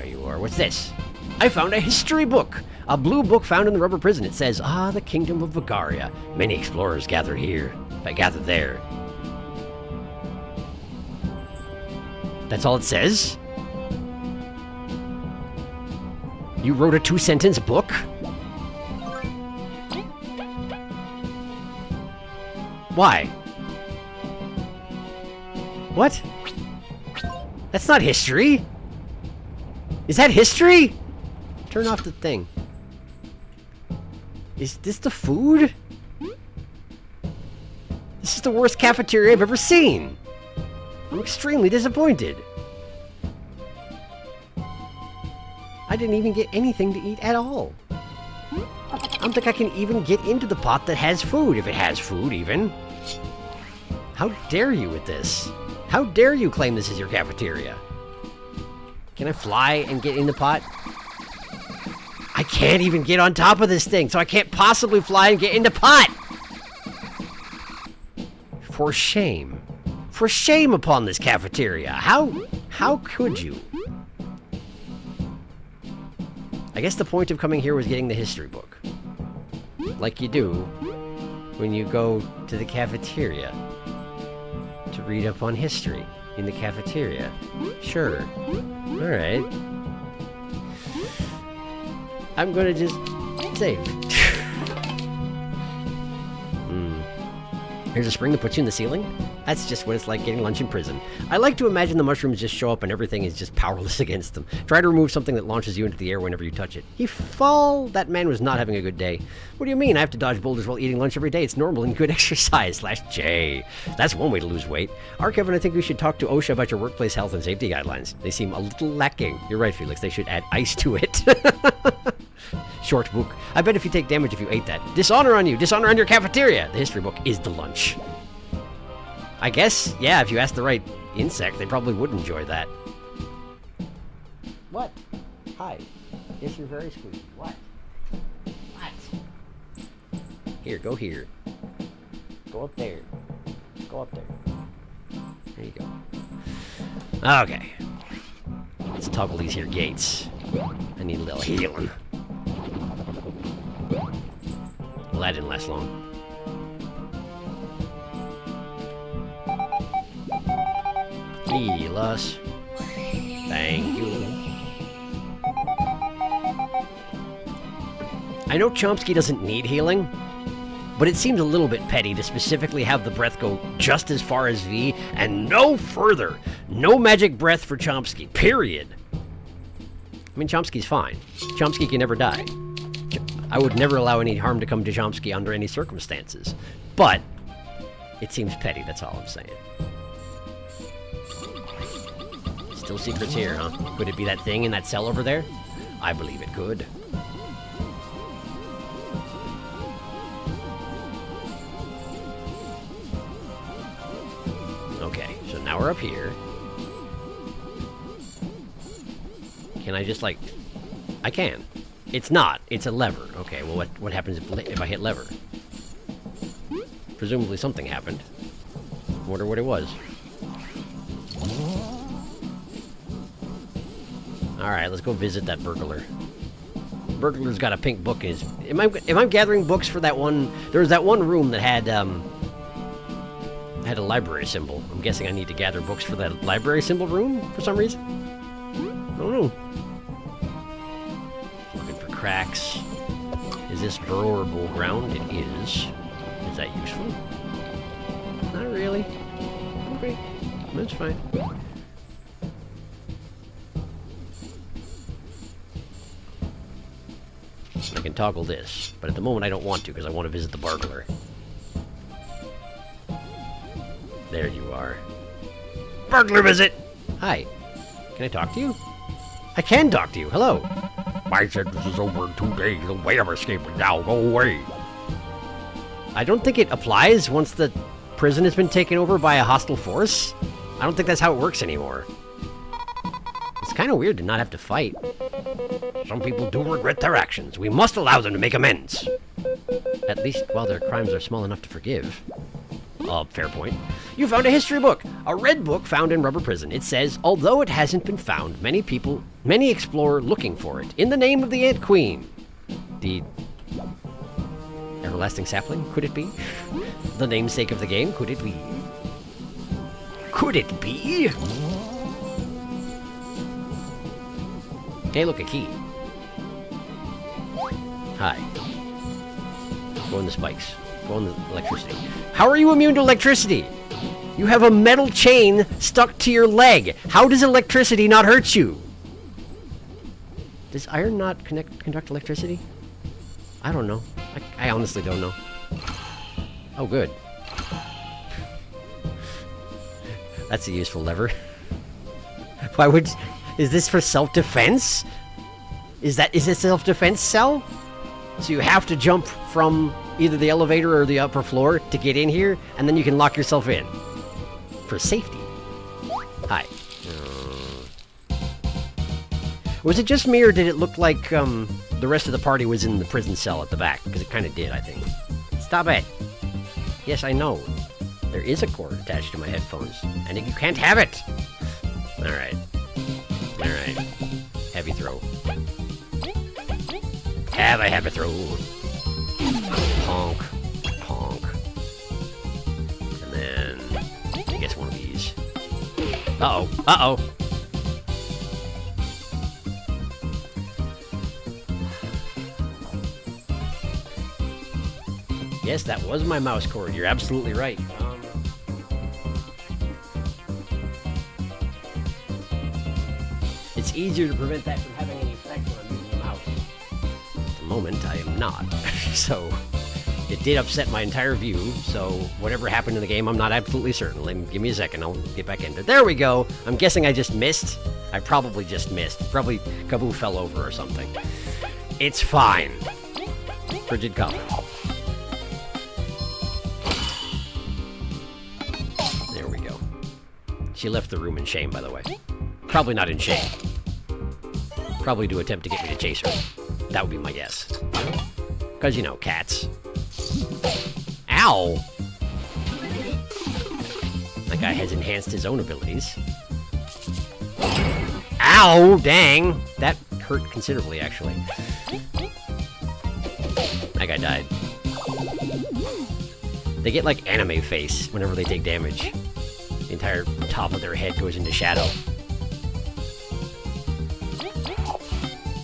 you are. What's this? I found a history book! A blue book found in the rubber prison. It says, the kingdom of Vagaria. Many explorers gather there. That's all it says? You wrote a 2-sentence book? Why? What? That's not history! Is that history? Turn off the thing. Is this the food? This is the worst cafeteria I've ever seen! I'm extremely disappointed. I didn't even get anything to eat at all. I don't think I can even get into the pot that has food, if it has food, even. How dare you with this? How dare you claim this is your cafeteria? Can I fly and get in the pot? I can't even get on top of this thing, so I can't possibly fly and get in the pot! For shame. For shame upon this cafeteria. How could you? I guess the point of coming here was getting the history book. Like you do when you go to the cafeteria to read up on history in the cafeteria. Sure. Alright. I'm gonna just save. Here's a spring that puts you in the ceiling? That's just what it's like getting lunch in prison. I like to imagine the mushrooms just show up and everything is just powerless against them. Try to remove something that launches you into the air whenever you touch it. He fall. That man was not having a good day. What do you mean? I have to dodge boulders while eating lunch every day. It's normal and good exercise. /J. That's one way to lose weight. Kevin, I think we should talk to OSHA about your workplace health and safety guidelines. They seem a little lacking. You're right, Felix. They should add ice to it. Short book. I bet if you take damage if you ate that. Dishonor on you. Dishonor on your cafeteria. The history book is the lunch. I guess, yeah, if you ask the right insect, they probably would enjoy that. What? Hi. Yes, you're very squeaky. What? What? Here, go here. Go up there. Go up there. There you go. Okay. Let's toggle these here gates. I need a little healing. Well, that didn't last long. Heal us. Thank you. I know Chomsky doesn't need healing, but it seems a little bit petty to specifically have the breath go just as far as V and no further. No magic breath for Chomsky, period. I mean, Chomsky's fine. Chomsky can never die. I would never allow any harm to come to Chomsky under any circumstances. But it seems petty, that's all I'm saying. Still secrets here, huh? Could it be that thing in that cell over there? I believe it could. Okay, so now we're up here. Can I just, like... I can. It's not. It's a lever. Okay, well, what happens if I hit lever? Presumably something happened. Wonder what it was. Alright, let's go visit that burglar. Burglar's got a pink book in his... Am I gathering books for that one... There was that one room that had a library symbol. I'm guessing I need to gather books for that library symbol room for some reason. I don't know. Looking for cracks. Is this burrowable ground? It is. Is that useful? Not really. Okay. That's fine. I can toggle this, but at the moment I don't want to because I want to visit the burglar. There you are. Burglar visit! Hi. Can I talk to you? I can talk to you. Hello. My sentence is over in 2 days. The way of escaping now. Go away. I don't think it applies once the prison has been taken over by a hostile force. I don't think that's how it works anymore. It's kind of weird to not have to fight. Some people do regret their actions. We must allow them to make amends. At least while their crimes are small enough to forgive. Fair point. You found a history book. A red book found in Rubber Prison. It says, although it hasn't been found, many explore looking for it. In the name of the Ant Queen. The everlasting sapling? Could it be? The namesake of the game? Could it be? Could it be? Hey, look, a key. Hi. Go on the spikes. Go on the electricity. How are you immune to electricity? You have a metal chain stuck to your leg. How does electricity not hurt you? Does iron not conduct electricity? I don't know. I honestly don't know. Oh, good. That's a useful lever. Why would... Is this for self-defense? Is it self-defense cell? So you have to jump from either the elevator or the upper floor to get in here, and then you can lock yourself in. For safety. Hi. Was it just me, or did it look like the rest of the party was in the prison cell at the back? Because it kind of did, I think. Stop it. Yes, I know. There is a cord attached to my headphones, and you can't have it. Alright. Alright. Heavy throw. Have a heavy throw. Honk. Honk. And then... I guess one of these. Uh-oh. Uh-oh. Yes, that was my mouse cord. You're absolutely right. It's easier to prevent that from having any effect when I'm using the mouse. At the moment, I am not. So, it did upset my entire view, so whatever happened in the game, I'm not absolutely certain. Give me a second, I'll get back into it. There we go! I'm guessing I just missed. I probably just missed. Probably Kaboo fell over or something. It's fine. Frigid coffin. There we go. She left the room in shame, by the way. Probably not in shame. Probably to attempt to get me to chase her. That would be my guess. Because, you know, cats. Ow! That guy has enhanced his own abilities. Ow! Dang! That hurt considerably, actually. That guy died. They get, like, anime face whenever they take damage. The entire top of their head goes into shadow.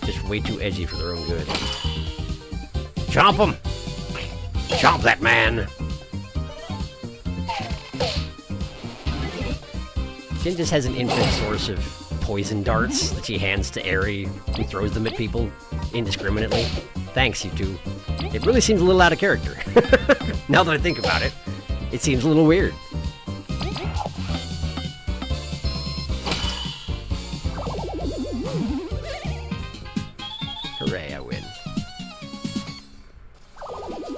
Just way too edgy for their own good. Chomp him! Chomp that man! Jin just has an infinite source of poison darts that she hands to Aerie, who throws them at people indiscriminately. Thanks, you two. It really seems a little out of character. Now that I think about it, it seems a little weird. Hooray, I win.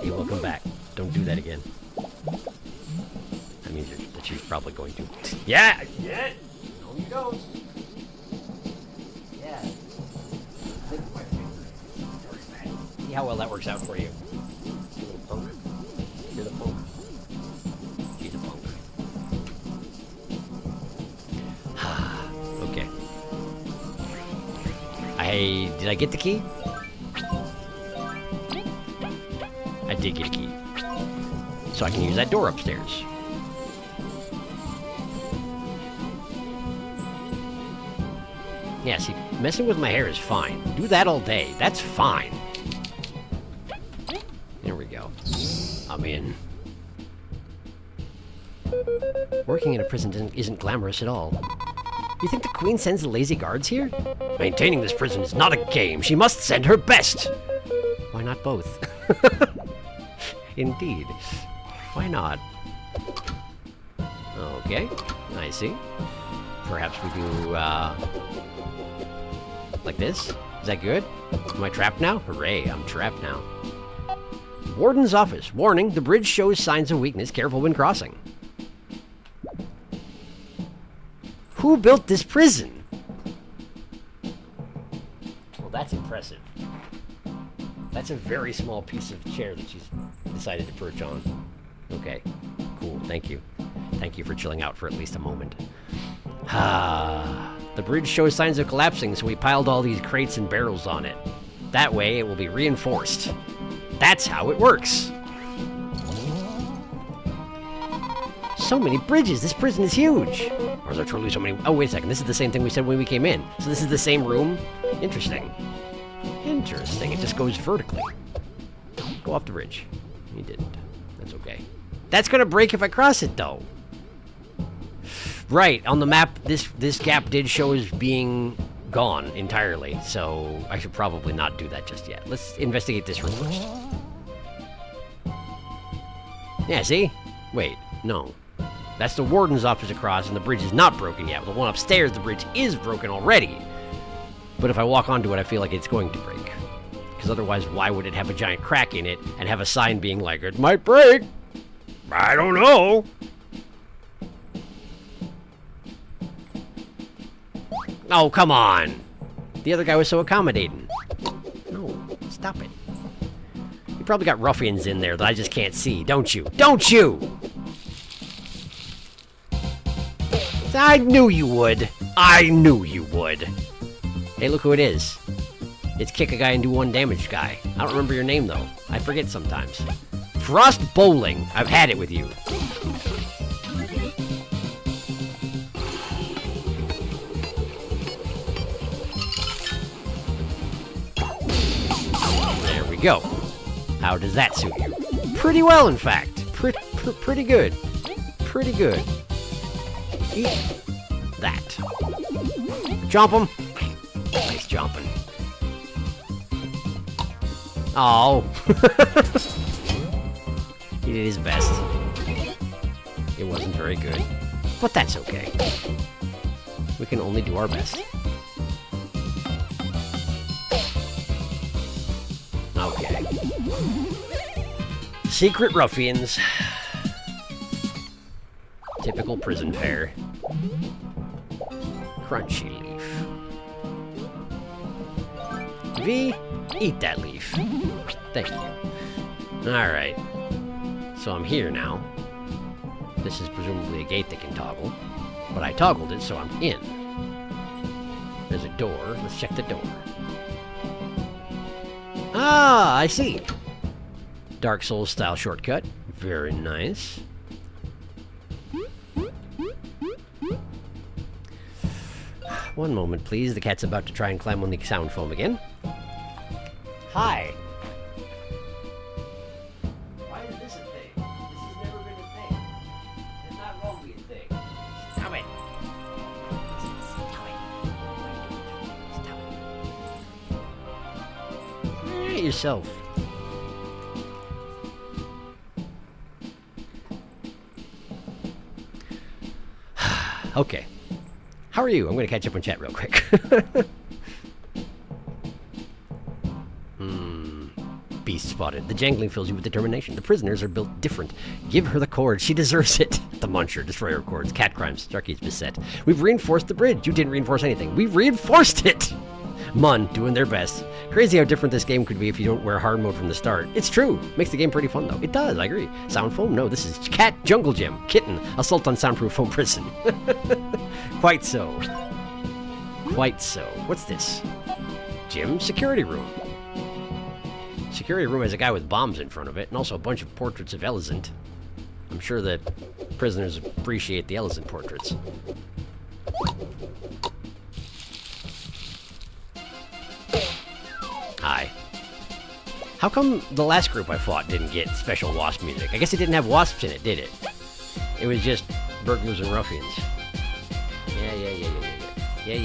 Hey, welcome back. Don't do that again. That means that she's probably going to. Yeah! Yeah! On you go! Yeah. See how well that works out for you. You little punk. You're the punk. She's a punk. Okay. Did I get the key? I did get a key. So I can use that door upstairs. Yeah, see, messing with my hair is fine. Do that all day. That's fine. There we go. I'm in. Working in a prison isn't glamorous at all. You think the Queen sends the lazy guards here? Maintaining this prison is not a game. She must send her best. Why not both? Indeed. Why not? Okay, I see. Perhaps we do, like this? Is that good? Am I trapped now? Hooray, I'm trapped now. Warden's office. Warning, the bridge shows signs of weakness. Careful when crossing. Who built this prison? Well, that's impressive. That's a very small piece of chair that she's decided to perch on. Okay, cool, thank you. Thank you for chilling out for at least a moment. The bridge shows signs of collapsing, so we piled all these crates and barrels on it. That way, it will be reinforced. That's how it works. So many bridges. This prison is huge. Or is there truly so many? Oh, wait a second. This is the same thing we said when we came in. So this is the same room? Interesting. Interesting. It just goes vertically. Go off the bridge. You didn't. That's okay. That's gonna break if I cross it, though. Right, on the map, this gap did show as being gone entirely, so I should probably not do that just yet. Let's investigate this room first. Yeah, see? Wait, no. That's the warden's office across, and the bridge is not broken yet. The one upstairs, the bridge is broken already. But if I walk onto it, I feel like it's going to break. Because otherwise, why would it have a giant crack in it and have a sign being like, it might break? I don't know. Oh, come on. The other guy was so accommodating. No, stop it. You probably got ruffians in there that I just can't see, don't you? Don't you? I knew you would. I knew you would. Hey, look who it is. It's kick a guy and do 1 damage guy. I don't remember your name, though. I forget sometimes. Frost Bowling. I've had it with you. There we go. How does that suit you? Pretty well, in fact. Pretty good. Pretty good. Eat that. Jump him. Nice jumping. Oh. He did his best. It wasn't very good. But that's okay. We can only do our best. Okay. Secret ruffians. Typical prison fare. Crunchy leaf. V, eat that leaf. Thank you. Alright. So I'm here now. This is presumably a gate that can toggle. But I toggled it, so I'm in. There's a door. Let's check the door. Ah, I see. Dark Souls style shortcut. Very nice. One moment, please. The cat's about to try and climb on the sound foam again. Hi. Why is this a thing? This has never been a thing. It's not wrong to be a thing. Stop it. Stop it. Stop it. Yourself. Okay. How are you? I'm going to catch up on chat real quick. Beast spotted. The jangling fills you with determination. The prisoners are built different. Give her the cord. She deserves it. The muncher. Destroyer of cords. Cat crimes. Sharky's beset. We've reinforced the bridge. You didn't reinforce anything. We've reinforced it. Mun doing their best. Crazy how different this game could be if you don't wear hard mode from the start. It's true. Makes the game pretty fun, though. It does, I agree. Sound foam? No, this is cat jungle gym. Kitten. Assault on soundproof foam prison. Quite so. Quite so. What's this? Gym? Security room. Security room has a guy with bombs in front of it, and also a bunch of portraits of Elizant. I'm sure that prisoners appreciate the Elizant portraits. Hi. How come the last group I fought didn't get special wasp music? I guess it didn't have wasps in it, did it? It was just burglars and ruffians. Yeah.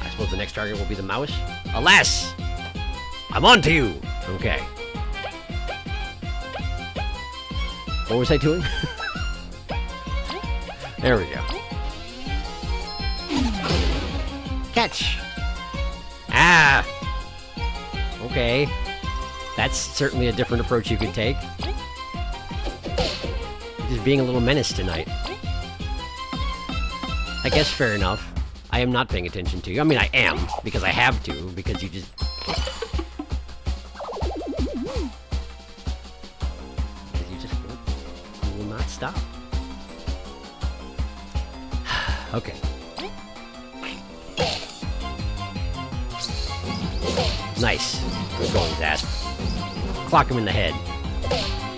I suppose the next target will be the mouse? Alas! I'm on to you! Okay. What was I doing? There we go. Catch! Ah! Okay. That's certainly a different approach you could take. Just being a little menace tonight. I guess fair enough. I am not paying attention to you. I mean, I am, because I have to, because you just... You will not stop. Okay. Nice. Good going, Zast. Clock him in the head.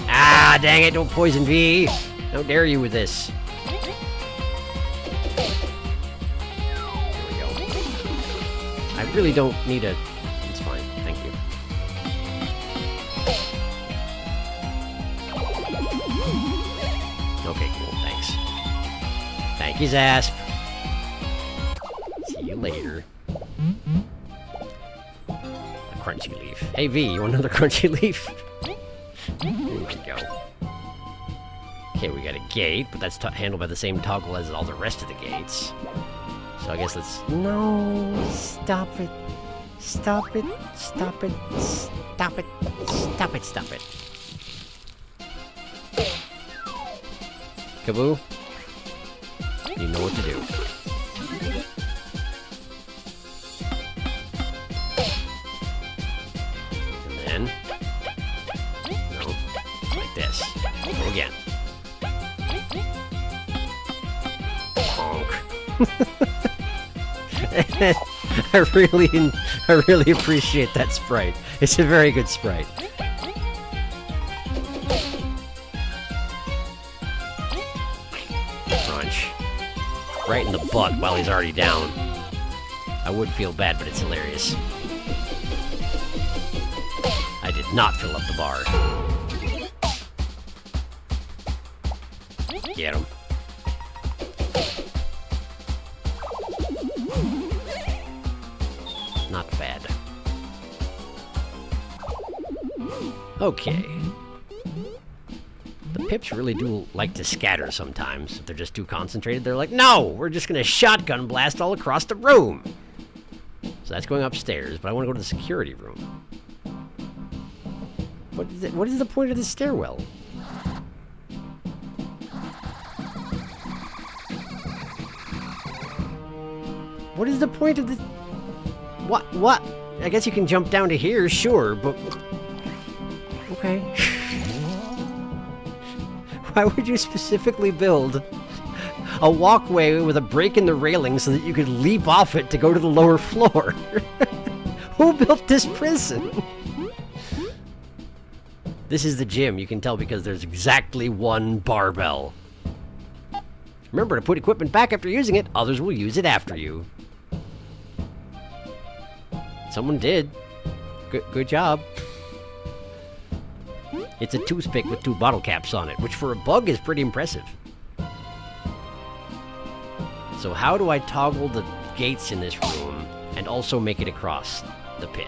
Ah, dang it, don't poison V! How dare you with this? I really don't need a... It's fine, thank you. Okay, cool, thanks. Thank you, Zasp. See you later. A crunchy leaf. Hey, V, you want another crunchy leaf? There we go. Okay, we got a gate, but that's handled by the same toggle as all the rest of the gates. So I guess let's... No! Stop it! Stop it! Stop it! Stop it! Stop it! Stop it! Kaboo? You know what to do. And then... No. Like this. Go again. Honk. I really appreciate that sprite. It's a very good sprite. Crunch. Right in the butt while he's already down. I would feel bad, but it's hilarious. I did not fill up the bar. Get him. Not bad. Okay. The pips really do like to scatter sometimes. If they're just too concentrated, they're like, no! We're just gonna shotgun blast all across the room! So that's going upstairs, but I want to go to the security room. What is the point of this stairwell? What is the point of this? What? I guess you can jump down to here, sure, but... Okay. Why would you specifically build a walkway with a break in the railing so that you could leap off it to go to the lower floor? Who built this prison? This is the gym, you can tell because there's exactly one barbell. Remember to put equipment back after using it, others will use it after you. Someone did. Good job. It's a toothpick with 2 bottle caps on it, which for a bug is pretty impressive. So how do I toggle the gates in this room and also make it across the pit?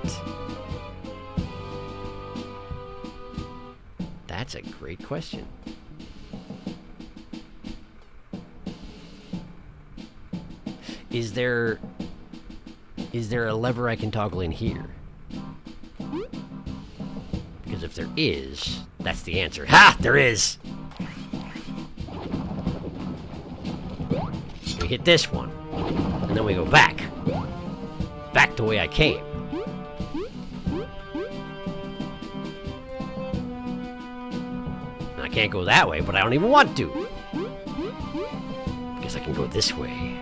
That's a great question. Is there a lever I can toggle in here? Because if there is, that's the answer. Ha! There is! We hit this one, and then we go back. Back the way I came. I can't go that way, but I don't even want to. Guess I can go this way.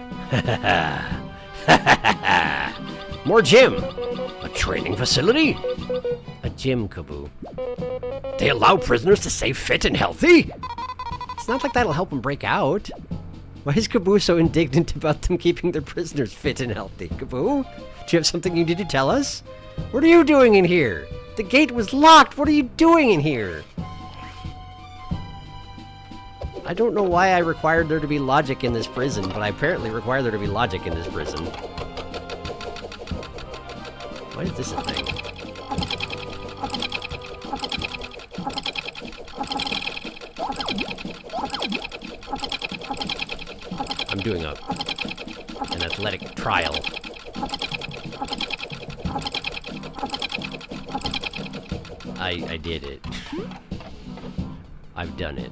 More gym! A training facility? A gym, Kaboo. They allow prisoners to stay fit and healthy? It's not like that'll help them break out. Why is Kaboo so indignant about them keeping their prisoners fit and healthy? Kaboo? Do you have something you need to tell us? What are you doing in here? The gate was locked! What are you doing in here? I don't know why I required there to be logic in this prison, but I apparently require there to be logic in this prison. Why is this a thing? I'm doing an athletic trial. I did it. I've done it.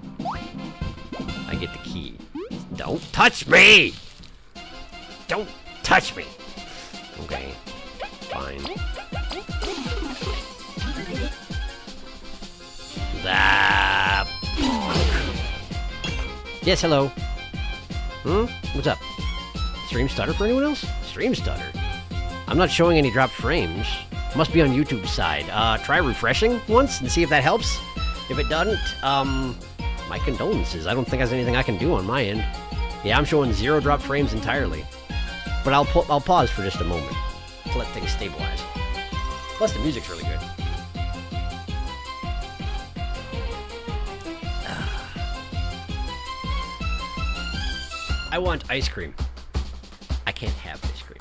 I get the key. Don't touch me! Don't touch me! Okay. Fine. Yes, hello. What's up? Stream stutter for anyone else? Stream stutter? I'm not showing any dropped frames. Must be on YouTube's side. Try refreshing once and see if that helps. If it doesn't, my condolences. I don't think there's anything I can do on my end. Yeah, I'm showing 0 drop frames entirely. But I'll pause for just a moment to let things stabilize. Plus, the music's really good. I want ice cream. I can't have ice cream.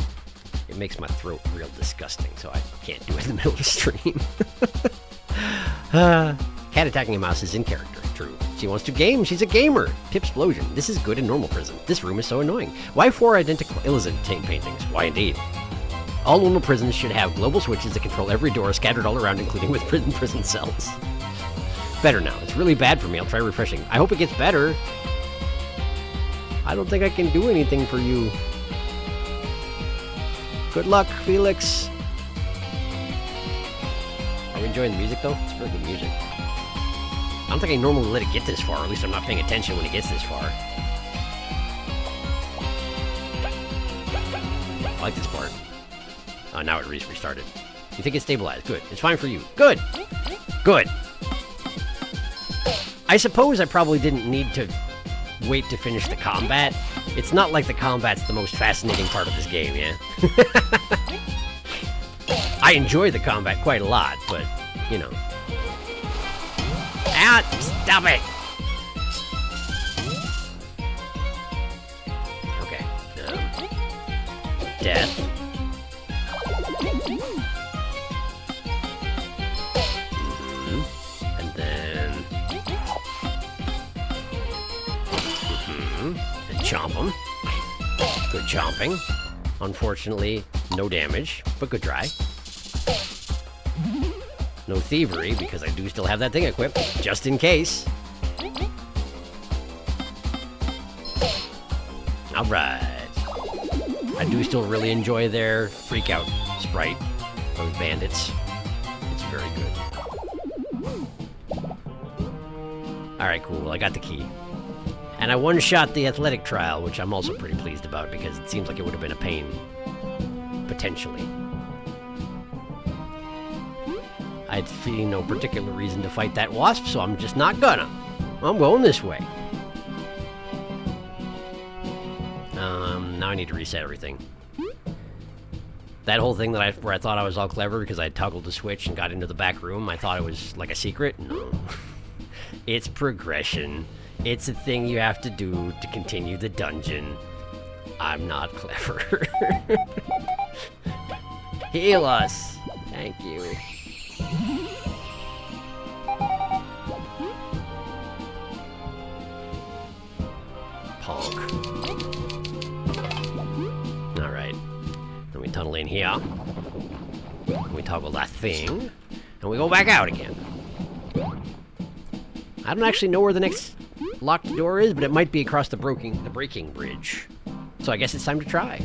It makes my throat real disgusting, so I can't do it in the middle of the stream. Cat attacking a mouse is in character. True. She wants to game. She's a gamer. Pipsplosion. This is good in normal prison. This room is so annoying. Why 4 identical illicit paintings? Why indeed? All normal prisons should have global switches that control every door scattered all around, including with prison cells. Better now. It's really bad for me. I'll try refreshing. I hope it gets better. I don't think I can do anything for you. Good luck, Felix. Are we enjoying the music, though? It's really good music. I don't think I normally let it get this far. At least I'm not paying attention when it gets this far. I like this part. Oh, now it restarted. You think it's stabilized? Good. It's fine for you. Good! Good! I suppose I probably didn't need to wait to finish the combat. It's not like the combat's the most fascinating part of this game, yeah? I enjoy the combat quite a lot, but, you know. Ah, stop it! Okay. Death. And then... And chomp him. Good chomping. Unfortunately, no damage, but good try. No thievery, because I do still have that thing equipped, just in case. Alright. I do still really enjoy their freak-out sprite, those bandits. It's very good. Alright, cool, I got the key. And I one-shot the athletic trial, which I'm also pretty pleased about, because it seems like it would have been a pain. Potentially. I'd see no particular reason to fight that wasp, so I'm just not gonna. I'm going this way. Now I need to reset everything. That whole thing that where I thought I was all clever because I toggled the switch and got into the back room, I thought it was like a secret. No. It's progression. It's a thing you have to do to continue the dungeon. I'm not clever. Heal us. Thank you. Ponk. Alright. Then we tunnel in here. We toggle that thing. And we go back out again. I don't actually know where the next locked door is, but it might be across the breaking bridge. So I guess it's time to try.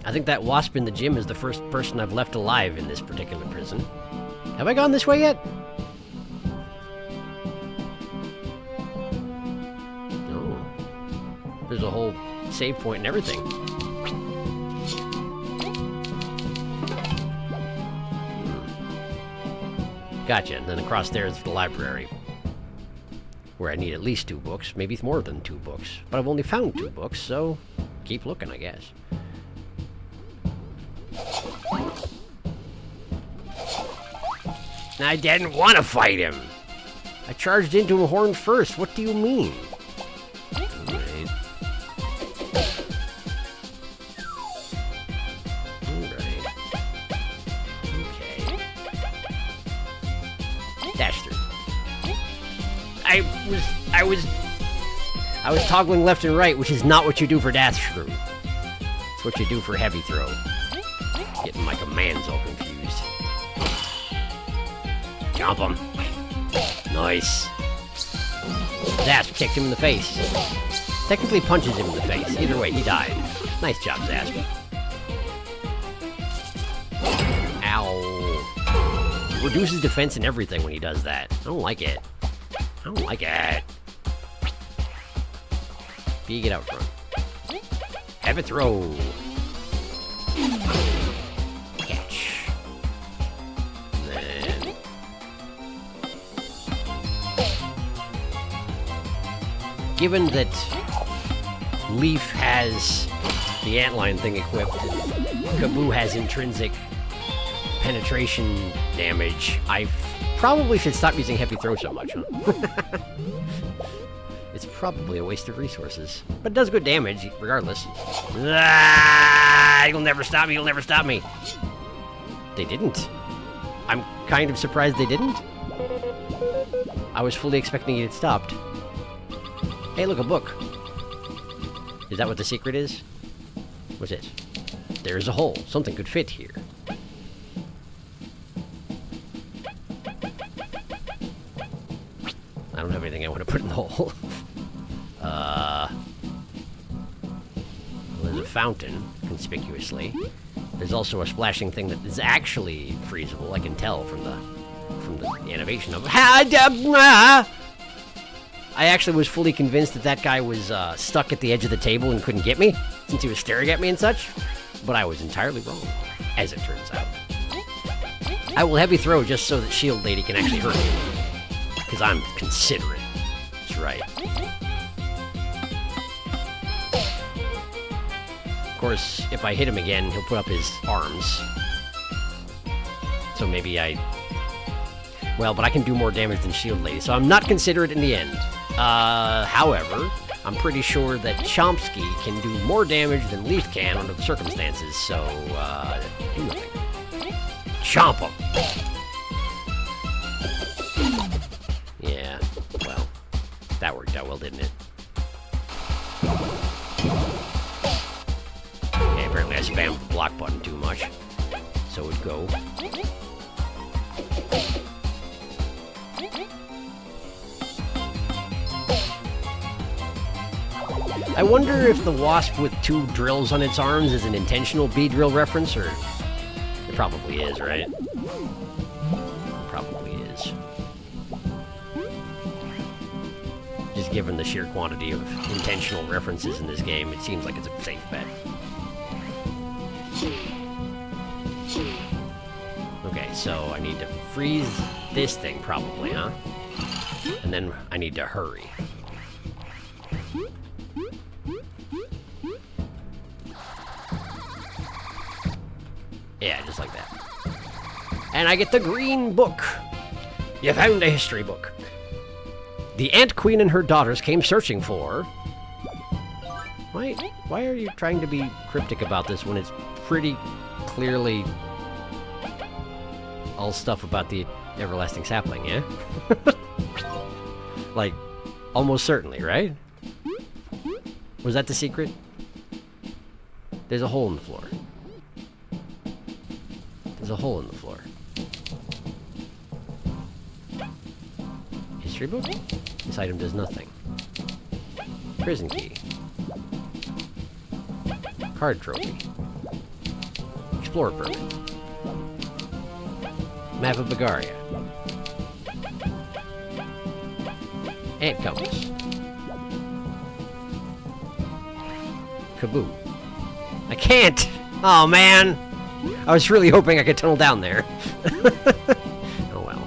I think that wasp in the gym is the first person I've left alive in this particular prison. Have I gone this way yet? No. There's a whole save point and everything. Gotcha, and then across there is the library. Where I need at least 2 books, maybe more than 2 books. But I've only found 2 books, so keep looking, I guess. I didn't want to fight him. I charged into a horn first. What do you mean? Alright. Alright. Okay. Dash through. I was toggling left and right, which is not what you do for dash through. It's what you do for heavy throw. Getting my commands all confused. Jump him. Nice. Zasp kicked him in the face. Technically punches him in the face. Either way, he died. Nice job, Zasp. Ow. Reduces defense and everything when he does that. I don't like it. I don't like it. B, get out front. Have it throw. Catch. Then... Given that Leaf has the antline thing equipped and Kaboo has intrinsic penetration damage, I probably should stop using heavy throw so much, huh? It's probably a waste of resources. But it does good damage, regardless. Ah, you'll never stop me, you'll never stop me. They didn't. I'm kind of surprised they didn't. I was fully expecting it stopped. Hey, look, a book. Is that what the secret is? What's this? There's a hole. Something could fit here. I don't have anything I want to put in the hole. There's a fountain, conspicuously. There's also a splashing thing that is actually freezable. I can tell from the animation of it. I actually was fully convinced that that guy was stuck at the edge of the table and couldn't get me, since he was staring at me and such. But I was entirely wrong, as it turns out. I will heavy throw just so that Shield Lady can actually hurt me. Because I'm considerate. That's right. Of course, if I hit him again, he'll put up his arms. So maybe well, but I can do more damage than Shield Lady, so I'm not considerate in the end. However, I'm pretty sure that Chomsky can do more damage than Leaf can under the circumstances, so, do nothing. Chomp him! Yeah, well, that worked out well, didn't it? Okay, apparently I spammed the block button too much, so it'd go. I wonder if the wasp with 2 drills on its arms is an intentional B-drill reference, or... It probably is, right? It probably is. Just given the sheer quantity of intentional references in this game, it seems like it's a safe bet. Okay, so I need to freeze this thing, probably, huh? And then I need to hurry. Yeah, just like that. And I get the green book. You found a history book. The Ant Queen and her daughters came searching for... Why are you trying to be cryptic about this when it's pretty clearly all stuff about the everlasting sapling, yeah? Like, almost certainly, right? Was that the secret? There's a hole in the floor. There's a hole in the floor. History book? This item does nothing. Prison key. Card trophy. Explorer permit. Map of Bagaria. Ant compass. Kaboom. I can't! Oh man! I was really hoping I could tunnel down there. Oh well.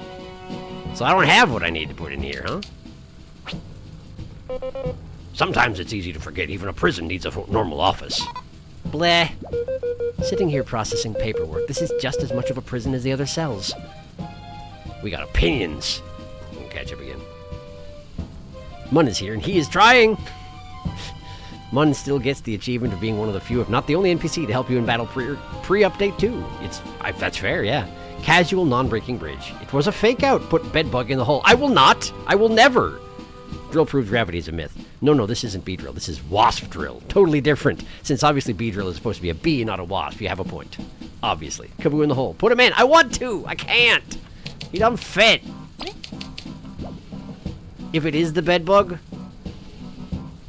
So I don't have what I need to put in here, huh? Sometimes it's easy to forget even a prison needs a normal office. Bleh. Sitting here processing paperwork, this is just as much of a prison as the other cells. We got opinions. We'll catch up again. Mun is here, and he is trying! Mun still gets the achievement of being one of the few, if not the only NPC to help you in battle pre-update 2. That's fair, yeah. Casual, non-breaking bridge. It was a fake-out. Put bedbug in the hole. I will not! I will never! Drill proves gravity is a myth. No, this isn't B-drill. This is wasp drill. Totally different. Since obviously B-drill is supposed to be a bee, not a wasp. You have a point. Obviously. Kaboo in the hole. Put him in. I want to! I can't! He don't fit! If it is the bedbug...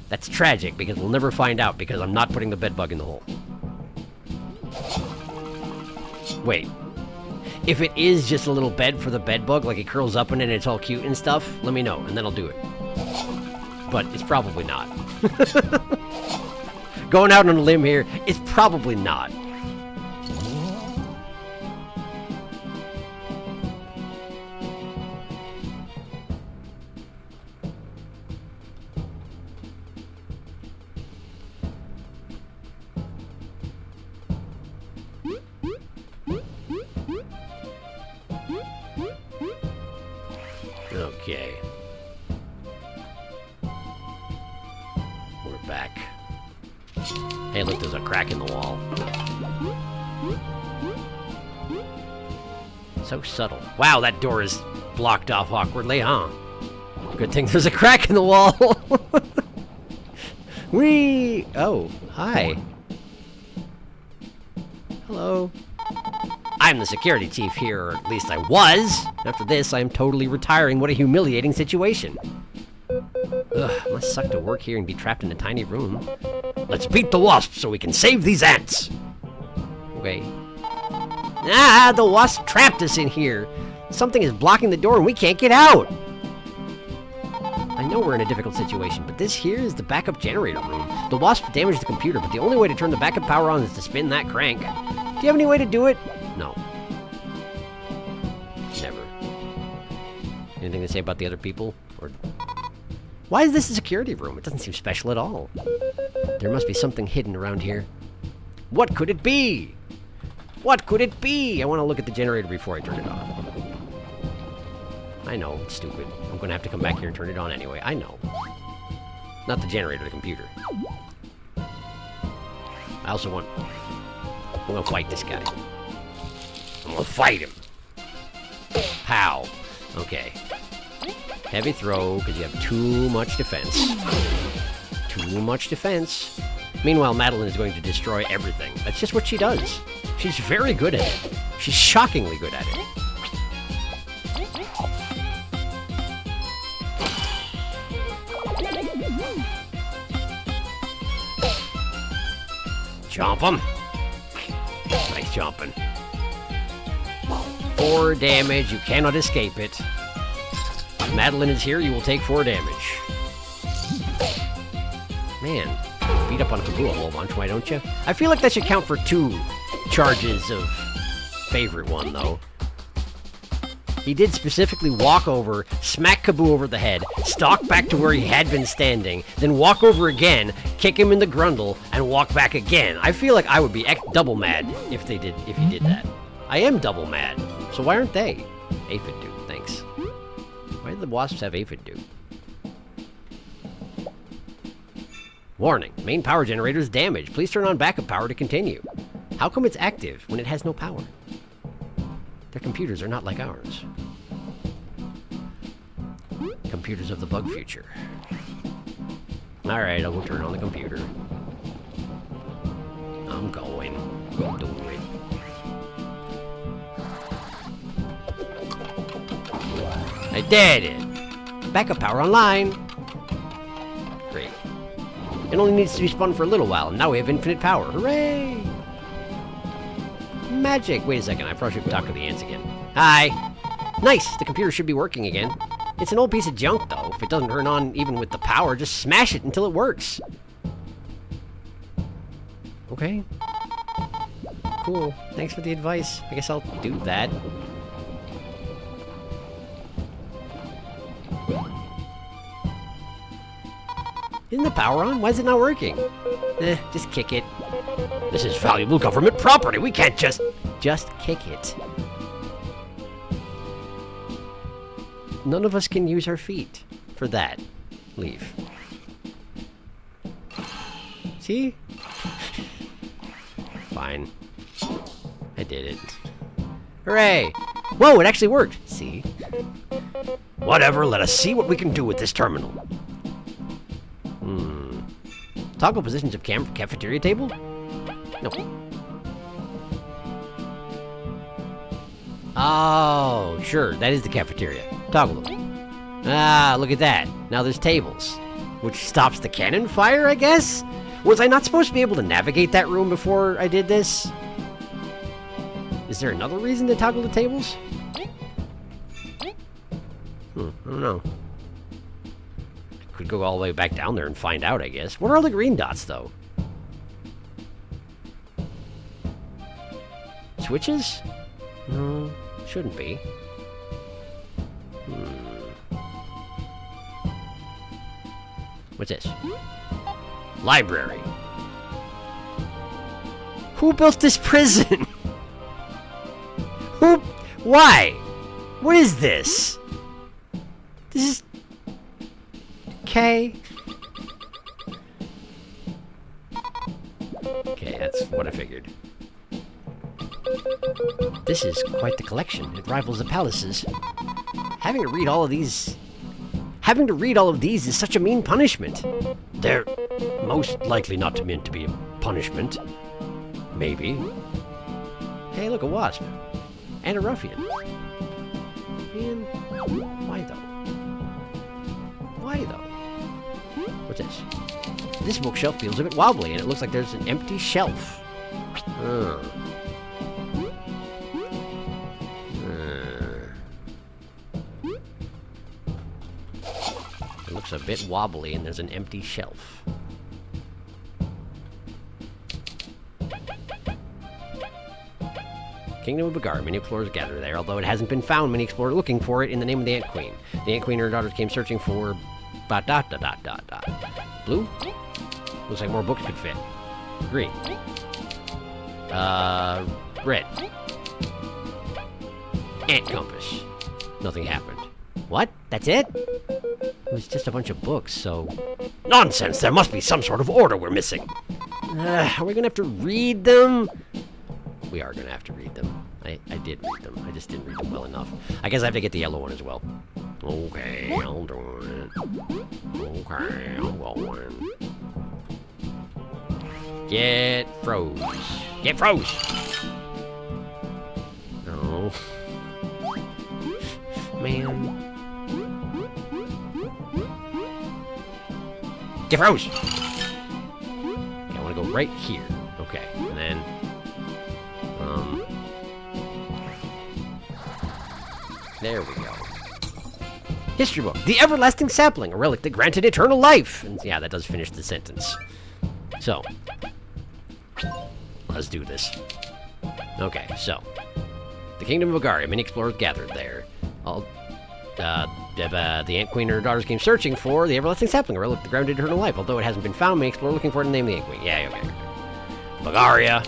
That's tragic, because we'll never find out, because I'm not putting the bedbug in the hole. Wait. If it is just a little bed for the bedbug, like it curls up in it and it's all cute and stuff, let me know, and then I'll do it. But it's probably not. Going out on a limb here, it's probably not. back. Hey, look, there's a crack in the wall. So subtle. Wow, that door is blocked off awkwardly, huh? Good thing there's a crack in the wall. Whee! Oh, hi. Hello. I'm the security chief here, or at least I was. After this, I am totally retiring. What a humiliating situation. Ugh, must suck to work here and be trapped in a tiny room. Let's beat the wasps so we can save these ants. Okay. Ah, the wasp trapped us in here. Something is blocking the door and we can't get out. I know we're in a difficult situation, but this here is the backup generator room. The wasp damaged the computer, but the only way to turn the backup power on is to spin that crank. Do you have any way to do it? No. Never. Anything to say about the other people? Or why is this a security room? It doesn't seem special at all. There must be something hidden around here. What could it be? What could it be? I want to look at the generator before I turn it on. I know, it's stupid. I'm going to have to come back here and turn it on anyway. I know. Not the generator, the computer. I also want... I'm going to fight this guy. I'm gonna fight him. Pow. Okay. Heavy throw, because you have too much defense. Too much defense. Meanwhile, Madeline is going to destroy everything. That's just what she does. She's very good at it. She's shockingly good at it. Jump him. Nice jumping. 4 damage. You cannot escape it. If Madeline is here, you will take 4 damage. Man, beat up on Kaboo a whole bunch, why don't you? I feel like that should count for 2 charges of favorite one, though. He did specifically walk over, smack Kaboo over the head, stalk back to where he had been standing, then walk over again, kick him in the grundle, and walk back again. I feel like I would be double mad if he did that. I am double mad, so why aren't they? Aphid dude, thanks. Why did the wasps have aphid dude? Warning, main power generator is damaged. Please turn on backup power to continue. How come it's active when it has no power? Their computers are not like ours. Computers of the bug future. Alright, I'll go turn on the computer. I'm going. Go do it. I did it! Backup power online! Great. It only needs to be spun for a little while, and now we have infinite power. Hooray! Magic! Wait a second, I probably should talk to the ants again. Hi! Nice! The computer should be working again. It's an old piece of junk, though. If it doesn't turn on even with the power, just smash it until it works. Okay. Cool. Thanks for the advice. I guess I'll do that. Isn't the power on? Why is it not working? Just kick it. This is valuable government property. We can't just kick it. None of us can use our feet for that. Leave. See? Fine. I did it. Hooray! Whoa, it actually worked. See? Whatever, let us see what we can do with this terminal. Toggle positions of cafeteria table? No. Oh, sure, that is the cafeteria. Toggle them. Ah, look at that. Now there's tables. Which stops the cannon fire, I guess? Was I not supposed to be able to navigate that room before I did this? Is there another reason to toggle the tables? I don't know. Could go all the way back down there and find out, I guess. What are all the green dots, though? Switches? No, shouldn't be. What's this? Library. Who built this prison? Who? Why? What is this? This is... Okay. That's what I figured. This is quite the collection. It rivals the palaces. Having to read all of these is such a mean punishment. They're most likely not meant to be a punishment. Maybe. Hey, look, a wasp. And a ruffian. And why though? Why though? What's this? This bookshelf feels a bit wobbly, and it looks like there's an empty shelf. It looks a bit wobbly, and there's an empty shelf. Kingdom of Bagar. Many explorers gather there, although it hasn't been found. Many explorers are looking for it in the name of the Ant Queen. The Ant Queen and her daughters came searching for... Blue? Looks like more books could fit. Green. Red. Ant compass. Nothing happened. What? That's it? It was just a bunch of books, so... Nonsense! There must be some sort of order we're missing. Are we gonna have to read them? We are gonna have to read them. I did read them. I just didn't read them well enough. I guess I have to get the yellow one as well. Okay, I'll do it. Okay, I'll go in. Get froze. Get froze! No. Man. Get froze! Okay, I want to go right here. Okay, and then... There we go. History book. The everlasting sapling, a relic that granted eternal life. And yeah, that does finish the sentence. So, let's do this. Okay, so. The Kingdom of Agaria. Many explorers gathered there. The Ant Queen and her daughters came searching for the everlasting sapling, a relic that granted eternal life. Although it hasn't been found, many explorers looking for it in the name of the Ant Queen. Yeah, okay. Bagaria.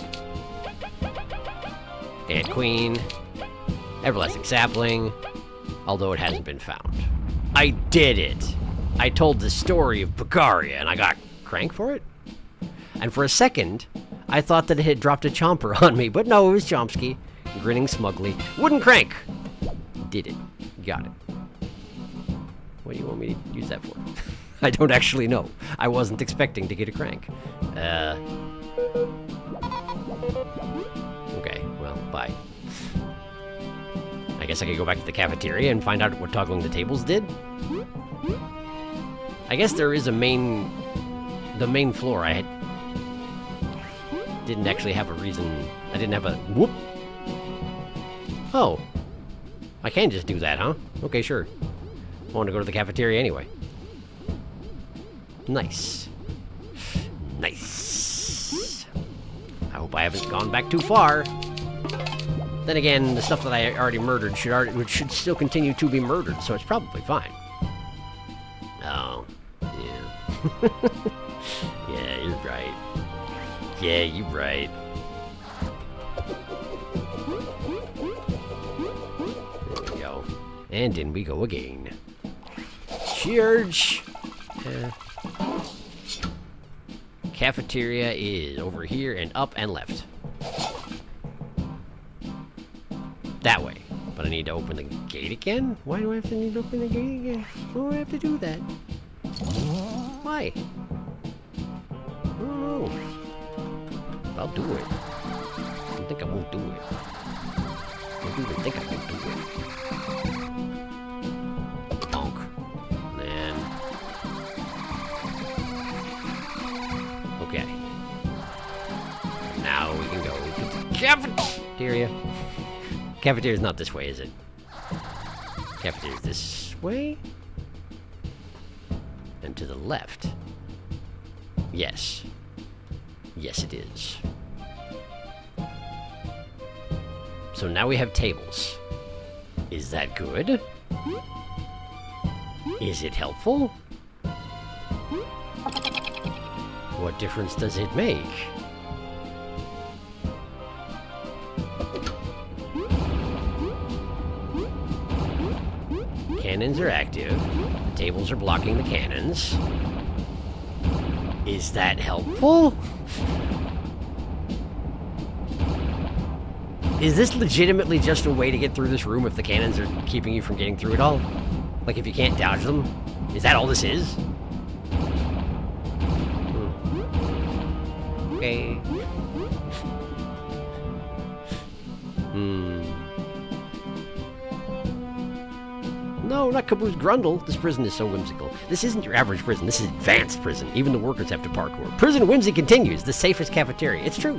Ant Queen. Everlasting sapling. Although it hasn't been found. I did it! I told the story of Bagaria, and I got crank for it? And for a second, I thought that it had dropped a chomper on me, but no, it was Chomsky, grinning smugly. Wooden crank! Did it. Got it. What do you want me to use that for? I don't actually know. I wasn't expecting to get a crank. Okay, well, bye. I guess I could go back to the cafeteria and find out what toggling the tables did. I guess there is the main floor. I didn't actually have a reason. I didn't have a whoop. Oh, I can just do that, huh? Okay, sure. I want to go to the cafeteria anyway. Nice. Nice. I hope I haven't gone back too far. Then again, the stuff that I already murdered should still continue to be murdered, so it's probably fine. Oh, yeah. Yeah, you're right. Yeah, you're right. There we go. And in we go again. Cheers! Cafeteria is over here and up and left. That way. But I need to open the gate again? Why do I have to need to open the gate again? Why do I have to do that? Why? I don't know. But I'll do it. I don't think I won't do it. I don't even think I can do it. Bonk. And then... Okay. Now we can go to the cafeteria. Cafeteria's not this way, is it? Cafeteria's this way? And to the left. Yes. Yes, it is. So now we have tables. Is that good? Is it helpful? What difference does it make? Cannons are active. The tables are blocking the cannons. Is that helpful? Is this legitimately just a way to get through this room if the cannons are keeping you from getting through it all? Like if you can't dodge them? Is that all this is? Okay. No, not Caboose Grundle. This prison is so whimsical. This isn't your average prison. This is advanced prison. Even the workers have to parkour. Prison whimsy continues. The safest cafeteria. It's true.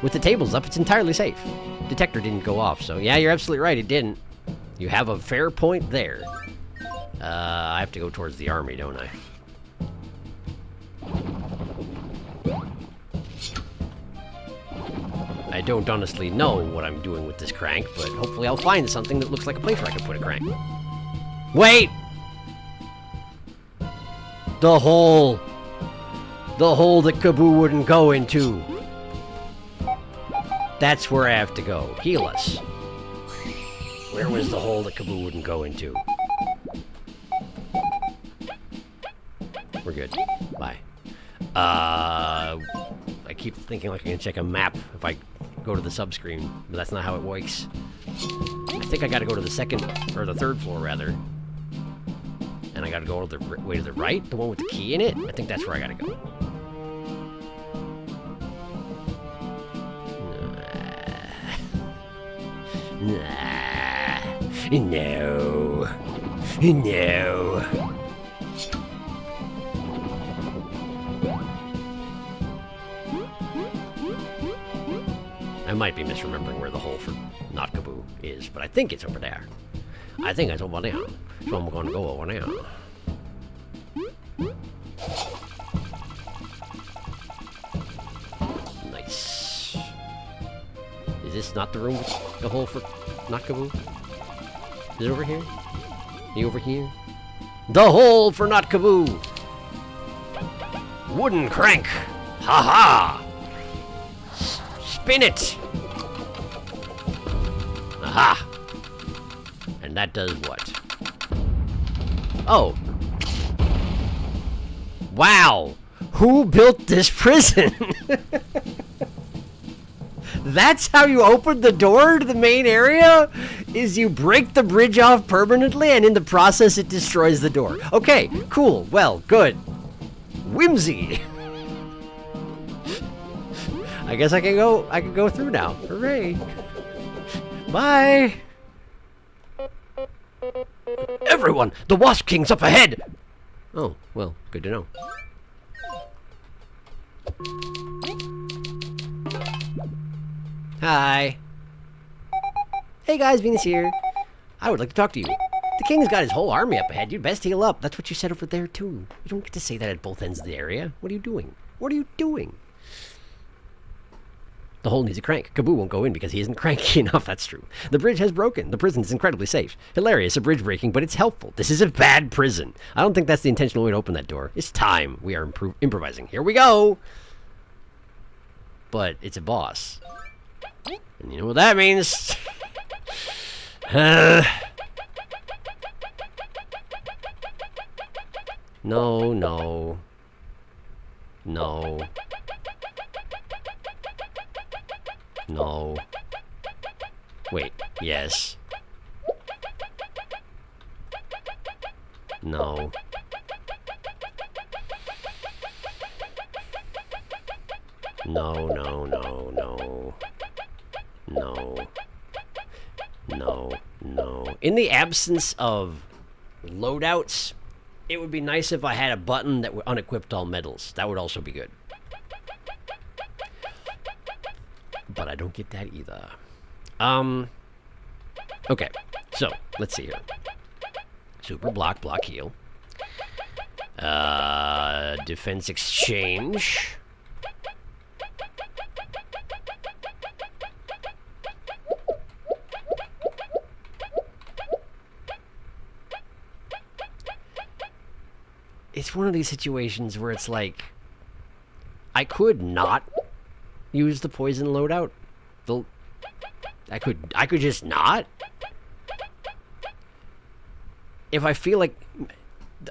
With the tables up, it's entirely safe. Detector didn't go off, so yeah, you're absolutely right. It didn't. You have a fair point there. I have to go towards the army, don't I? I don't honestly know what I'm doing with this crank, but hopefully I'll find something that looks like a place where I can put a crank. Wait! The hole! The hole that Kaboo wouldn't go into. That's where I have to go. Heal us. Where was the hole that Kaboo wouldn't go into? We're good. Bye. I keep thinking like I can check a map if I go to the subscreen, but that's not how it works. I think I gotta go to the second, or the third floor rather. And I gotta go to the way to the right, the one with the key in it. I think that's where I gotta go. No. No. I might be misremembering where the hole for not Kaboo is, but I think it's over there. I think it's over there. So I'm going to go over there. Nice. Is this not the room with the hole for not Kaboo? Is it over here? You over here? The hole for not Kaboo! Wooden crank! Ha ha! Spin it! Aha! And that does what? Oh. Wow! Who built this prison? That's how you open the door to the main area? Is you break the bridge off permanently and in the process it destroys the door. Okay, cool, well, good. Whimsy! I guess I can go through now. Hooray! Bye! Everyone, the Wasp King's up ahead! Oh, well, good to know. Hi. Hey guys, Venus here. I would like to talk to you. The king's got his whole army up ahead. You'd best heal up. That's what you said over there, too. You don't get to say that at both ends of the area. What are you doing? What are you doing? The hole needs a crank. Kaboo won't go in because he isn't cranky enough. That's true. The bridge has broken. The prison is incredibly safe. Hilarious, a bridge breaking, but it's helpful. This is a bad prison. I don't think that's the intentional way to open that door. It's time. We are improvising. Here we go! But it's a boss. And you know what that means? No, no. No. No. Wait, yes. No. No, no, no, no. No. No, no. In the absence of loadouts, it would be nice if I had a button that would unequipped all medals. That would also be good. But I don't get that either. Okay, so, let's see here. Super block, block heal. Defense exchange. It's one of these situations where it's like, I could not use the poison loadout. I could just not. If I feel like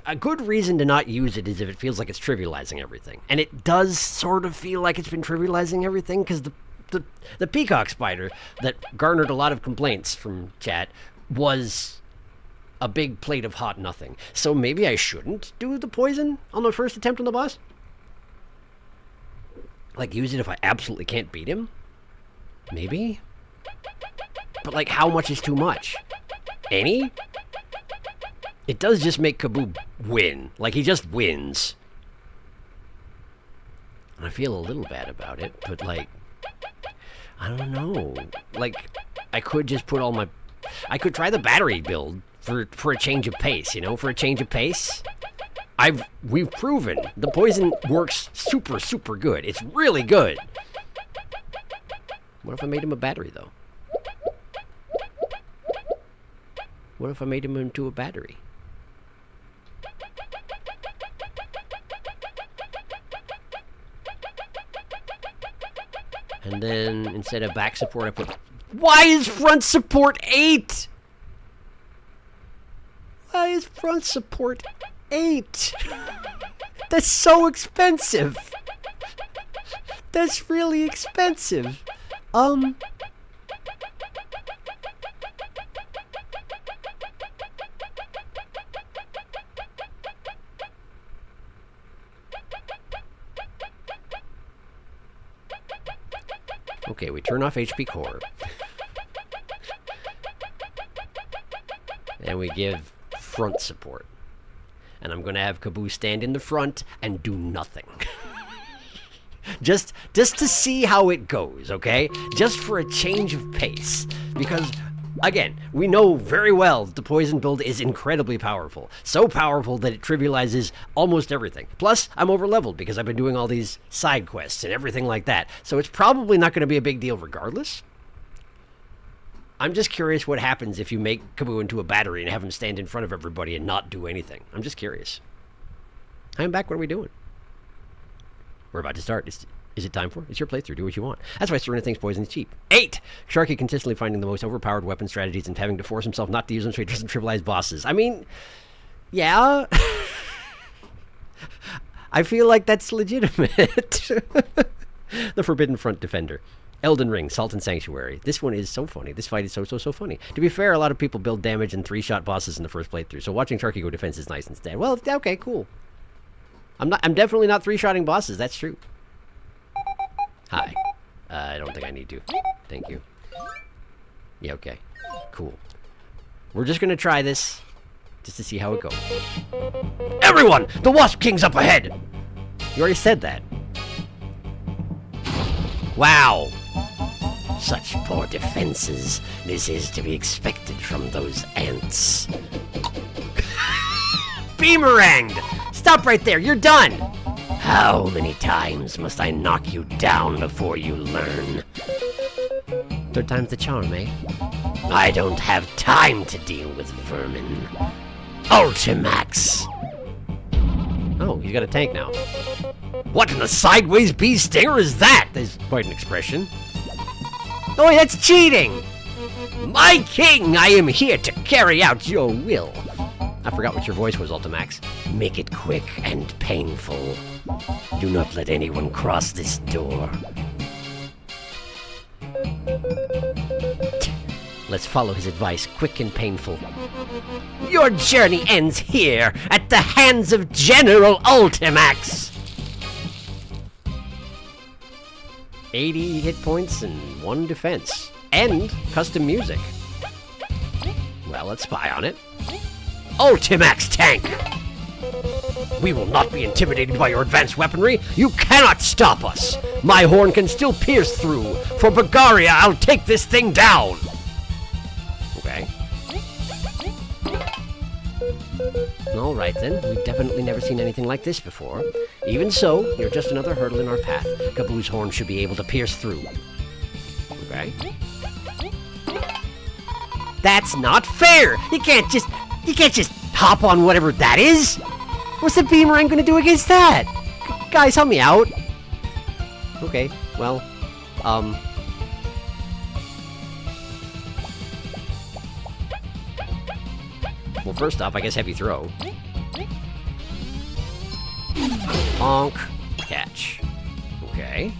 a good reason to not use it is if it feels like it's trivializing everything, and it does sort of feel like it's been trivializing everything because the the peacock spider that garnered a lot of complaints from chat was a big plate of hot nothing. So maybe I shouldn't do the poison on the first attempt on the boss? Like, use it if I absolutely can't beat him? Maybe? But, like, how much is too much? Any? It does just make Kaboo win. Like, he just wins. And I feel a little bad about it, but, like, I don't know. Like, I could just put all my... I could try the battery build for a change of pace, you know? For a change of pace. We've proven the poison works super, super good. It's really good. What if I made him a battery, though? What if I made him into a battery? And then, instead of back support, I put... Why is front support 8? Why is front support 8? That's so expensive. That's really expensive. Okay, we turn off HP core. And we give front support. And I'm going to have Kaboo stand in the front and do nothing. just to see how it goes, okay? Just for a change of pace. Because, again, we know very well that the poison build is incredibly powerful. So powerful that it trivializes almost everything. Plus, I'm over-leveled because I've been doing all these side quests and everything like that. So it's probably not going to be a big deal regardless. I'm just curious what happens if you make Kaboo into a battery and have him stand in front of everybody and not do anything. I'm just curious. I'm back. What are we doing? We're about to start. Is it time for? It's your playthrough. Do what you want. That's why Serena thinks poison is cheap. 8! Sharky consistently finding the most overpowered weapon strategies and having to force himself not to use them so he doesn't trivialize bosses. I mean, yeah. I feel like that's legitimate. The Forbidden Front Defender. Elden Ring, Salt and Sanctuary. This one is so funny. This fight is so funny. To be fair, a lot of people build damage and 3-shot bosses in the first playthrough, so watching Sharky go defense is nice instead. Well, okay, cool. I'm definitely not 3-shotting bosses, that's true. Hi. I don't think I need to. Thank you. Yeah, okay. Cool. We're just gonna try this, just to see how it goes. Everyone! The Wasp King's up ahead! You already said that. Wow! Such poor defenses. This is to be expected from those ants. Beameranged! Stop right there, you're done! How many times must I knock you down before you learn? 3rd time's the charm, eh? I don't have time to deal with vermin. Ultimax! Oh, he's got a tank now. What in the sideways bee stinger is that? There's quite an expression. Oh, that's cheating! My king, I am here to carry out your will. I forgot what your voice was, Ultimax. Make it quick and painful. Do not let anyone cross this door. Let's follow his advice, quick and painful. Your journey ends here, at the hands of General Ultimax! 80 hit points and 1 defense. And custom music. Well, let's spy on it. Ultimax tank! We will not be intimidated by your advanced weaponry. You cannot stop us. My horn can still pierce through. For Bulgaria, I'll take this thing down. Okay. All right, then. We've definitely never seen anything like this before. Even so, you're just another hurdle in our path. Kaboo's horn should be able to pierce through. Okay. That's not fair! You can't just hop on whatever that is! What's the Beamerang gonna do against that? Guys, help me out! Okay, well, well, first off, I guess heavy throw. Honk. Catch. Okay.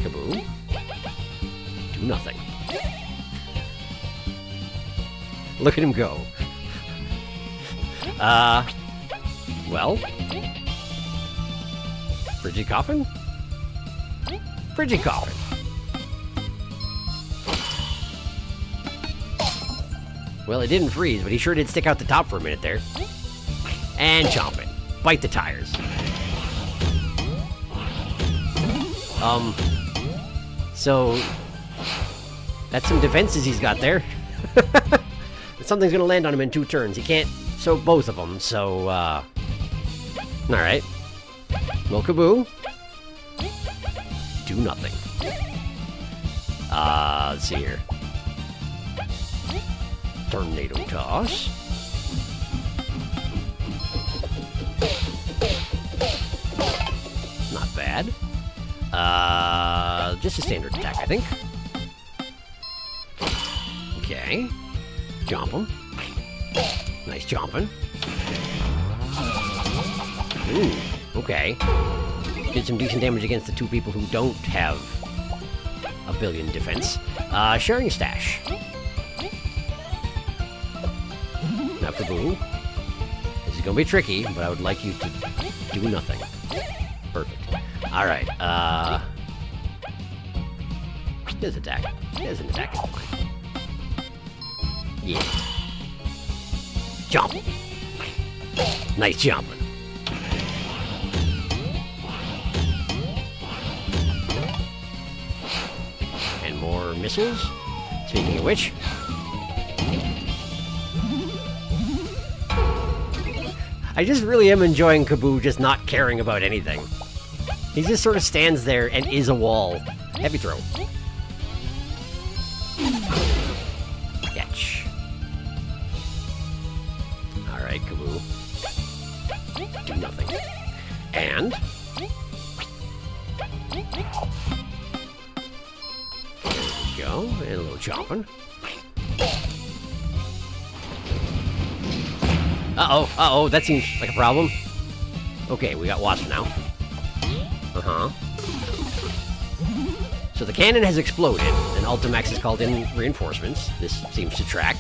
Kaboom. Do nothing. Look at him go. Well. Frigid Coffin? Frigid Coffin. Well, it didn't freeze, but he sure did stick out the top for a minute there. And chomp it. Bite the tires. So... that's some defenses he's got there. Something's gonna land on him in 2 turns. He can't soak both of them, so, alright. Well, Kaboo. Do nothing. Let's see here. Tornado Toss. Not bad. Just a standard attack, I think. Okay. Jump him. Nice jumping. Ooh, okay. Did some decent damage against the 2 people who don't have a billion defense. Sharing Stash. Now, Kaboo. This is gonna be tricky, but I would like you to do nothing. Perfect. Alright, There's attack. There's an attack. Fine. Yeah. Jump. Nice jumping. And more missiles. Speaking of which. I just really am enjoying Kaboo just not caring about anything. He just sort of stands there and is a wall. Heavy throw. Catch. Alright, Kaboo. Do nothing. And... there we go. And a little chomping. Uh-oh, that seems like a problem. Okay, we got Wasp now. Uh-huh. So the cannon has exploded, and Ultimax has called in reinforcements. This seems to track.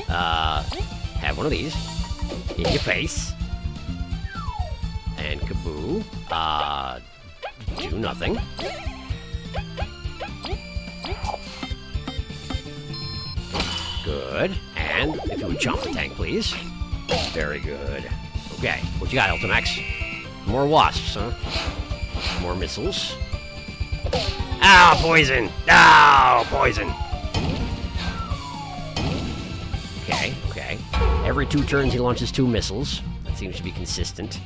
Have one of these. In your face. And Kaboo. Do nothing. Good. And if you would jump the tank, please. Very good. Okay, what you got, Ultimax? More wasps, huh? More missiles. Ow, poison! Ow, poison! Okay. Every 2 turns he launches 2 missiles. That seems to be consistent.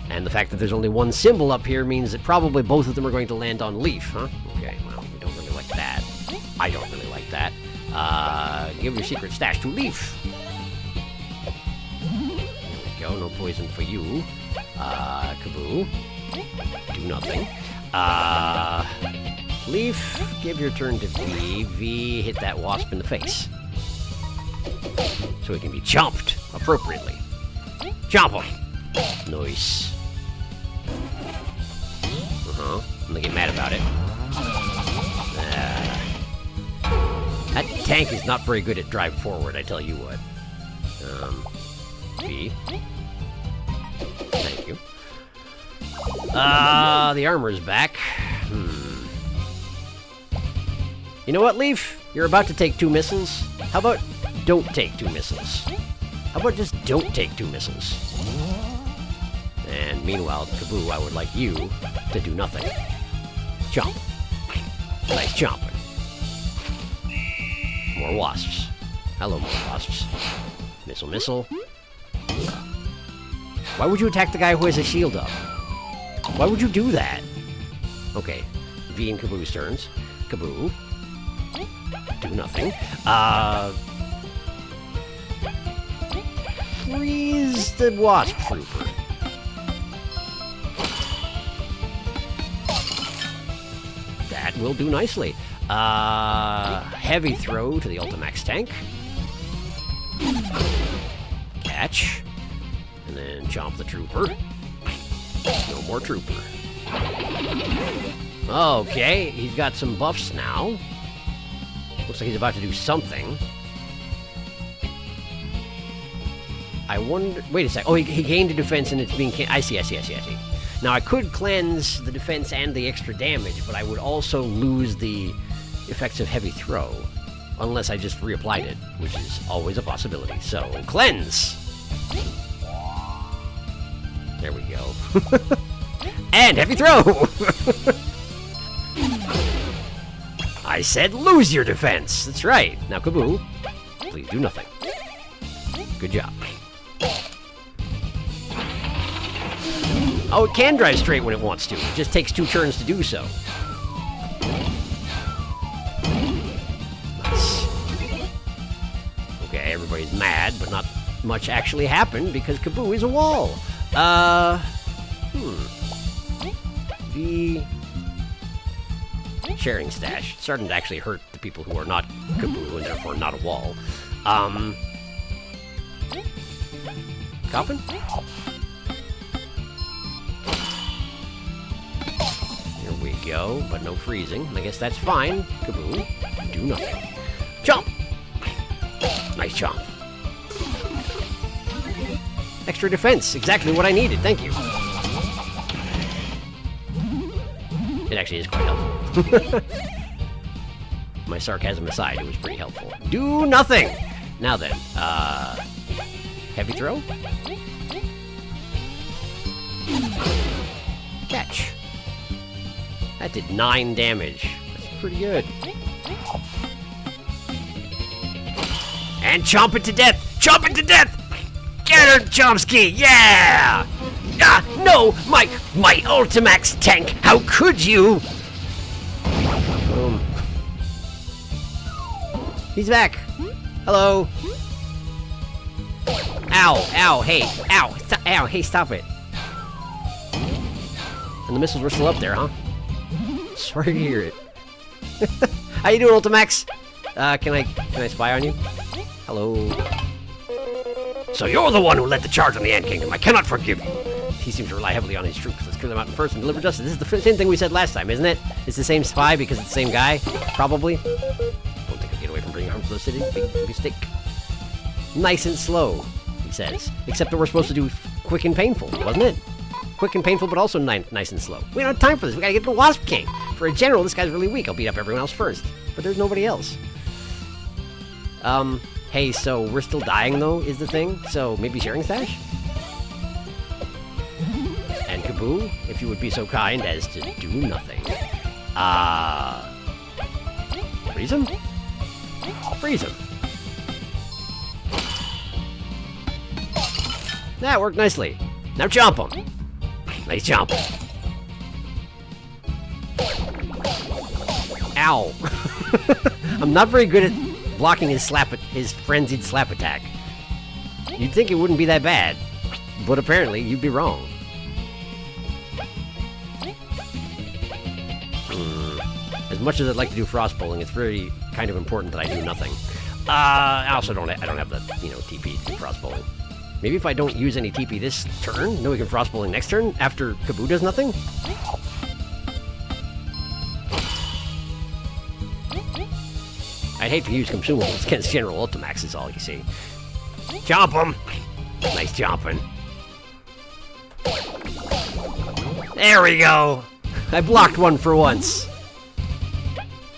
And the fact that there's only 1 symbol up here means that probably both of them are going to land on Leaf, huh? Okay, well, we don't really like that. I don't really like that. Give your secret stash to Leaf. Go, no poison for you. Kaboo. Do nothing. Leaf, give your turn to V. V, hit that wasp in the face. So it can be chomped appropriately. Chomp him! Nice. Uh-huh. I'm gonna get mad about it. That tank is not very good at drive forward, I tell you what. V. Thank you. The armor's back. You know what, Leaf? You're about to take 2 missiles. How about don't take 2 missiles? How about just don't take 2 missiles? And meanwhile, Kaboo, I would like you to do nothing. Chomp. Nice chomping. More wasps. Hello, more wasps. Missile, missile. Why would you attack the guy who has a shield up? Why would you do that? Okay, V and Kaboo's turns. Kaboo. Do nothing. Freeze the Wasp Trooper. That will do nicely. Heavy throw to the Ultimax tank. Catch. And then chomp the Trooper. No more Trooper. Okay, he's got some buffs now. Looks like he's about to do something. I wonder... Wait a sec. Oh, he gained a defense and it's being... I see. Now, I could cleanse the defense and the extra damage, but I would also lose the effects of heavy throw. Unless I just reapplied it, which is always a possibility. So, cleanse! There we go. And heavy throw! I said lose your defense! That's right. Now, Kaboo, please do nothing. Good job. Oh, it can drive straight when it wants to. It just takes 2 turns to do so. Nice. Okay, everybody's mad, but not much actually happened because Kaboo is a wall. The sharing stash. It's starting to actually hurt the people who are not Kaboo and therefore not a wall. Coffin? Here we go, but no freezing. I guess that's fine. Kaboo, do nothing. Jump! Nice jump. Extra defense, exactly what I needed, thank you. It actually is quite helpful. My sarcasm aside, it was pretty helpful. Do nothing! Now then, heavy throw? Catch. That did 9 damage. That's pretty good. And chomp it to death! Chomp it to death! Get her, Chomsky! Yeah! Ah, no! My Ultimax tank! How could you? Boom. He's back. Hello. Ow! Ow! Hey! Ow! Ow! Hey! Stop it! And the missiles were still up there, huh? Sorry to hear it. How you doing, Ultimax? Can I spy on you? Hello. So you're the one who led the charge on the Ant Kingdom. I cannot forgive you. He seems to rely heavily on his troops. Let's clear them out first and deliver justice. This is the same thing we said last time, isn't it? It's the same spy because it's the same guy? Probably. Don't think I'll get away from bringing harm to the city. Big mistake. Nice and slow, he says. Except that we're supposed to do quick and painful, wasn't it? Quick and painful, but also nice and slow. We don't have time for this. We gotta get to the Wasp King. For a general, this guy's really weak. I'll beat up everyone else first. But there's nobody else. Hey, so we're still dying, though, is the thing? So maybe sharing stash? And Kaboo, if you would be so kind as to do nothing. Freeze him? Freeze him. That worked nicely. Now jump him. Nice jump. Ow. I'm not very good at blocking his frenzied slap attack. You'd think it wouldn't be that bad, but apparently you'd be wrong. As much as I'd like to do frost bowling, it's very kind of important that I do nothing. I also don't have the TP to do frost bowling. Maybe if I don't use any TP this turn, then we can frost bowling next turn after Kaboo does nothing. I'd hate to use consumables against General Ultimax is all you see. Jump him! Nice jumping. There we go! I blocked one for once.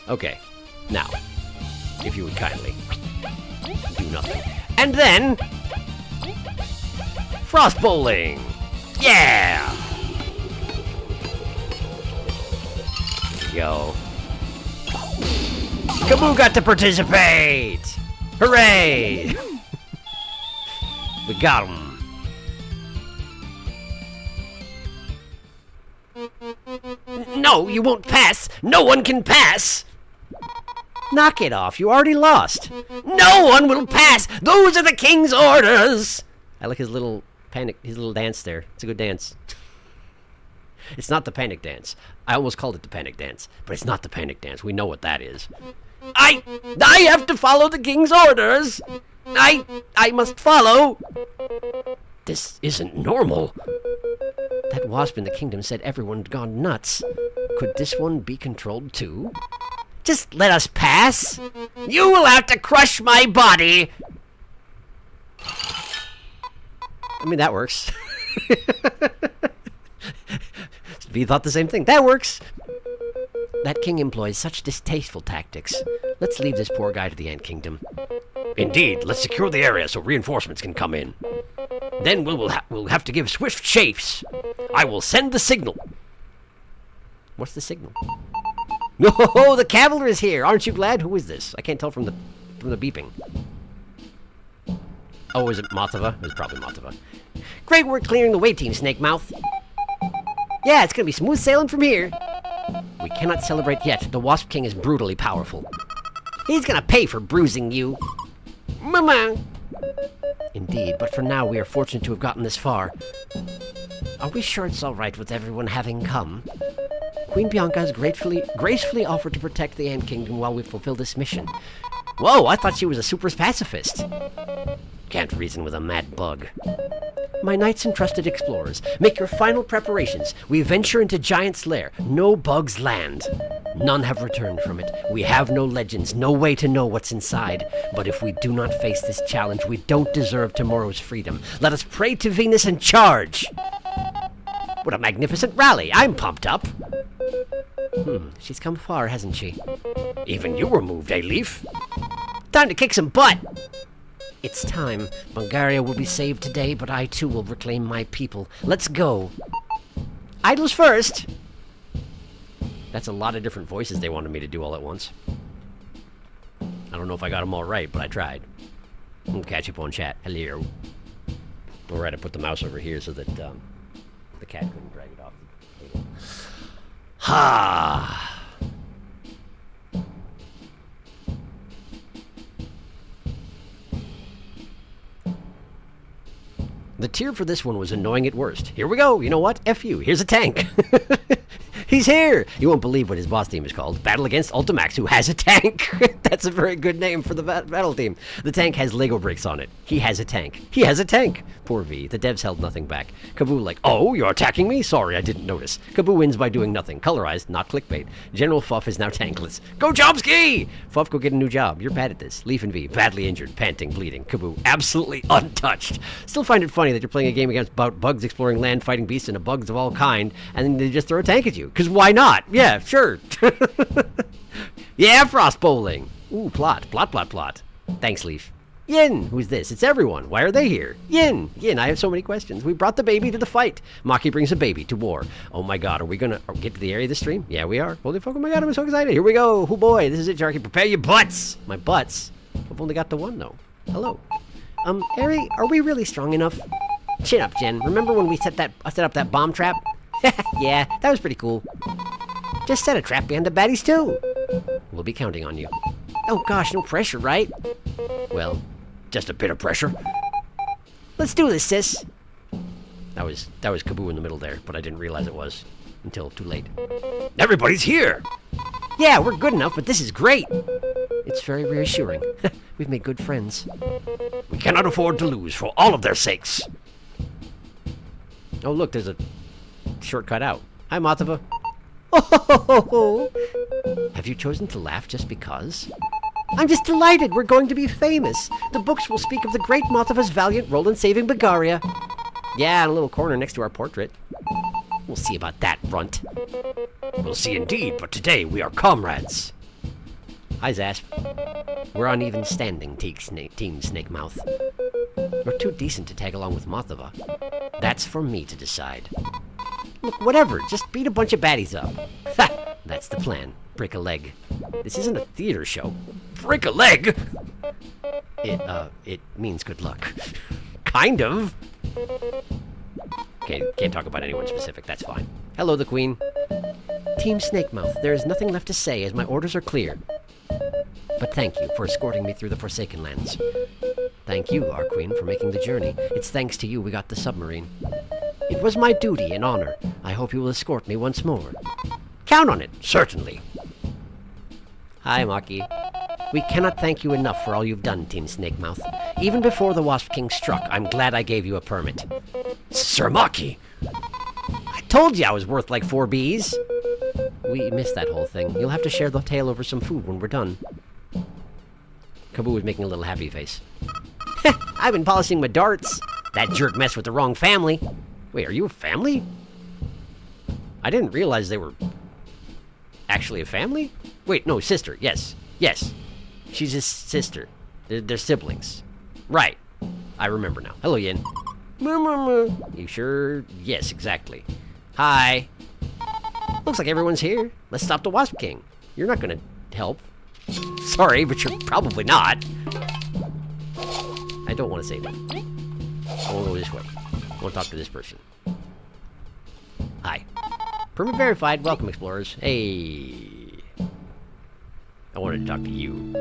Okay, now, if you would kindly do nothing. And then, frost bowling! Yeah! There we go. Kaboo got to participate! Hooray! We got him. No, you won't pass! No one can pass! Knock it off, you already lost. No one will pass! Those are the king's orders! I like his little dance there. It's a good dance. It's not the panic dance. I almost called it the panic dance, but it's not the panic dance. We know what that is. I have to follow the king's orders! I must follow! This isn't normal. That wasp in the kingdom said everyone had gone nuts. Could this one be controlled too? Just let us pass. You will have to crush my body. I mean, that works. V thought the same thing. That works. That king employs such distasteful tactics. Let's leave this poor guy to the Ant Kingdom. Indeed, let's secure the area so reinforcements can come in. Then we'll have to give swift chase. I will send the signal. What's the signal? No, the cavalry is here. Aren't you glad? Who is this? I can't tell from the beeping. Oh, is it Mothava? It was probably Mothava. Great work clearing the way, Team Snake Mouth. Yeah, it's gonna be smooth sailing from here. We cannot celebrate yet. The Wasp King is brutally powerful. He's gonna pay for bruising you. Mama. Indeed, but for now we are fortunate to have gotten this far. Are we sure it's all right with everyone having come? Queen Bianca has gracefully offered to protect the Ant Kingdom while we fulfill this mission. Whoa, I thought she was a super pacifist. Can't reason with a mad bug. My knights and trusted explorers, make your final preparations. We venture into Giant's Lair. No bugs land. None have returned from it. We have no legends, no way to know what's inside. But if we do not face this challenge, we don't deserve tomorrow's freedom. Let us pray to Venus and charge! What a magnificent rally! I'm pumped up! She's come far, hasn't she? Even you were moved, eh, Leaf? Time to kick some butt! It's time. Bulgaria will be saved today, but I too will reclaim my people. Let's go. Idols first! That's a lot of different voices they wanted me to do all at once. I don't know if I got them all right, but I tried. We'll catch up on chat. Hello. Alright, I put the mouse over here so that the cat couldn't drag it off the table. Ha! The tier for this one was annoying at worst. Here we go. You know what? F you. Here's a tank. He's here! You won't believe what his boss team is called. Battle against Ultimax, who has a tank. That's a very good name for the battle team. The tank has Lego bricks on it. He has a tank. He has a tank! Poor V. The devs held nothing back. Kaboo like, oh, you're attacking me? Sorry, I didn't notice. Kaboo wins by doing nothing. Colorized, not clickbait. General Fuff is now tankless. Go Jobski! Fuff, go get a new job. You're bad at this. Leaf and V, badly injured, panting, bleeding. Kaboo, absolutely untouched. Still find it funny that you're playing a game against bugs exploring land, fighting beasts, and bugs of all kind, and then they just throw a tank at you. Because why not? Yeah, sure. Yeah, frost bowling. Ooh, plot. Thanks, Leaf. Yin, who's this? It's everyone. Why are they here? Yin, I have so many questions. We brought the baby to the fight. Maki brings a baby to war. Oh my god, are we gonna get to the area of the stream? Yeah, we are. Holy fuck, oh my god, I'm so excited. Here we go. Oh boy, this is it, Sharky. Prepare your butts. My butts? I've only got the one, though. Hello. Eri, are we really strong enough? Chin up, Jen. Remember when we set up that bomb trap? Yeah, that was pretty cool. Just set a trap behind the baddies, too. We'll be counting on you. Oh gosh, no pressure, right? Well, just a bit of pressure. Let's do this, sis. That was Kaboo in the middle there, but I didn't realize it was until too late. Everybody's here! Yeah, we're good enough, but this is great. It's very reassuring. We've made good friends. We cannot afford to lose for all of their sakes. Oh, look, there's a shortcut out. Hi, Mothava. Oh, have you chosen to laugh just because? I'm just delighted. We're going to be famous. The books will speak of the great Mothava's valiant role in saving Bulgaria. Yeah, in a little corner next to our portrait. We'll see about that, runt. We'll see indeed, but today we are comrades. Hi, Zasp. We're on even standing, Team Snake Mouth. We're too decent to tag along with Mothava. That's for me to decide. Look, whatever, just beat a bunch of baddies up. Ha! That's the plan. Break a leg. This isn't a theater show. Break a leg? It means good luck. Kind of. Okay, can't talk about anyone specific, that's fine. Hello, the Queen. Team Snakemouth, there is nothing left to say as my orders are clear. But thank you for escorting me through the Forsaken Lands. Thank you, our Queen, for making the journey. It's thanks to you we got the submarine. It was my duty and honor. I hope you will escort me once more. Count on it. Certainly. Hi, Maki. We cannot thank you enough for all you've done, Team Snakemouth. Even before the Wasp King struck, I'm glad I gave you a permit. Sir Maki! told you I was worth like 4 Bs. We missed that whole thing. You'll have to share the tale over some food when we're done. Kaboo was making a little happy face. I've been polishing my darts. That jerk messed with the wrong family. Wait, are you a family? I didn't realize they were actually a family? Wait, no, sister. Yes. Yes. She's his sister. They're siblings. Right. I remember now. Hello, Yin. You sure? Yes, exactly. Hi. Looks like everyone's here. Let's stop the Wasp King. You're not gonna help. Sorry, but you're probably not. I don't want to say that. I want to go this way. I want to talk to this person. Hi. Permit verified. Welcome, explorers. Hey. I wanted to talk to you.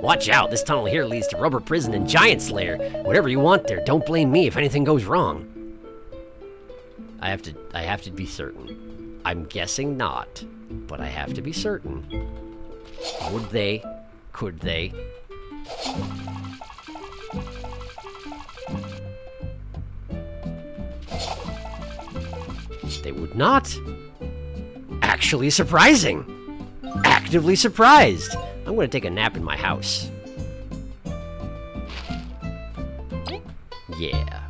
Watch out. This tunnel here leads to Rubber Prison and Giant Slayer. Whatever you want there, don't blame me if anything goes wrong. I have to be certain. I'm guessing not, but I have to be certain. Would they? Could they? They would not. Actually surprising. Actively surprised. I'm going to take a nap in my house. Yeah.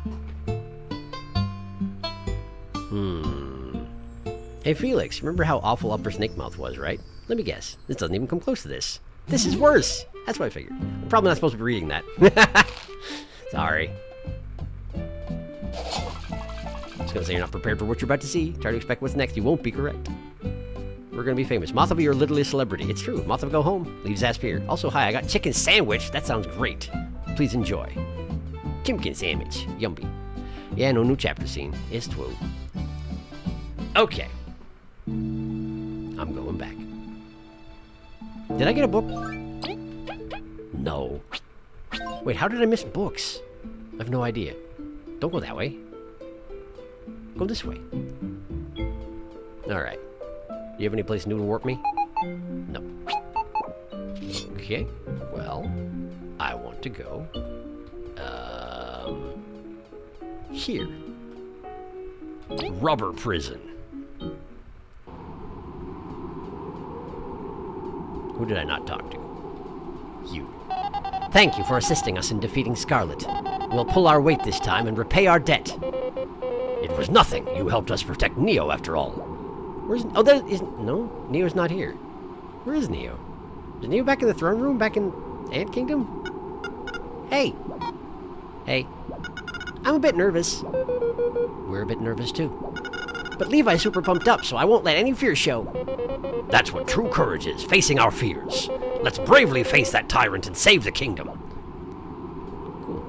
Hey, Felix, remember how awful Upper Snake Mouth was, right? Let me guess. This doesn't even come close to this. This is worse. That's what I figured. I'm probably not supposed to be reading that. Sorry. Just gonna say you're not prepared for what you're about to see. Try to expect what's next. You won't be correct. We're gonna be famous. Mothova, you're literally a celebrity. It's true. Mothova, go home. Leave his ass here. Also, hi, I got chicken sandwich. That sounds great. Please enjoy. Chimkin sandwich. Yummy. Yeah, no new chapter scene. It's true. Okay. I'm going back. Did I get a book? No. Wait, how did I miss books? I have no idea. Don't go that way. Go this way. Alright. Do you have any place new to warp me? No. Okay. Well, I want to go. Here. Rubber Prison. Who did I not talk to? You. Thank you for assisting us in defeating Scarlet. We'll pull our weight this time and repay our debt. It was nothing. You helped us protect Neo after all. Where's... Oh, there is... No, Neo's not here. Where is Neo? Is Neo back in the throne room? Back in Ant Kingdom? Hey. Hey. I'm a bit nervous. We're a bit nervous too. But Levi's super pumped up, so I won't let any fear show. That's what true courage is, facing our fears. Let's bravely face that tyrant and save the kingdom. Cool.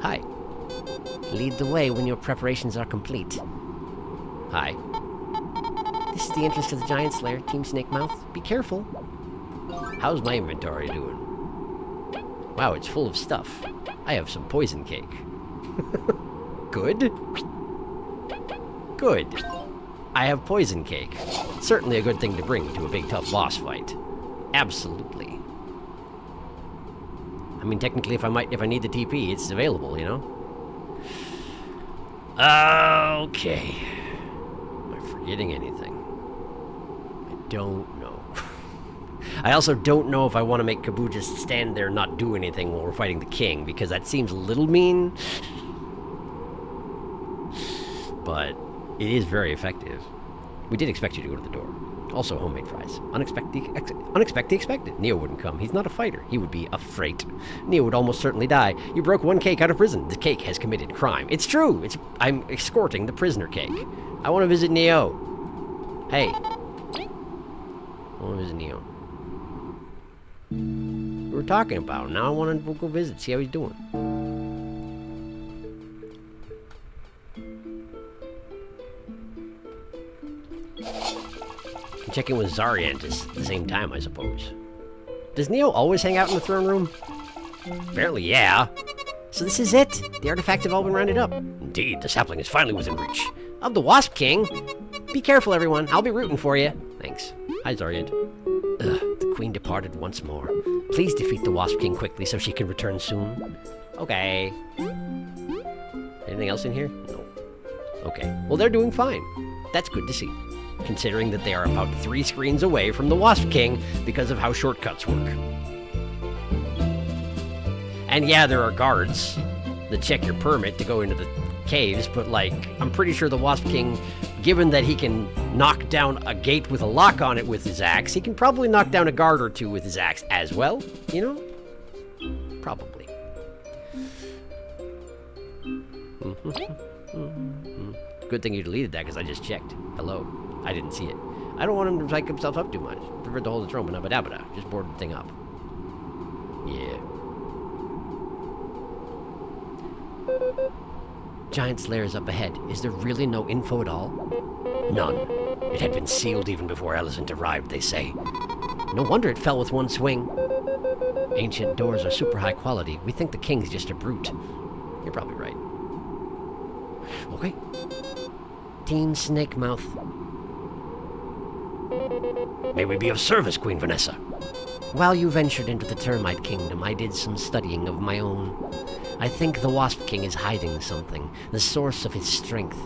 Hi. Lead the way when your preparations are complete. Hi. This is the entrance to the Giant Slayer, Team Snake Mouth. Be careful. How's my inventory doing? Wow, it's full of stuff. I have some poison cake. Good? Good. I have poison cake. Certainly a good thing to bring to a big tough boss fight. Absolutely. I mean, technically, if I need the TP, it's available, you know? Okay. Am I forgetting anything? I don't know. I also don't know if I want to make Kaboo just stand there and not do anything while we're fighting the king, because that seems a little mean. But it is very effective. We did expect you to go to the door. Also, homemade fries. Unexpected expected. Neo wouldn't come. He's not a fighter. He would be afraid. Neo would almost certainly die. You broke one cake out of prison. The cake has committed crime. It's true. I'm escorting the prisoner cake. I want to visit Neo. Hey. I want to visit Neo. We were talking about him. Now I want to go visit, see how he's doing. Check in with Zarya at the same time, I suppose. Does Neo always hang out in the throne room? Apparently, yeah. So this is it? The artifacts have all been rounded up. Indeed, the sapling is finally within reach. Of the Wasp King? Be careful, everyone. I'll be rooting for you. Thanks. Hi, Zarya. The Queen departed once more. Please defeat the Wasp King quickly so she can return soon. Okay. Anything else in here? No. Okay, well they're doing fine. That's good to see, considering that they are about 3 screens away from the Wasp King because of how shortcuts work. And yeah, there are guards that check your permit to go into the caves, but like, I'm pretty sure the Wasp King, given that he can knock down a gate with a lock on it with his axe, he can probably knock down a guard or 2 with his axe as well, you know? Probably. Good thing you deleted that, because I just checked. Hello. I didn't see it. I don't want him to psych himself up too much. Prefer to hold the throne, but just board the thing up. Yeah. Giant Slayer is up ahead. Is there really no info at all? None. It had been sealed even before Alicent arrived, they say. No wonder it fell with one swing. Ancient doors are super high quality. We think the king's just a brute. You're probably right. Okay. Team Snake Mouth. May we be of service, Queen Vanessa? While you ventured into the Termite Kingdom, I did some studying of my own. I think the Wasp King is hiding something, the source of his strength.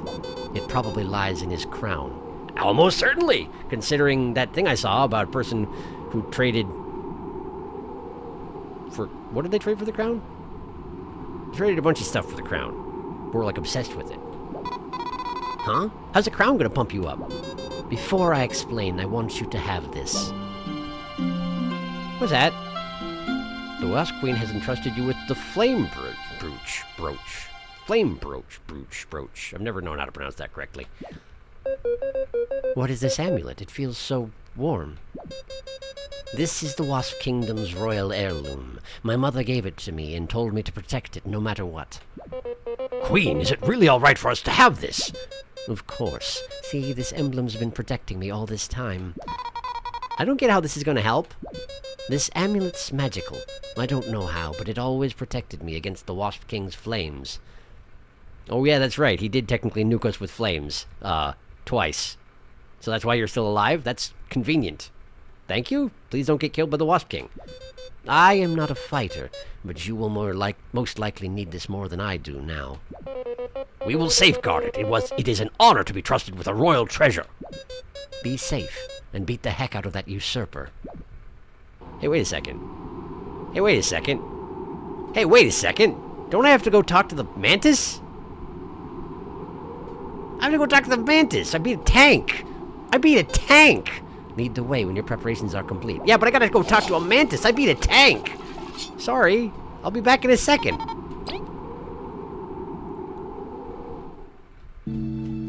It probably lies in his crown. Almost certainly, considering that thing I saw about a person who traded for... What did they trade for the crown? They traded a bunch of stuff for the crown. We're like obsessed with it. Huh? How's the crown gonna pump you up? Before I explain, I want you to have this. What's that? The Wasp Queen has entrusted you with the flame brooch. Flame brooch. I've never known how to pronounce that correctly. What is this amulet? It feels so warm. This is the Wasp Kingdom's royal heirloom. My mother gave it to me and told me to protect it no matter what. Queen, is it really all right for us to have this? Of course. See, this emblem's been protecting me all this time. I don't get how this is going to help. This amulet's magical. I don't know how, but it always protected me against the Wasp King's flames. Oh yeah, that's right. He did technically nuke us with flames. Twice. So that's why you're still alive? That's convenient. Thank you. Please don't get killed by the Wasp King. I am not a fighter, but you will most likely need this more than I do now. We will safeguard it. It is an honor to be trusted with a royal treasure. Be safe, and beat the heck out of that usurper. Hey, wait a second. Hey, wait a second. Don't I have to go talk to the Mantis? I have to go talk to the Mantis. I beat a tank. Lead the way when your preparations are complete. Yeah, but I gotta go talk to a Mantis. I beat a tank. Sorry. I'll be back in a second.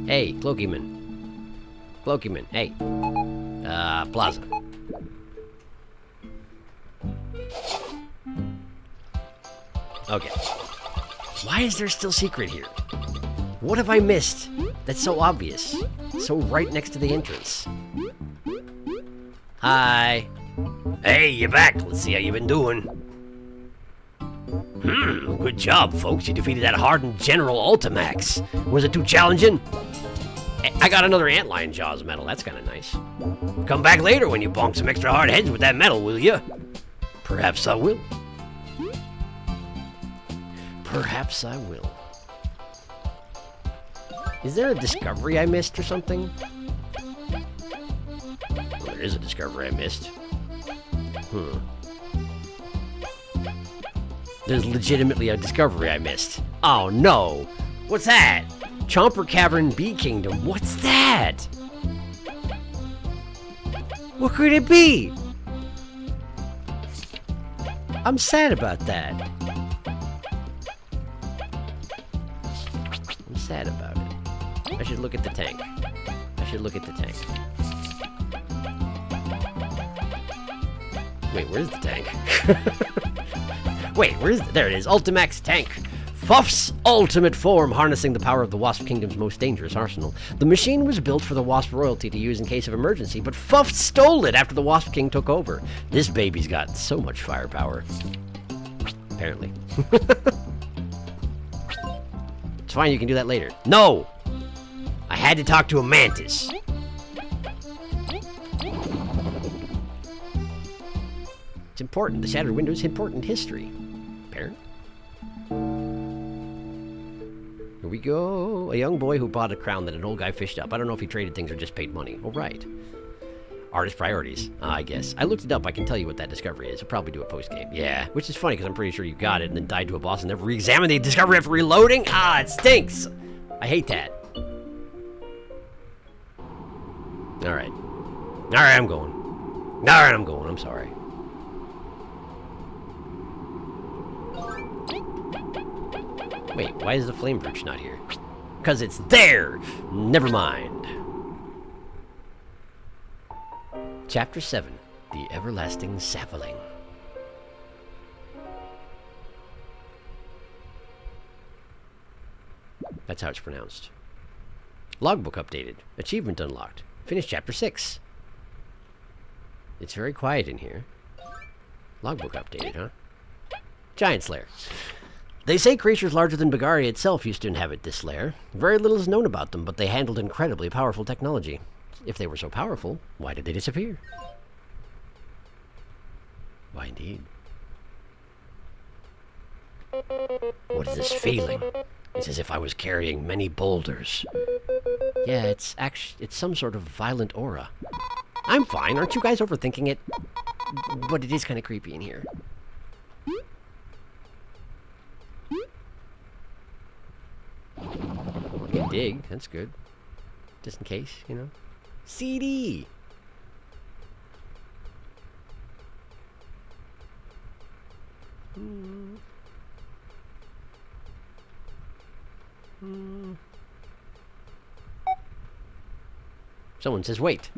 Hey, Cloakyman, hey. Plaza. Okay. Why is there still secret here? What have I missed that's so obvious? So right next to the entrance. Hi. Hey, you're back. Let's see how you've been doing. Good job, folks. You defeated that hardened General Ultimax. Was it too challenging? I got another Antlion Jaws medal. That's kind of nice. Come back later when you bonk some extra hard heads with that medal, will you? Perhaps I will. Is there a discovery I missed or something? Well, there is a discovery I missed. There's legitimately a discovery I missed. Oh no! What's that? Chomper Cavern Bee Kingdom. What's that? What could it be? I'm sad about that. I'm sad about it. I should look at the tank. Wait, where's the tank? There it is. Ultimax tank. Fuff's ultimate form, harnessing the power of the Wasp Kingdom's most dangerous arsenal. The machine was built for the Wasp royalty to use in case of emergency, but Fuff stole it after the Wasp King took over. This baby's got so much firepower. Apparently. It's fine, you can do that later. No! I had to talk to a Mantis. It's important. The Shattered Window is important history. Apparently. Here we go. A young boy who bought a crown that an old guy fished up. I don't know if he traded things or just paid money. Oh, right. Artist priorities, I guess. I looked it up. I can tell you what that discovery is. I'll probably do a post-game. Yeah, which is funny because I'm pretty sure you got it and then died to a boss and never re-examined the discovery after reloading. Ah, it stinks. I hate that. All right. All right, I'm going. All right, I'm going. I'm sorry. Wait, why is the flame brooch not here? Because it's there! Never mind. Chapter 7, The Everlasting Sapling. That's how it's pronounced. Logbook updated. Achievement unlocked. Finished Chapter 6. It's very quiet in here. Logbook updated, huh? Giant Slayer. They say creatures larger than Bagaria itself used to inhabit this lair. Very little is known about them, but they handled incredibly powerful technology. If they were so powerful, why did they disappear? Why indeed? What is this feeling? It's as if I was carrying many boulders. Yeah, it's some sort of violent aura. I'm fine. Aren't you guys overthinking it? But it is kind of creepy in here. I can dig. That's good. Just in case, you know. CD! Someone says, wait.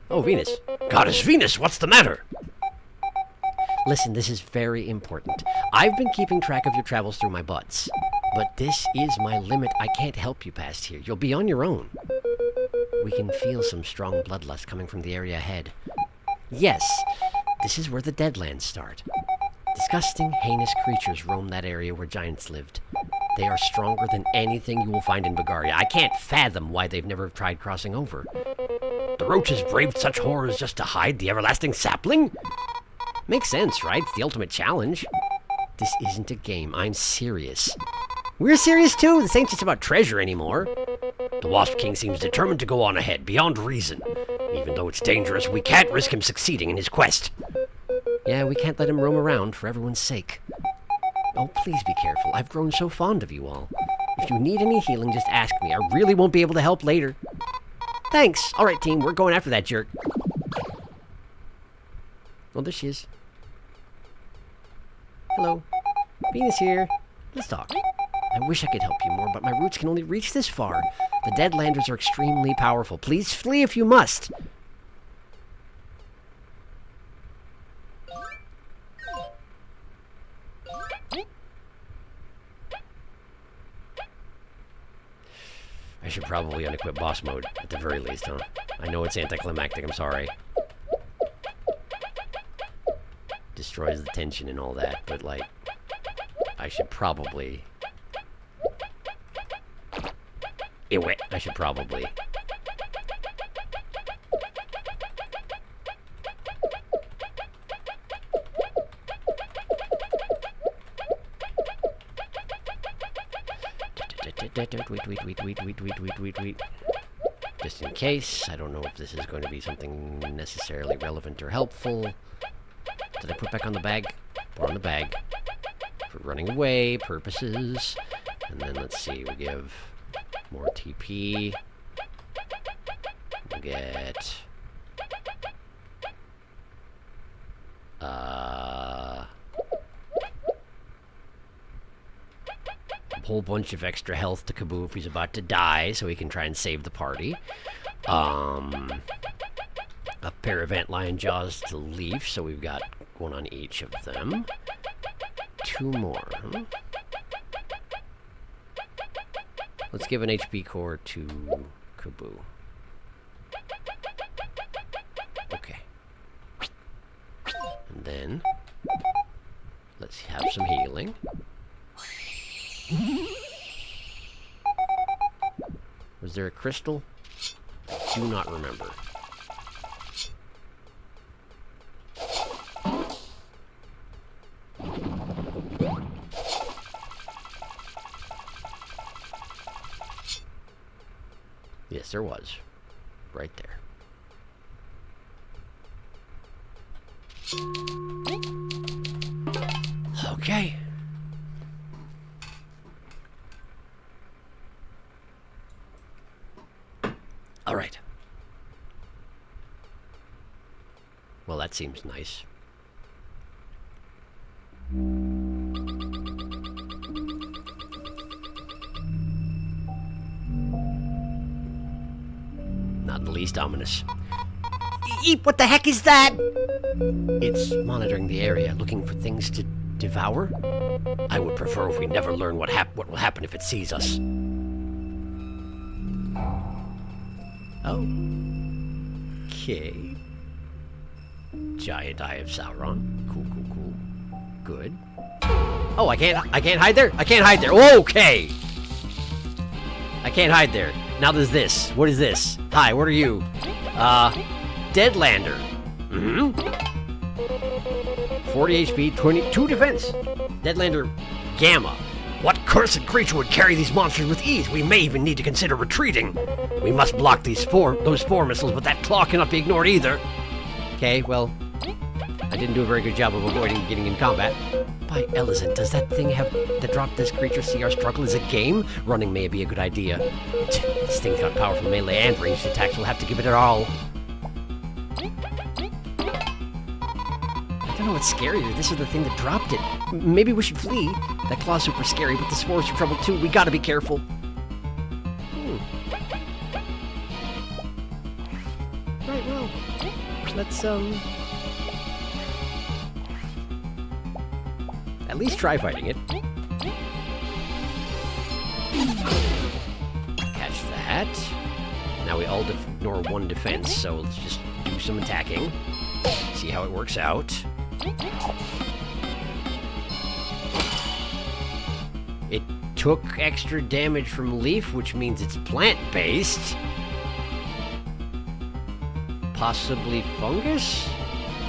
Oh, Venus. Goddess Venus, what's the matter? Listen, this is very important. I've been keeping track of your travels through my buds. But this is my limit. I can't help you past here. You'll be on your own. We can feel some strong bloodlust coming from the area ahead. Yes, this is where the Deadlands start. Disgusting, heinous creatures roam that area where giants lived. They are stronger than anything you will find in Bagaria. I can't fathom why they've never tried crossing over. The roaches braved such horrors just to hide the everlasting sapling? Makes sense, right? It's the ultimate challenge. This isn't a game. I'm serious. We're serious too. This ain't just about treasure anymore. The Wasp King seems determined to go on ahead, beyond reason. Even though it's dangerous, we can't risk him succeeding in his quest. Yeah, we can't let him roam around for everyone's sake. Oh, please be careful. I've grown so fond of you all. If you need any healing, just ask me. I really won't be able to help later. Thanks. All right, team. We're going after that jerk. Oh, there she is. Hello. Venus here. Let's talk. I wish I could help you more, but my roots can only reach this far. The Deadlanders are extremely powerful. Please flee if you must. I should probably unequip boss mode, at the very least, huh? I know it's anticlimactic, I'm sorry. Destroys the tension and all that, but, like, I should probably... I should probably... Wait. Just in case. I don't know if this is going to be something necessarily relevant or helpful. Did I put back on the bag? Put on the bag. For running away purposes. And then let's see, we give more TP. We'll get... a whole bunch of extra health to Kaboo if he's about to die, so he can try and save the party. A pair of Antlion Jaws to Leaf, so we've got one on each of them. 2 more, huh? Let's give an HP core to Kaboo. Okay. And then, let's have some healing. Was there a crystal? Do not remember. Yes, there was. Right there. Okay. All right. Well, that seems nice. Not the least ominous. Eep, what the heck is that? It's monitoring the area, looking for things to devour. I would prefer if we never learn what will happen if it sees us. Oh. Okay. Giant Eye of Sauron. Cool, cool, cool. Good. Oh, I can't hide there? I can't hide there. Okay. I can't hide there. Now there's this. What is this? Hi, what are you? Deadlander. 40 HP, 22 defense. Deadlander Gamma. What cursed creature would carry these monsters with ease? We may even need to consider retreating. We must block those spore missiles, but that claw cannot be ignored either. Okay, well, I didn't do a very good job of avoiding getting in combat. By Elizant, does that thing that dropped this creature see our struggle as a game? Running may be a good idea. This thing's got powerful melee and ranged attacks. We'll have to give it all. I don't know what's scarier. This is the thing that dropped it. Maybe we should flee. That claw's super scary, but the spores are trouble too. We gotta be careful. Right, well, let's, at least try fighting it. Catch that. Now we all ignore one defense, so let's just do some attacking. See how it works out. It took extra damage from Leaf, which means it's plant-based. Possibly fungus?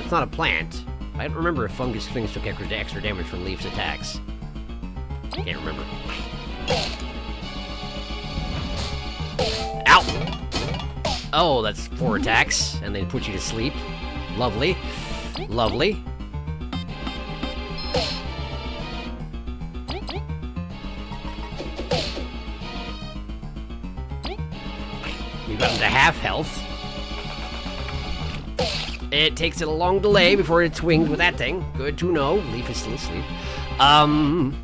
It's not a plant. I don't remember if fungus things took extra damage from Leaf's attacks. Can't remember. Ow! Oh, that's 4 attacks, and they put you to sleep. Lovely. Lovely. We've gotten to half health. It takes it a long delay before it swings with that thing. Good to know. Leaf is still asleep. Heavy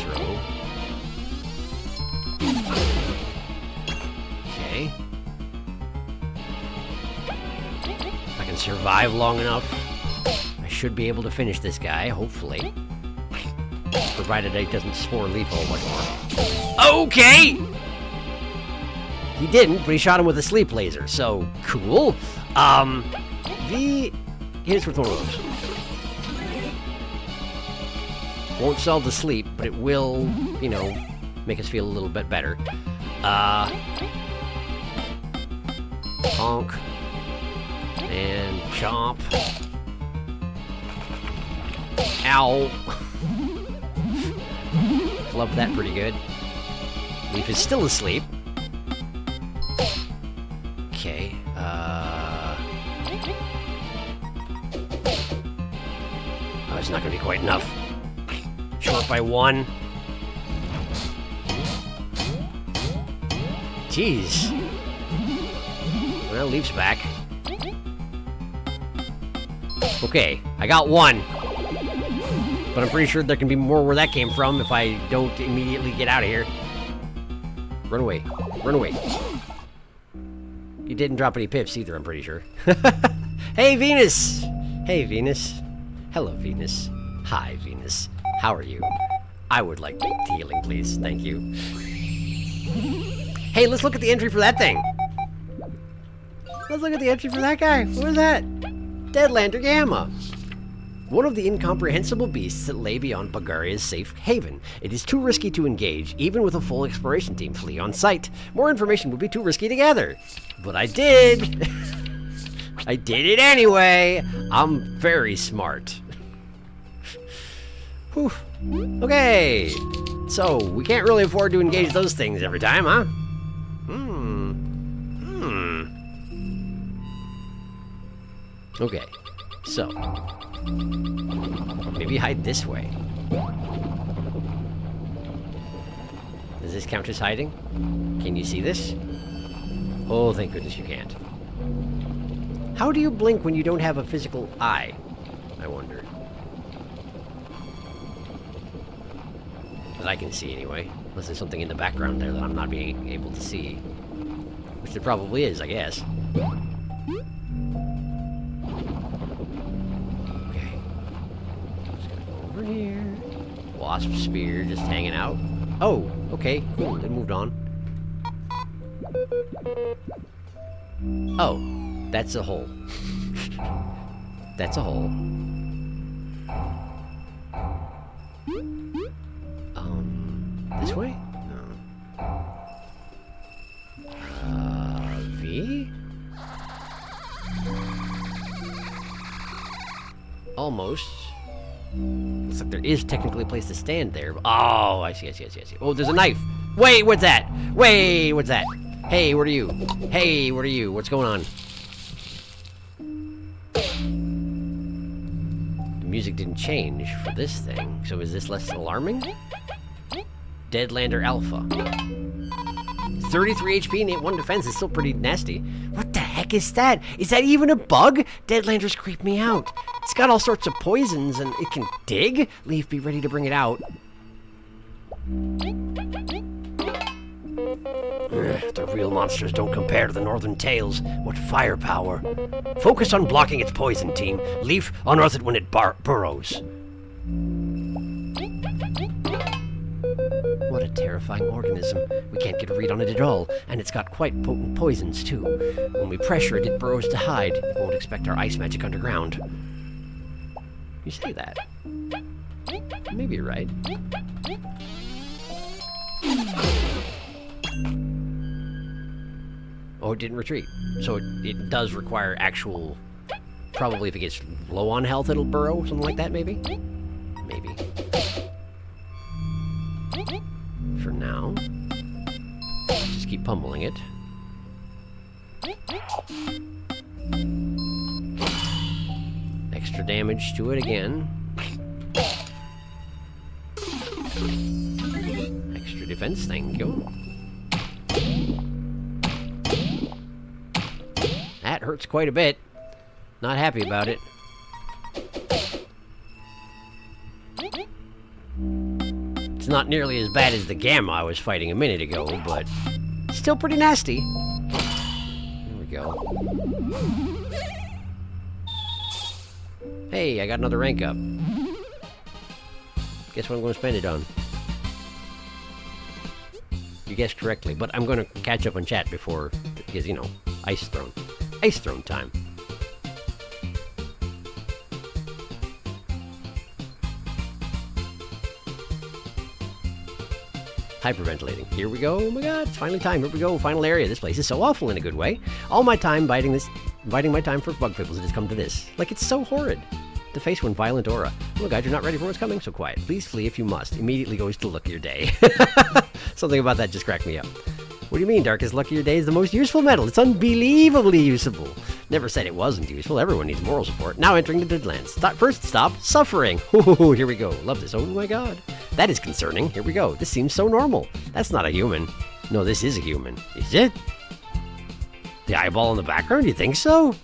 throw. Okay. If I can survive long enough, I should be able to finish this guy, hopefully. Provided it doesn't spore Leaf a whole much more. Okay! He didn't, but he shot him with a sleep laser, so cool. Hit us with one of those. Won't solve the sleep, but it will, you know, make us feel a little bit better. Honk. And chomp. Ow. Flubbed that pretty good. Leaf is still asleep. Okay, oh, it's not gonna be quite enough. Short by 1. Jeez. Well, Leaf's back. Okay, I got 1. But I'm pretty sure there can be more where that came from if I don't immediately get out of here. Run away. Run away. You didn't drop any pips either, I'm pretty sure. Hey, Venus! Hey, Venus. Hello, Venus. Hi, Venus. How are you? I would like healing, please. Thank you. Hey, let's look at the entry for that thing. Let's look at the entry for that guy. What is that? Deadlander Gamma. One of the incomprehensible beasts that lay beyond Bulgaria's safe haven. It is too risky to engage, even with a full exploration team. Flee on sight. More information would be too risky to gather. But I did! I did it anyway! I'm very smart. Whew. Okay. So, we can't really afford to engage those things every time, huh? Okay, so maybe hide this way. Does this count as hiding? Can you see this? Oh, thank goodness you can't. How do you blink when you don't have a physical eye? I wonder. That I can see anyway. Unless there's something in the background there that I'm not being able to see. Which there probably is, I guess. Over here. Wasp spear just hanging out. Oh, okay, cool. It moved on. Oh, that's a hole. That's a hole. This way? No. V? Almost. Looks like there is technically a place to stand there. Oh, I see. Oh, there's a knife. Wait, what's that? Wait, what's that? Hey, what are you? Hey, what are you? What's going on? The music didn't change for this thing, so is this less alarming? Deadlander Alpha. 33 HP and 1 defense is still pretty nasty. What the heck is that? Is that even a bug? Deadlanders creep me out. It's got all sorts of poisons and it can dig? Leaf, be ready to bring it out. The real monsters don't compare to the Northern Tales. What firepower. Focus on blocking its poison, team. Leaf, unearth it when it burrows. What a terrifying organism. We can't get a read on it at all, and it's got quite potent poisons, too. When we pressure it, it burrows to hide. It won't expect our ice magic underground. You say that. Maybe you're right. Oh, it didn't retreat. So it does require actual... Probably if it gets low on health, it'll burrow. Something like that, maybe? Maybe. For now, just keep pummeling it. Extra damage to it again. Extra defense, thank you. That hurts quite a bit. Not happy about it. It's not nearly as bad as the gamma I was fighting a minute ago, but still pretty nasty. There we go. Hey, I got another rank up. Guess what I'm going to spend it on? You guessed correctly, but I'm going to catch up on chat before, because, you know, Ice Throne. Ice Throne time. Hyperventilating. Here we go. Oh my god, it's finally time. Here we go. Final area. This place is so awful in a good way. All my time biding my time for bug fables, it has come to this. Like, it's so horrid. To face one violent aura. Oh god, you're not ready for what's coming, so quiet. Please flee if you must. Immediately goes to luck of your day. Something about that just cracked me up. What do you mean, Darkest Luck of your day is the most useful metal? It's unbelievably usable. Never said it wasn't useful. Everyone needs moral support. Now entering the Deadlands. First stop, suffering. Ooh, here we go. Love this. Oh my god. That is concerning. Here we go. This seems so normal. That's not a human. No, this is a human. Is it? The eyeball in the background? You think so?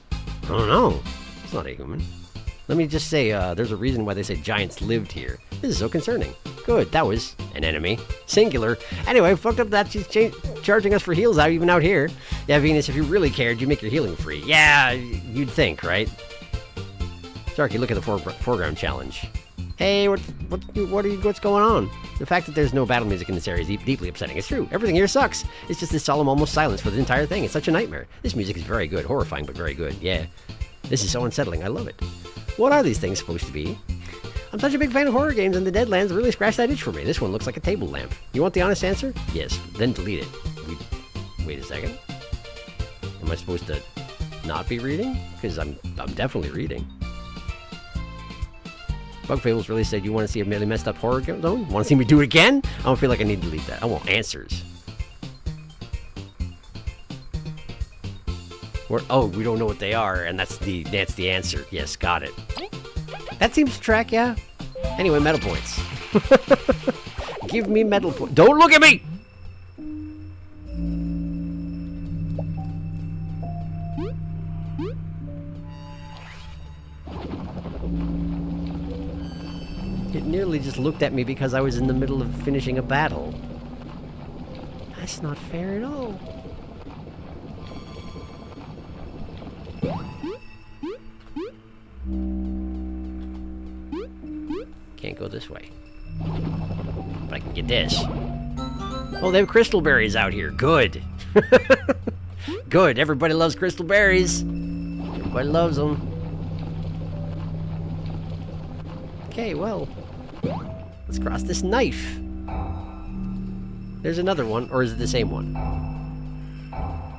I don't know. It's not a human. Let me just say, there's a reason why they say giants lived here. This is so concerning. Good, that was an enemy. Singular. Anyway, fucked up that she's charging us for heals out even out here. Yeah, Venus, if you really cared, you'd make your healing free. Yeah, you'd think, right? Sharky, look at the foreground challenge. Hey, what's going on? The fact that there's no battle music in this area is deeply upsetting. It's true. Everything here sucks. It's just this solemn almost silence for the entire thing. It's such a nightmare. This music is very good. Horrifying, but very good. Yeah. This is so unsettling. I love it. What are these things supposed to be? I'm such a big fan of horror games, and the Deadlands really scratched that itch for me. This one looks like a table lamp. You want the honest answer? Yes. Then delete it. Wait a second. Am I supposed to not be reading? Because I'm definitely reading. Bug Fables really said, you want to see a really messed up horror zone? Want to see me do it again? I don't feel like I need to delete that. I want answers. Oh, we don't know what they are, and that's the answer. Yes, got it. That seems to track, yeah. Anyway, medal points. Give me medal points. Don't look at me! It nearly just looked at me because I was in the middle of finishing a battle. That's not fair at all. Can't go this way. But I can get this. Oh, they have crystal berries out here. Good. Good. Everybody loves crystal berries. Everybody loves them. Okay, well. Let's cross this knife. There's another one, or is it the same one?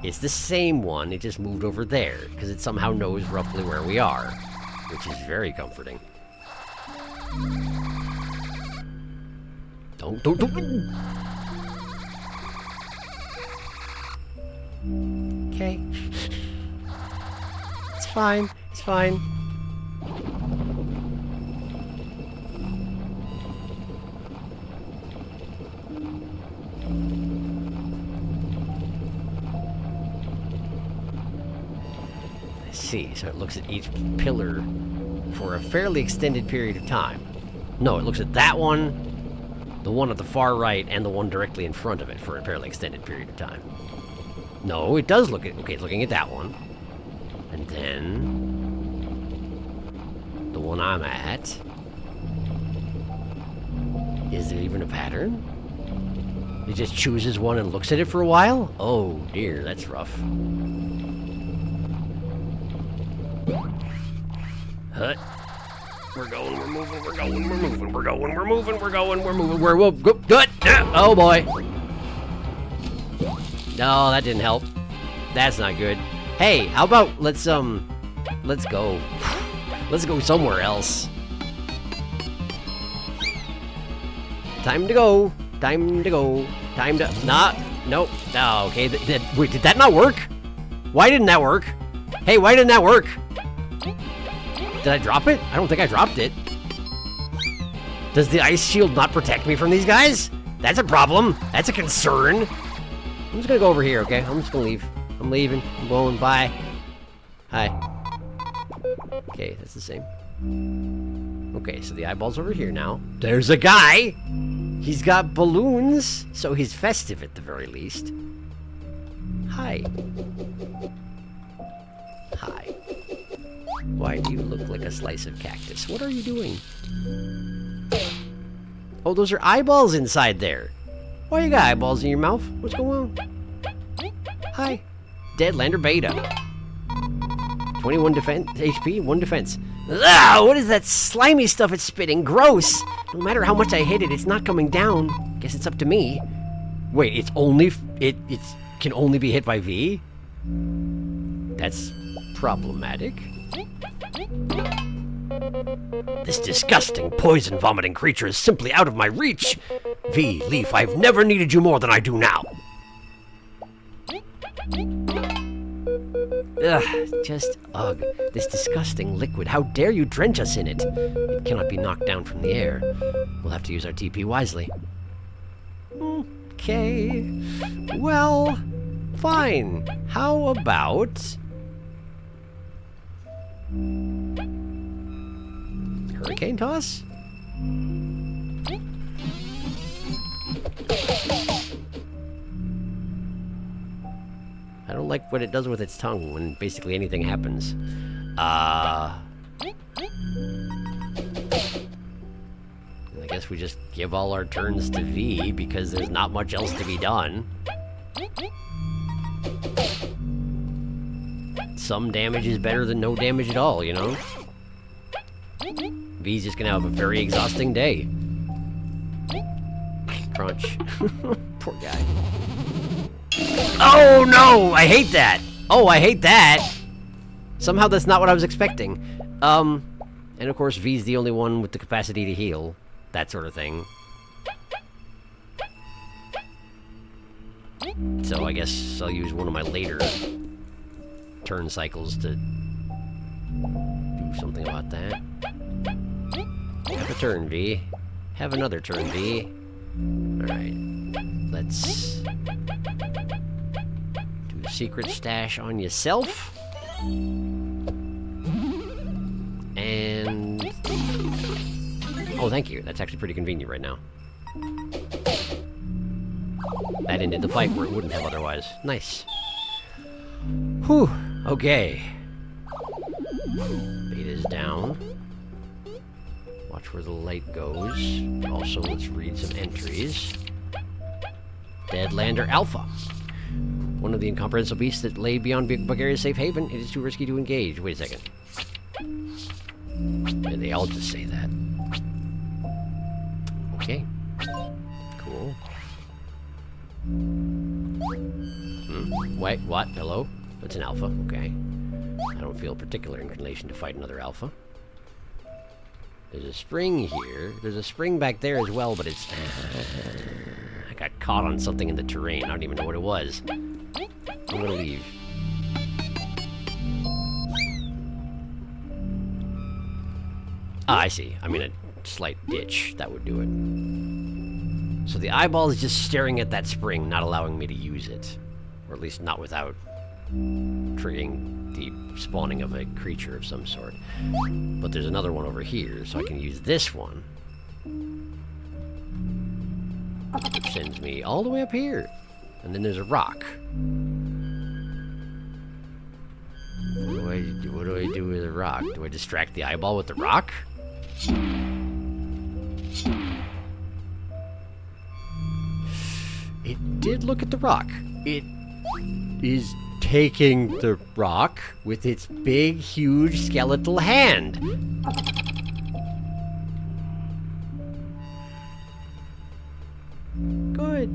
It's the same one, it just moved over there, because it somehow knows roughly where we are, which is very comforting. Don't. Okay. It's fine, it's fine. See, so it looks at each pillar for a fairly extended period of time. No, it looks at that one, the one at the far right, and the one directly in front of it for a fairly extended period of time. No, it does look at, okay, it's looking at that one. And then the one I'm at. Is there even a pattern? It just chooses one and looks at it for a while? Oh dear, that's rough. Hut. We're going, we're moving, we're going, we're moving, we're going, we're moving, we're going, we're moving, we're good. Oh boy. No, that didn't help. That's not good. Hey, how about let's go. Let's go somewhere else. Time to go. Time to go. Time to nope. Oh, okay. Wait, did that not work? Why didn't that work? Hey, why didn't that work? Did I drop it? I don't think I dropped it. Does the ice shield not protect me from these guys? That's a problem. That's a concern. I'm just gonna go over here, okay? I'm just gonna leave. I'm leaving. I'm going. Bye. Hi. Okay, that's the same. Okay, so the eyeball's over here now. There's a guy! He's got balloons, so he's festive at the very least. Hi. Hi. Why do you look like a slice of cactus? What are you doing? Oh, those are eyeballs inside there. Why you got eyeballs in your mouth? What's going on? Hi. Deadlander Beta. 21 defense HP, 1 defense. Ah, what is that slimy stuff it's spitting? Gross! No matter how much I hit it, it's not coming down. Guess it's up to me. Wait, it can only be hit by V? That's problematic. This disgusting, poison-vomiting creature is simply out of my reach. V, Leaf, I've never needed you more than I do now. Ugh, this disgusting liquid. How dare you drench us in it? It cannot be knocked down from the air. We'll have to use our TP wisely. Okay. Well, fine. How about... Hurricane toss? I don't like what it does with its tongue when basically anything happens. I guess we just give all our turns to V because there's not much else to be done. Some damage is better than no damage at all, you know? V's just gonna have a very exhausting day. Crunch. Poor guy. Oh no! I hate that! Oh, I hate that! Somehow that's not what I was expecting. And of course, V's the only one with the capacity to heal. That sort of thing. So I guess I'll use one of my later turn cycles to do something about that. Have a turn, V. Have another turn, V. Alright. Let's do a secret stash on yourself. And... oh, thank you. That's actually pretty convenient right now. That ended the fight where it wouldn't have otherwise. Nice. Whew. Okay. Beta's down. Watch where the light goes. Also, let's read some entries. Deadlander Alpha. One of the incomprehensible beasts that lay beyond Bulgaria's safe haven. It is too risky to engage. Wait a second. Yeah, they all just say that. Okay. Cool. Wait, what? Hello? That's an alpha. Okay. I don't feel particular inclination to fight another alpha. There's a spring here. There's a spring back there as well, but it's... I got caught on something in the terrain. I don't even know what it was. I'm gonna leave. Ah, I see. I mean, a slight ditch. That would do it. So the eyeball is just staring at that spring, not allowing me to use it. Or at least not without triggering the spawning of a creature of some sort. But there's another one over here, so I can use this one. Which sends me all the way up here. And then there's a rock. What do I do with a rock? Do I distract the eyeball with the rock? It did look at the rock. It is taking the rock with its big, huge skeletal hand. Good.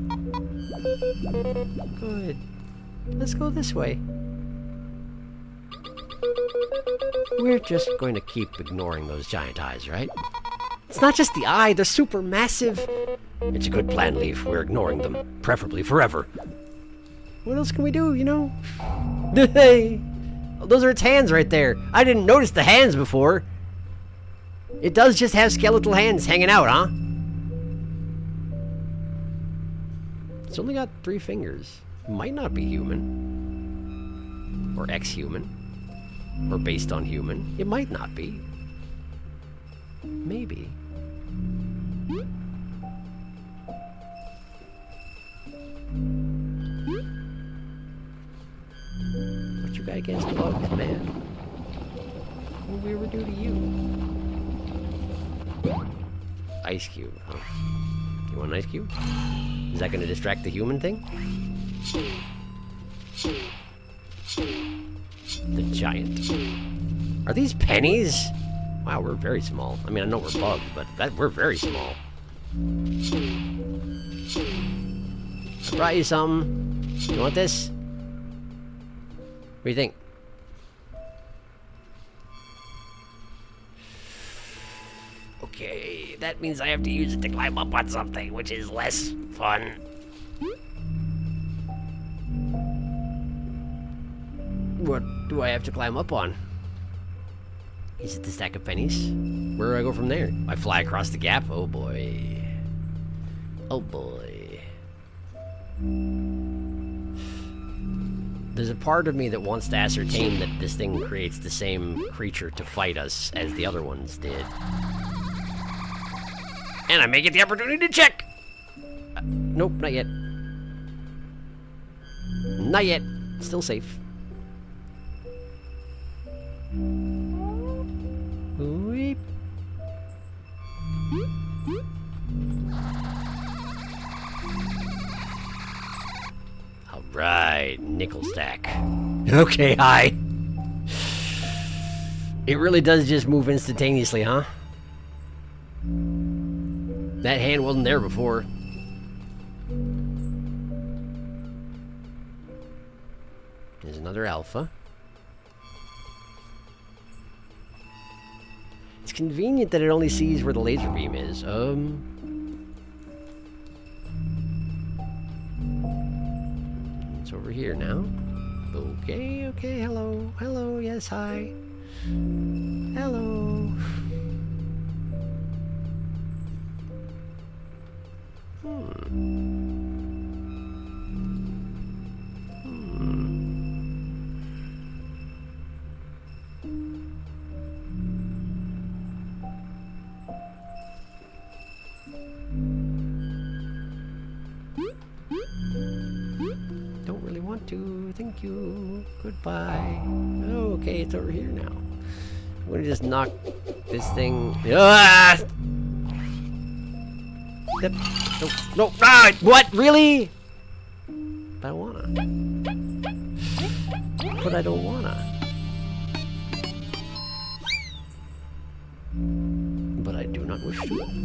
Good. Let's go this way. We're just going to keep ignoring those giant eyes, right? It's not just the eye, they're super massive. It's a good plan, Leaf. We're ignoring them. Preferably forever. What else can we do, you know? Hey! Those are its hands right there. I didn't notice the hands before. It does just have skeletal hands hanging out, huh? It's only got 3 fingers. It might not be human. Or ex-human. Or based on human. It might not be. Maybe. What you got against bugs, man? What did we ever do to you? Ice cube, huh? You want an ice cube? Is that going to distract the human thing? The giant. Are these pennies? Wow, we're very small. I mean, I know we're bugs, but we're very small. I brought you some. You want this? What do you think? Okay, that means I have to use it to climb up on something, which is less fun. What do I have to climb up on? Is it the stack of pennies? Where do I go from there? I fly across the gap? Oh boy. Oh boy. There's a part of me that wants to ascertain that this thing creates the same creature to fight us as the other ones did. And I may get the opportunity to check! Nope, not yet. Not yet. Still safe. Weep. Alright, nickel stack. Okay, hi. It really does just move instantaneously, huh? That hand wasn't there before. There's another alpha. It's convenient that it only sees where the laser beam is. It's over here now. Okay, okay, hello. Hello, yes, hi. Hello. Don't really want to. Thank you. Goodbye. Oh, okay, it's over here now. I'm gonna just knock this thing. Ah! Yep. No, no, ah! What? Really? But I wanna. But I don't wanna. But I do not wish to.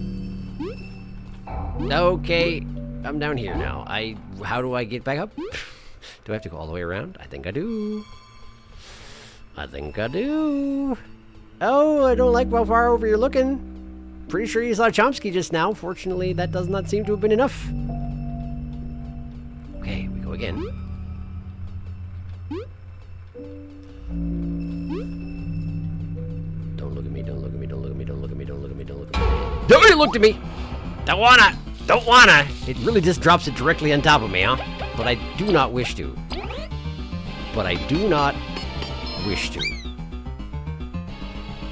Okay, I'm down here now. How do I get back up? Do I have to go all the way around? I think I do. I think I do. Oh, I don't like how far over you're looking. Pretty sure you saw Chomsky just now. Fortunately, that does not seem to have been enough. Okay, we go again. Don't look at me, don't look at me, don't look at me, don't look at me, don't look at me, don't look at me. Nobody looked at me! Don't wanna! Don't wanna! It really just drops it directly on top of me, huh? But I do not wish to. But I do not wish to.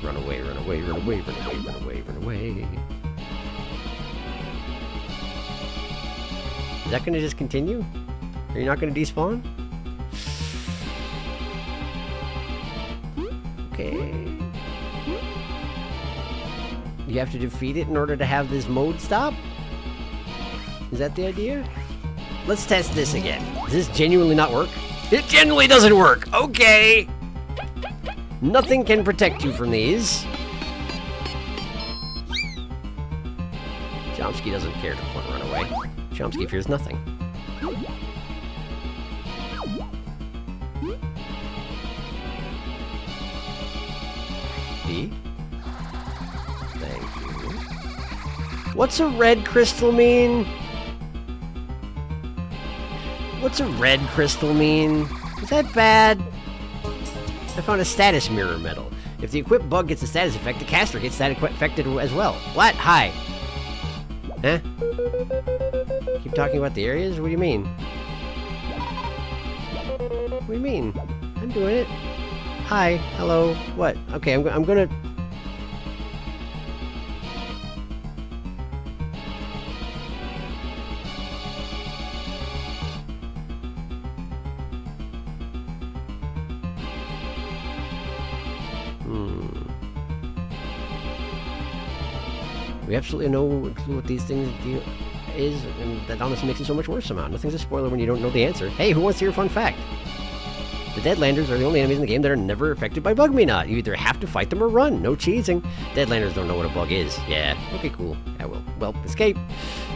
Run away, run away, run away, run away, run away, run away. Is that gonna just continue? Are you not gonna despawn? Okay. You have to defeat it in order to have this mode stop? Is that the idea? Let's test this again. Does this genuinely not work? It genuinely doesn't work! Okay! Nothing can protect you from these. Chomsky doesn't care to run away. Chomsky fears nothing. B? Thank you. What's a red crystal mean? What's a red crystal mean? Is that bad? I found a status mirror medal. If the equipped bug gets a status effect, the caster gets that affected as well. What? Hi. Huh? Keep talking about the areas? What do you mean? What do you mean? I'm doing it. Hi. Hello. What? Okay, I'm gonna... We absolutely have no clue what these things is, and that honestly makes it so much worse somehow. Nothing's a spoiler when you don't know the answer. Hey, who wants to hear a fun fact? The Deadlanders are the only enemies in the game that are never affected by Bug Me Not. You either have to fight them or run. No cheesing. Deadlanders don't know what a bug is. Yeah. Okay, cool. I will. Well, escape.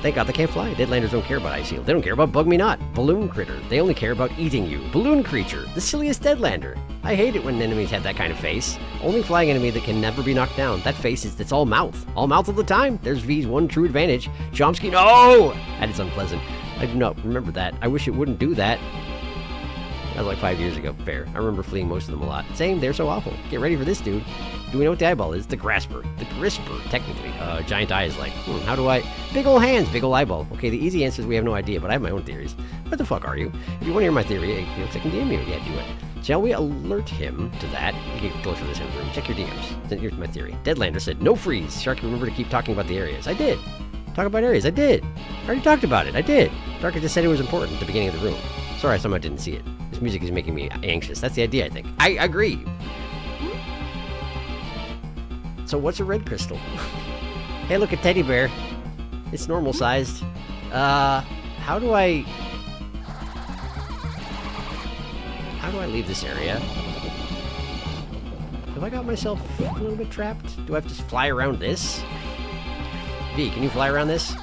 Thank God they can't fly. Deadlanders don't care about Ice Shield. They don't care about Bug Me Not. Balloon Critter. They only care about eating you. Balloon Creature. The silliest Deadlander. I hate it when enemies have that kind of face. Only flying enemy that can never be knocked down. That face is, it's all mouth. All mouth all the time. There's V's one true advantage. Chomsky, no! That is unpleasant. I do not remember that. I wish it wouldn't do that. That was like 5 years ago. Fair. I remember fleeing most of them a lot. Same, they're so awful. Get ready for this, dude. Do we know what the eyeball is? The Grasper. The Grisper, technically. Giant eye is like, how do I... Big ol' hands, big ol' eyeball. Okay, the easy answer is we have no idea, but I have my own theories. What the fuck are you? If you want to hear my theory, it looks like I can DM you. Yeah, do it. Shall we alert him to that? You can go for this in the room. Check your DMs. Then here's my theory. Deadlander said, no freeze. Sharky, remember to keep talking about the areas. I did. Talk about areas. I did. I already talked about it. I did. Darker just said it was important at the beginning of the room. Sorry, I somehow didn't see it. This music is making me anxious. That's the idea, I think. I agree. So what's a red crystal? Hey, look, a teddy bear. It's normal sized. How do I leave this area? Have I got myself a little bit trapped? Do I have to fly around this? V, can you fly around this?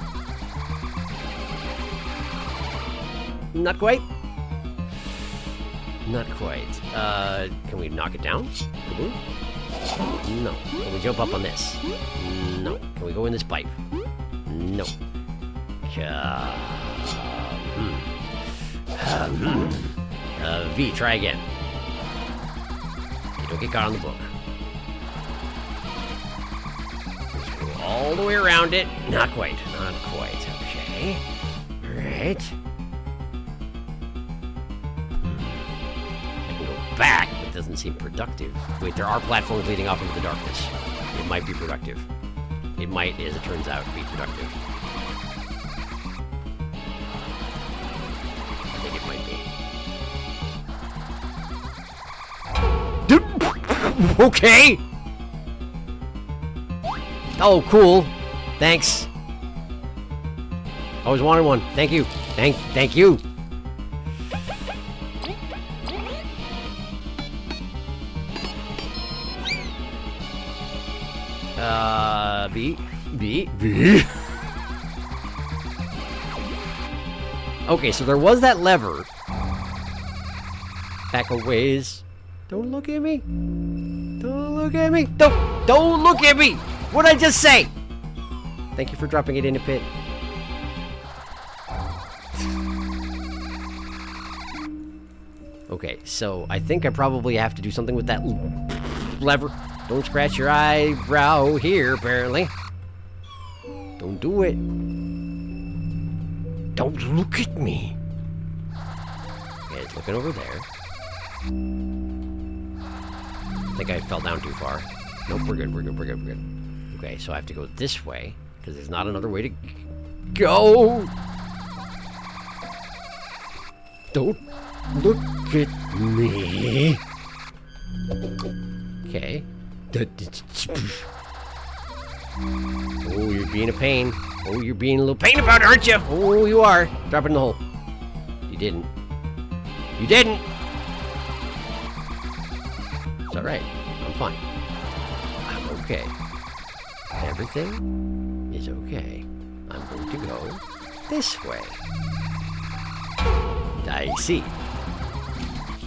Not quite. Not quite. Can we knock it down? Kaboom. No. Can we jump up on this? No. Can we go in this pipe? No. V, try again. Okay, don't get caught on the book. Just go all the way around it. Not quite. Not quite. Okay. Alright. I can go back, but it doesn't seem productive. Wait, there are platforms leading off into the darkness. It might be productive. It might, as it turns out, be productive. I think it might be. Okay! Oh, cool. Thanks. Always wanted one. Thank you. Thank you. B. Okay, so there was that lever. Back a ways. Don't look at me. Don't look at me. Don't look at me. What'd I just say? Thank you for dropping it in a pit. Okay, so I think I probably have to do something with that lever. Don't scratch your eyebrow here, apparently. Don't do it. Don't look at me. Okay, it's looking over there. I think I fell down too far. Nope, we're good. Okay, so I have to go this way, because there's not another way to go. Don't look at me. Okay. Oh, you're being a pain. Oh, you're being a little pain about it, aren't you? Oh, you are. Drop it in the hole. You didn't. You didn't. It's all right. I'm fine. I'm okay. Everything is okay. I'm going to go this way. I see.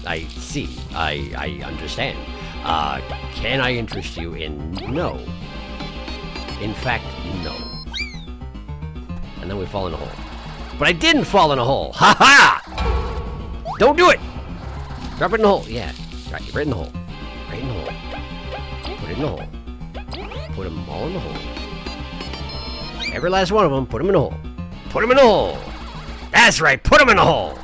I understand. Can I interest you in no? In fact, no. And then we fall in a hole. But I didn't fall in a hole. Ha ha! Don't do it! Drop it in the hole. Yeah. Right in the hole. Right in the hole. Put it in the hole. Put them all in the hole. Every last one of them, put them in the hole. Put them in the hole. That's right, put them in the hole.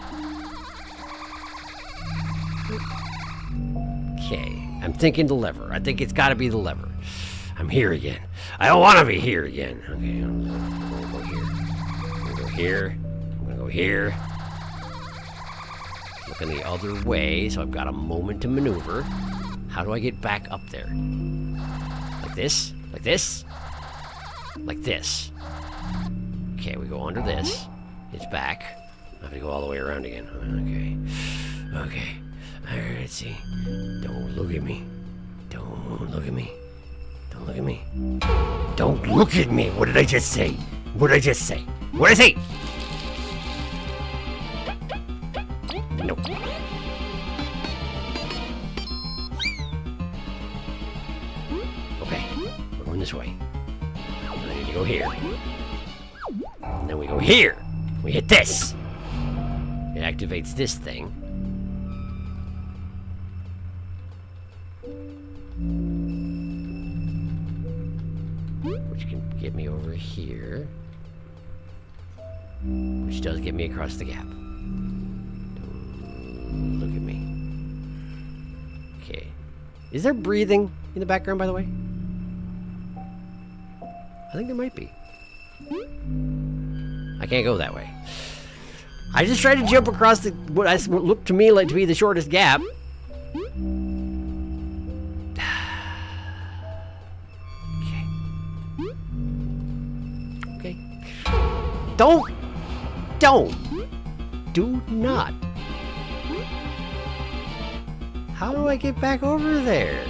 Okay. I'm thinking the lever. I think it's got to be the lever. I'm here again. I don't want to be here again. Okay, I'm gonna go here. I'm gonna go here. Looking the other way, so I've got a moment to maneuver. How do I get back up there? Like this? Like this? Like this. Okay, we go under this. It's back. I have to go all the way around again. Okay. Alright, let's see. Don't look at me. Don't look at me. Don't look at me. Don't look at me! What did I just say? What did I just say? What did I say? Nope. Okay, we're going this way. I need to go here. And then we go here. We hit this. It activates this thing. Which can get me over here. Which does get me across the gap. Don't look at me. Okay. Is there breathing in the background, by the way? I think there might be. I can't go that way. I just tried to jump across the what looked to me like to be the shortest gap. Okay. Do not. How do I get back over there?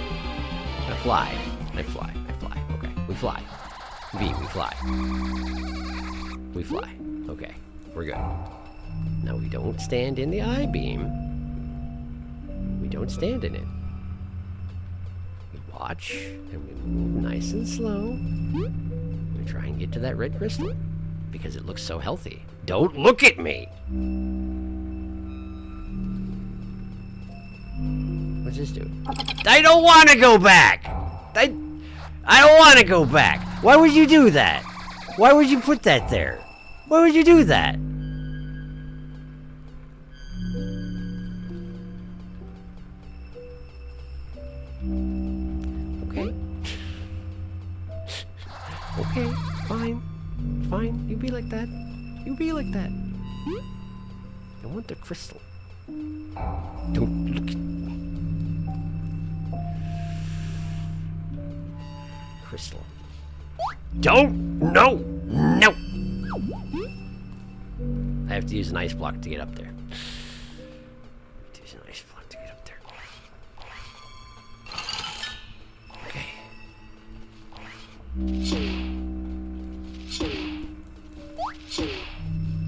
I fly. Okay, we fly. V, we fly. We fly. Okay, we're good. Now we don't stand in the I-beam. We don't stand in it. We Watch, and we move nice and slow. We try and get to that red crystal, because it looks so healthy. Don't look at me! What's this do? I don't want to go back! I don't want to go back! Why would you do that? Why would you put that there? Why would you do that? Okay. Okay, fine. Fine, you be like that. You be like that. I want the crystal. Don't look at me. Crystal. Don't! No! No! I have to use an ice block to get up there. Use an ice block to get up there. Okay.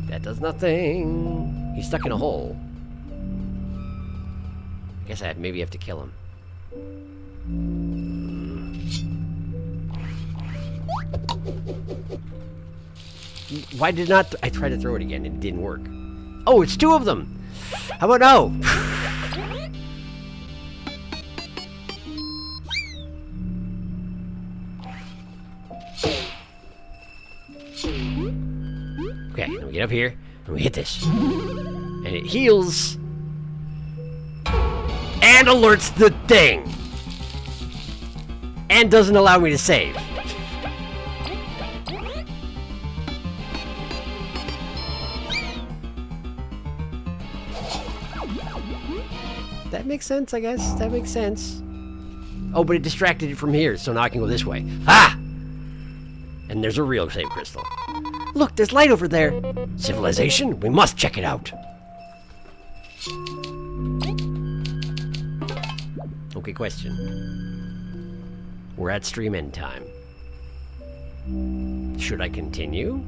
That does nothing. He's stuck in a hole. I guess I maybe have to kill him. Why did not... I tried to throw it again and it didn't work. Oh, it's two of them! How about no? Okay, then we get up here and we hit this. And it heals. And alerts the thing. And doesn't allow me to save. That makes sense, I guess. That makes sense. Oh, but it distracted it from here, so now I can go this way. Ah! And there's a real save crystal. Look, there's light over there. Civilization? We must check it out. Okay, question. We're at stream end time. Should I continue?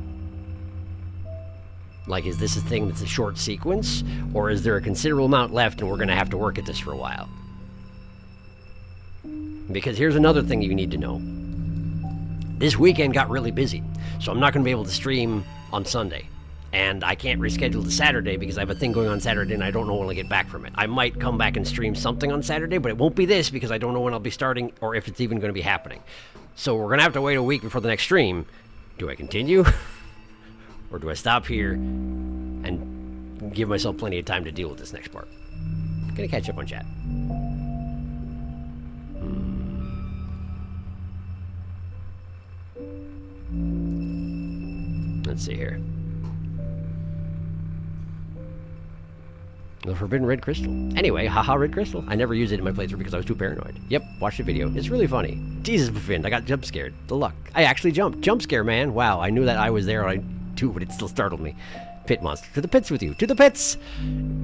Like, is this a thing that's a short sequence? Or is there a considerable amount left and we're going to have to work at this for a while? Because here's another thing you need to know. This weekend got really busy, so I'm not going to be able to stream on Sunday. And I can't reschedule to Saturday because I have a thing going on Saturday and I don't know when I'll get back from it. I might come back and stream something on Saturday, but it won't be this because I don't know when I'll be starting or if it's even going to be happening. So we're going to have to wait a week before the next stream. Do I continue? Or do I stop here and give myself plenty of time to deal with this next part? I'm gonna catch up on chat. Let's see here. The Forbidden Red Crystal. Anyway, haha, Red Crystal. I never used it in my playthrough because I was too paranoid. Yep, watch the video. It's really funny. Jesus, Buffin, I got jump scared. The luck. I actually jumped. Jump scare, man. Wow, I knew that I was there. Too, but it still startled me. Pit monster. To the pits with you. To the pits!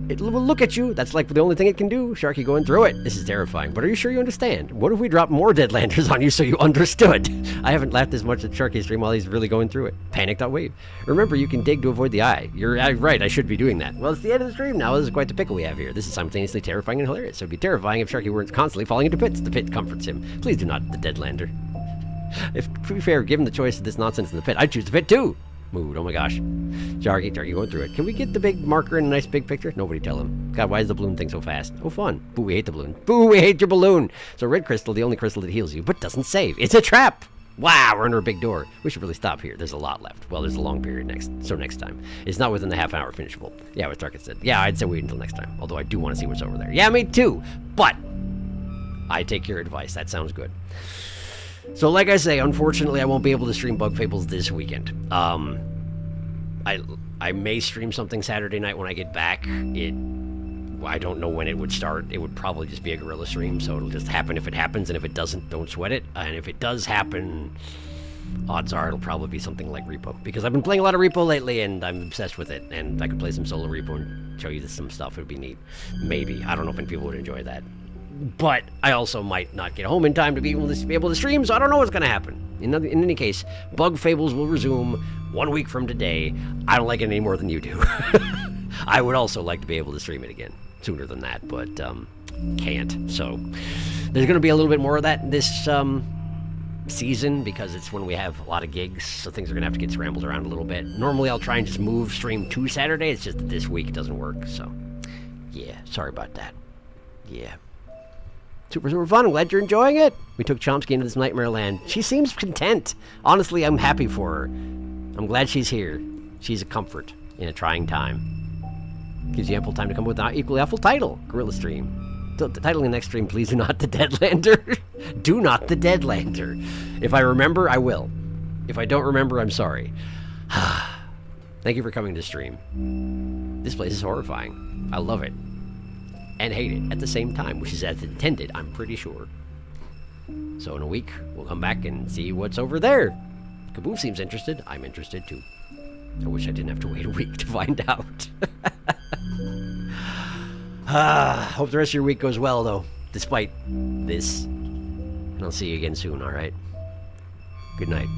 It will look at you. That's like the only thing it can do. Sharky going through it. This is terrifying. But are you sure you understand? What if we drop more Deadlanders on you so you understood? I haven't laughed as much at Sharky's stream while he's really going through it. Panic.wave. Remember, you can dig to avoid the eye. You're right. I should be doing that. Well, it's the end of the stream now. This is quite the pickle we have here. This is simultaneously terrifying and hilarious. So it'd be terrifying if Sharky weren't constantly falling into pits. The pit comforts him. Please do not the Deadlander. If, to be fair, given the choice of this nonsense in the pit, I'd choose the pit too. Mood. Oh my gosh. Sharky going through it. Can we get the big marker in a nice big picture? Nobody tell him. God, why is the balloon thing so fast? Oh, fun. Boo, we hate the balloon. Boo, we hate your balloon. So red crystal, the only crystal that heals you, but doesn't save. It's a trap. Wow, we're under a big door. We should really stop here. There's a lot left. Well, there's a long period next time. It's not within the half hour finishable. Yeah, what Starkett said. Yeah, I'd say wait until next time. Although I do want to see what's over there. Yeah, me too. But I take your advice. That sounds good. So like I say, unfortunately, I won't be able to stream Bug Fables this weekend. I may stream something Saturday night when I get back. I don't know when it would start. It would probably just be a guerrilla stream, so it'll just happen if it happens, and if it doesn't, don't sweat it. And if it does happen, odds are it'll probably be something like Repo, because I've been playing a lot of Repo lately, and I'm obsessed with it, and I could play some solo Repo and show you some stuff. It would be neat. Maybe. I don't know if any people would enjoy that. But I also might not get home in time to be able to stream, so I don't know what's going to happen. In any case, Bug Fables will resume 1 week from today. I don't like it any more than you do. I would also like to be able to stream it again sooner than that, but can't. So there's going to be a little bit more of that this season because it's when we have a lot of gigs, so things are going to have to get scrambled around a little bit. Normally I'll try and just move stream to Saturday. It's just that this week it doesn't work, so yeah, sorry about that. Yeah. Super, super fun. I'm glad you're enjoying it. We took Chomsky into this nightmare land. She seems content. Honestly, I'm happy for her. I'm glad she's here. She's a comfort in a trying time. Gives you ample time to come up with an equally awful title. Gorilla Stream. The title in the next stream, please do not the Deadlander. Do not the Deadlander. If I remember, I will. If I don't remember, I'm sorry. Thank you for coming to stream. This place is horrifying. I love it. And hate it at the same time, which is as intended, I'm pretty sure. So in a week, we'll come back and see what's over there. Kaboof seems interested. I'm interested too. I wish I didn't have to wait a week to find out. Hope the rest of your week goes well, though, despite this. And I'll see you again soon, alright? Good night.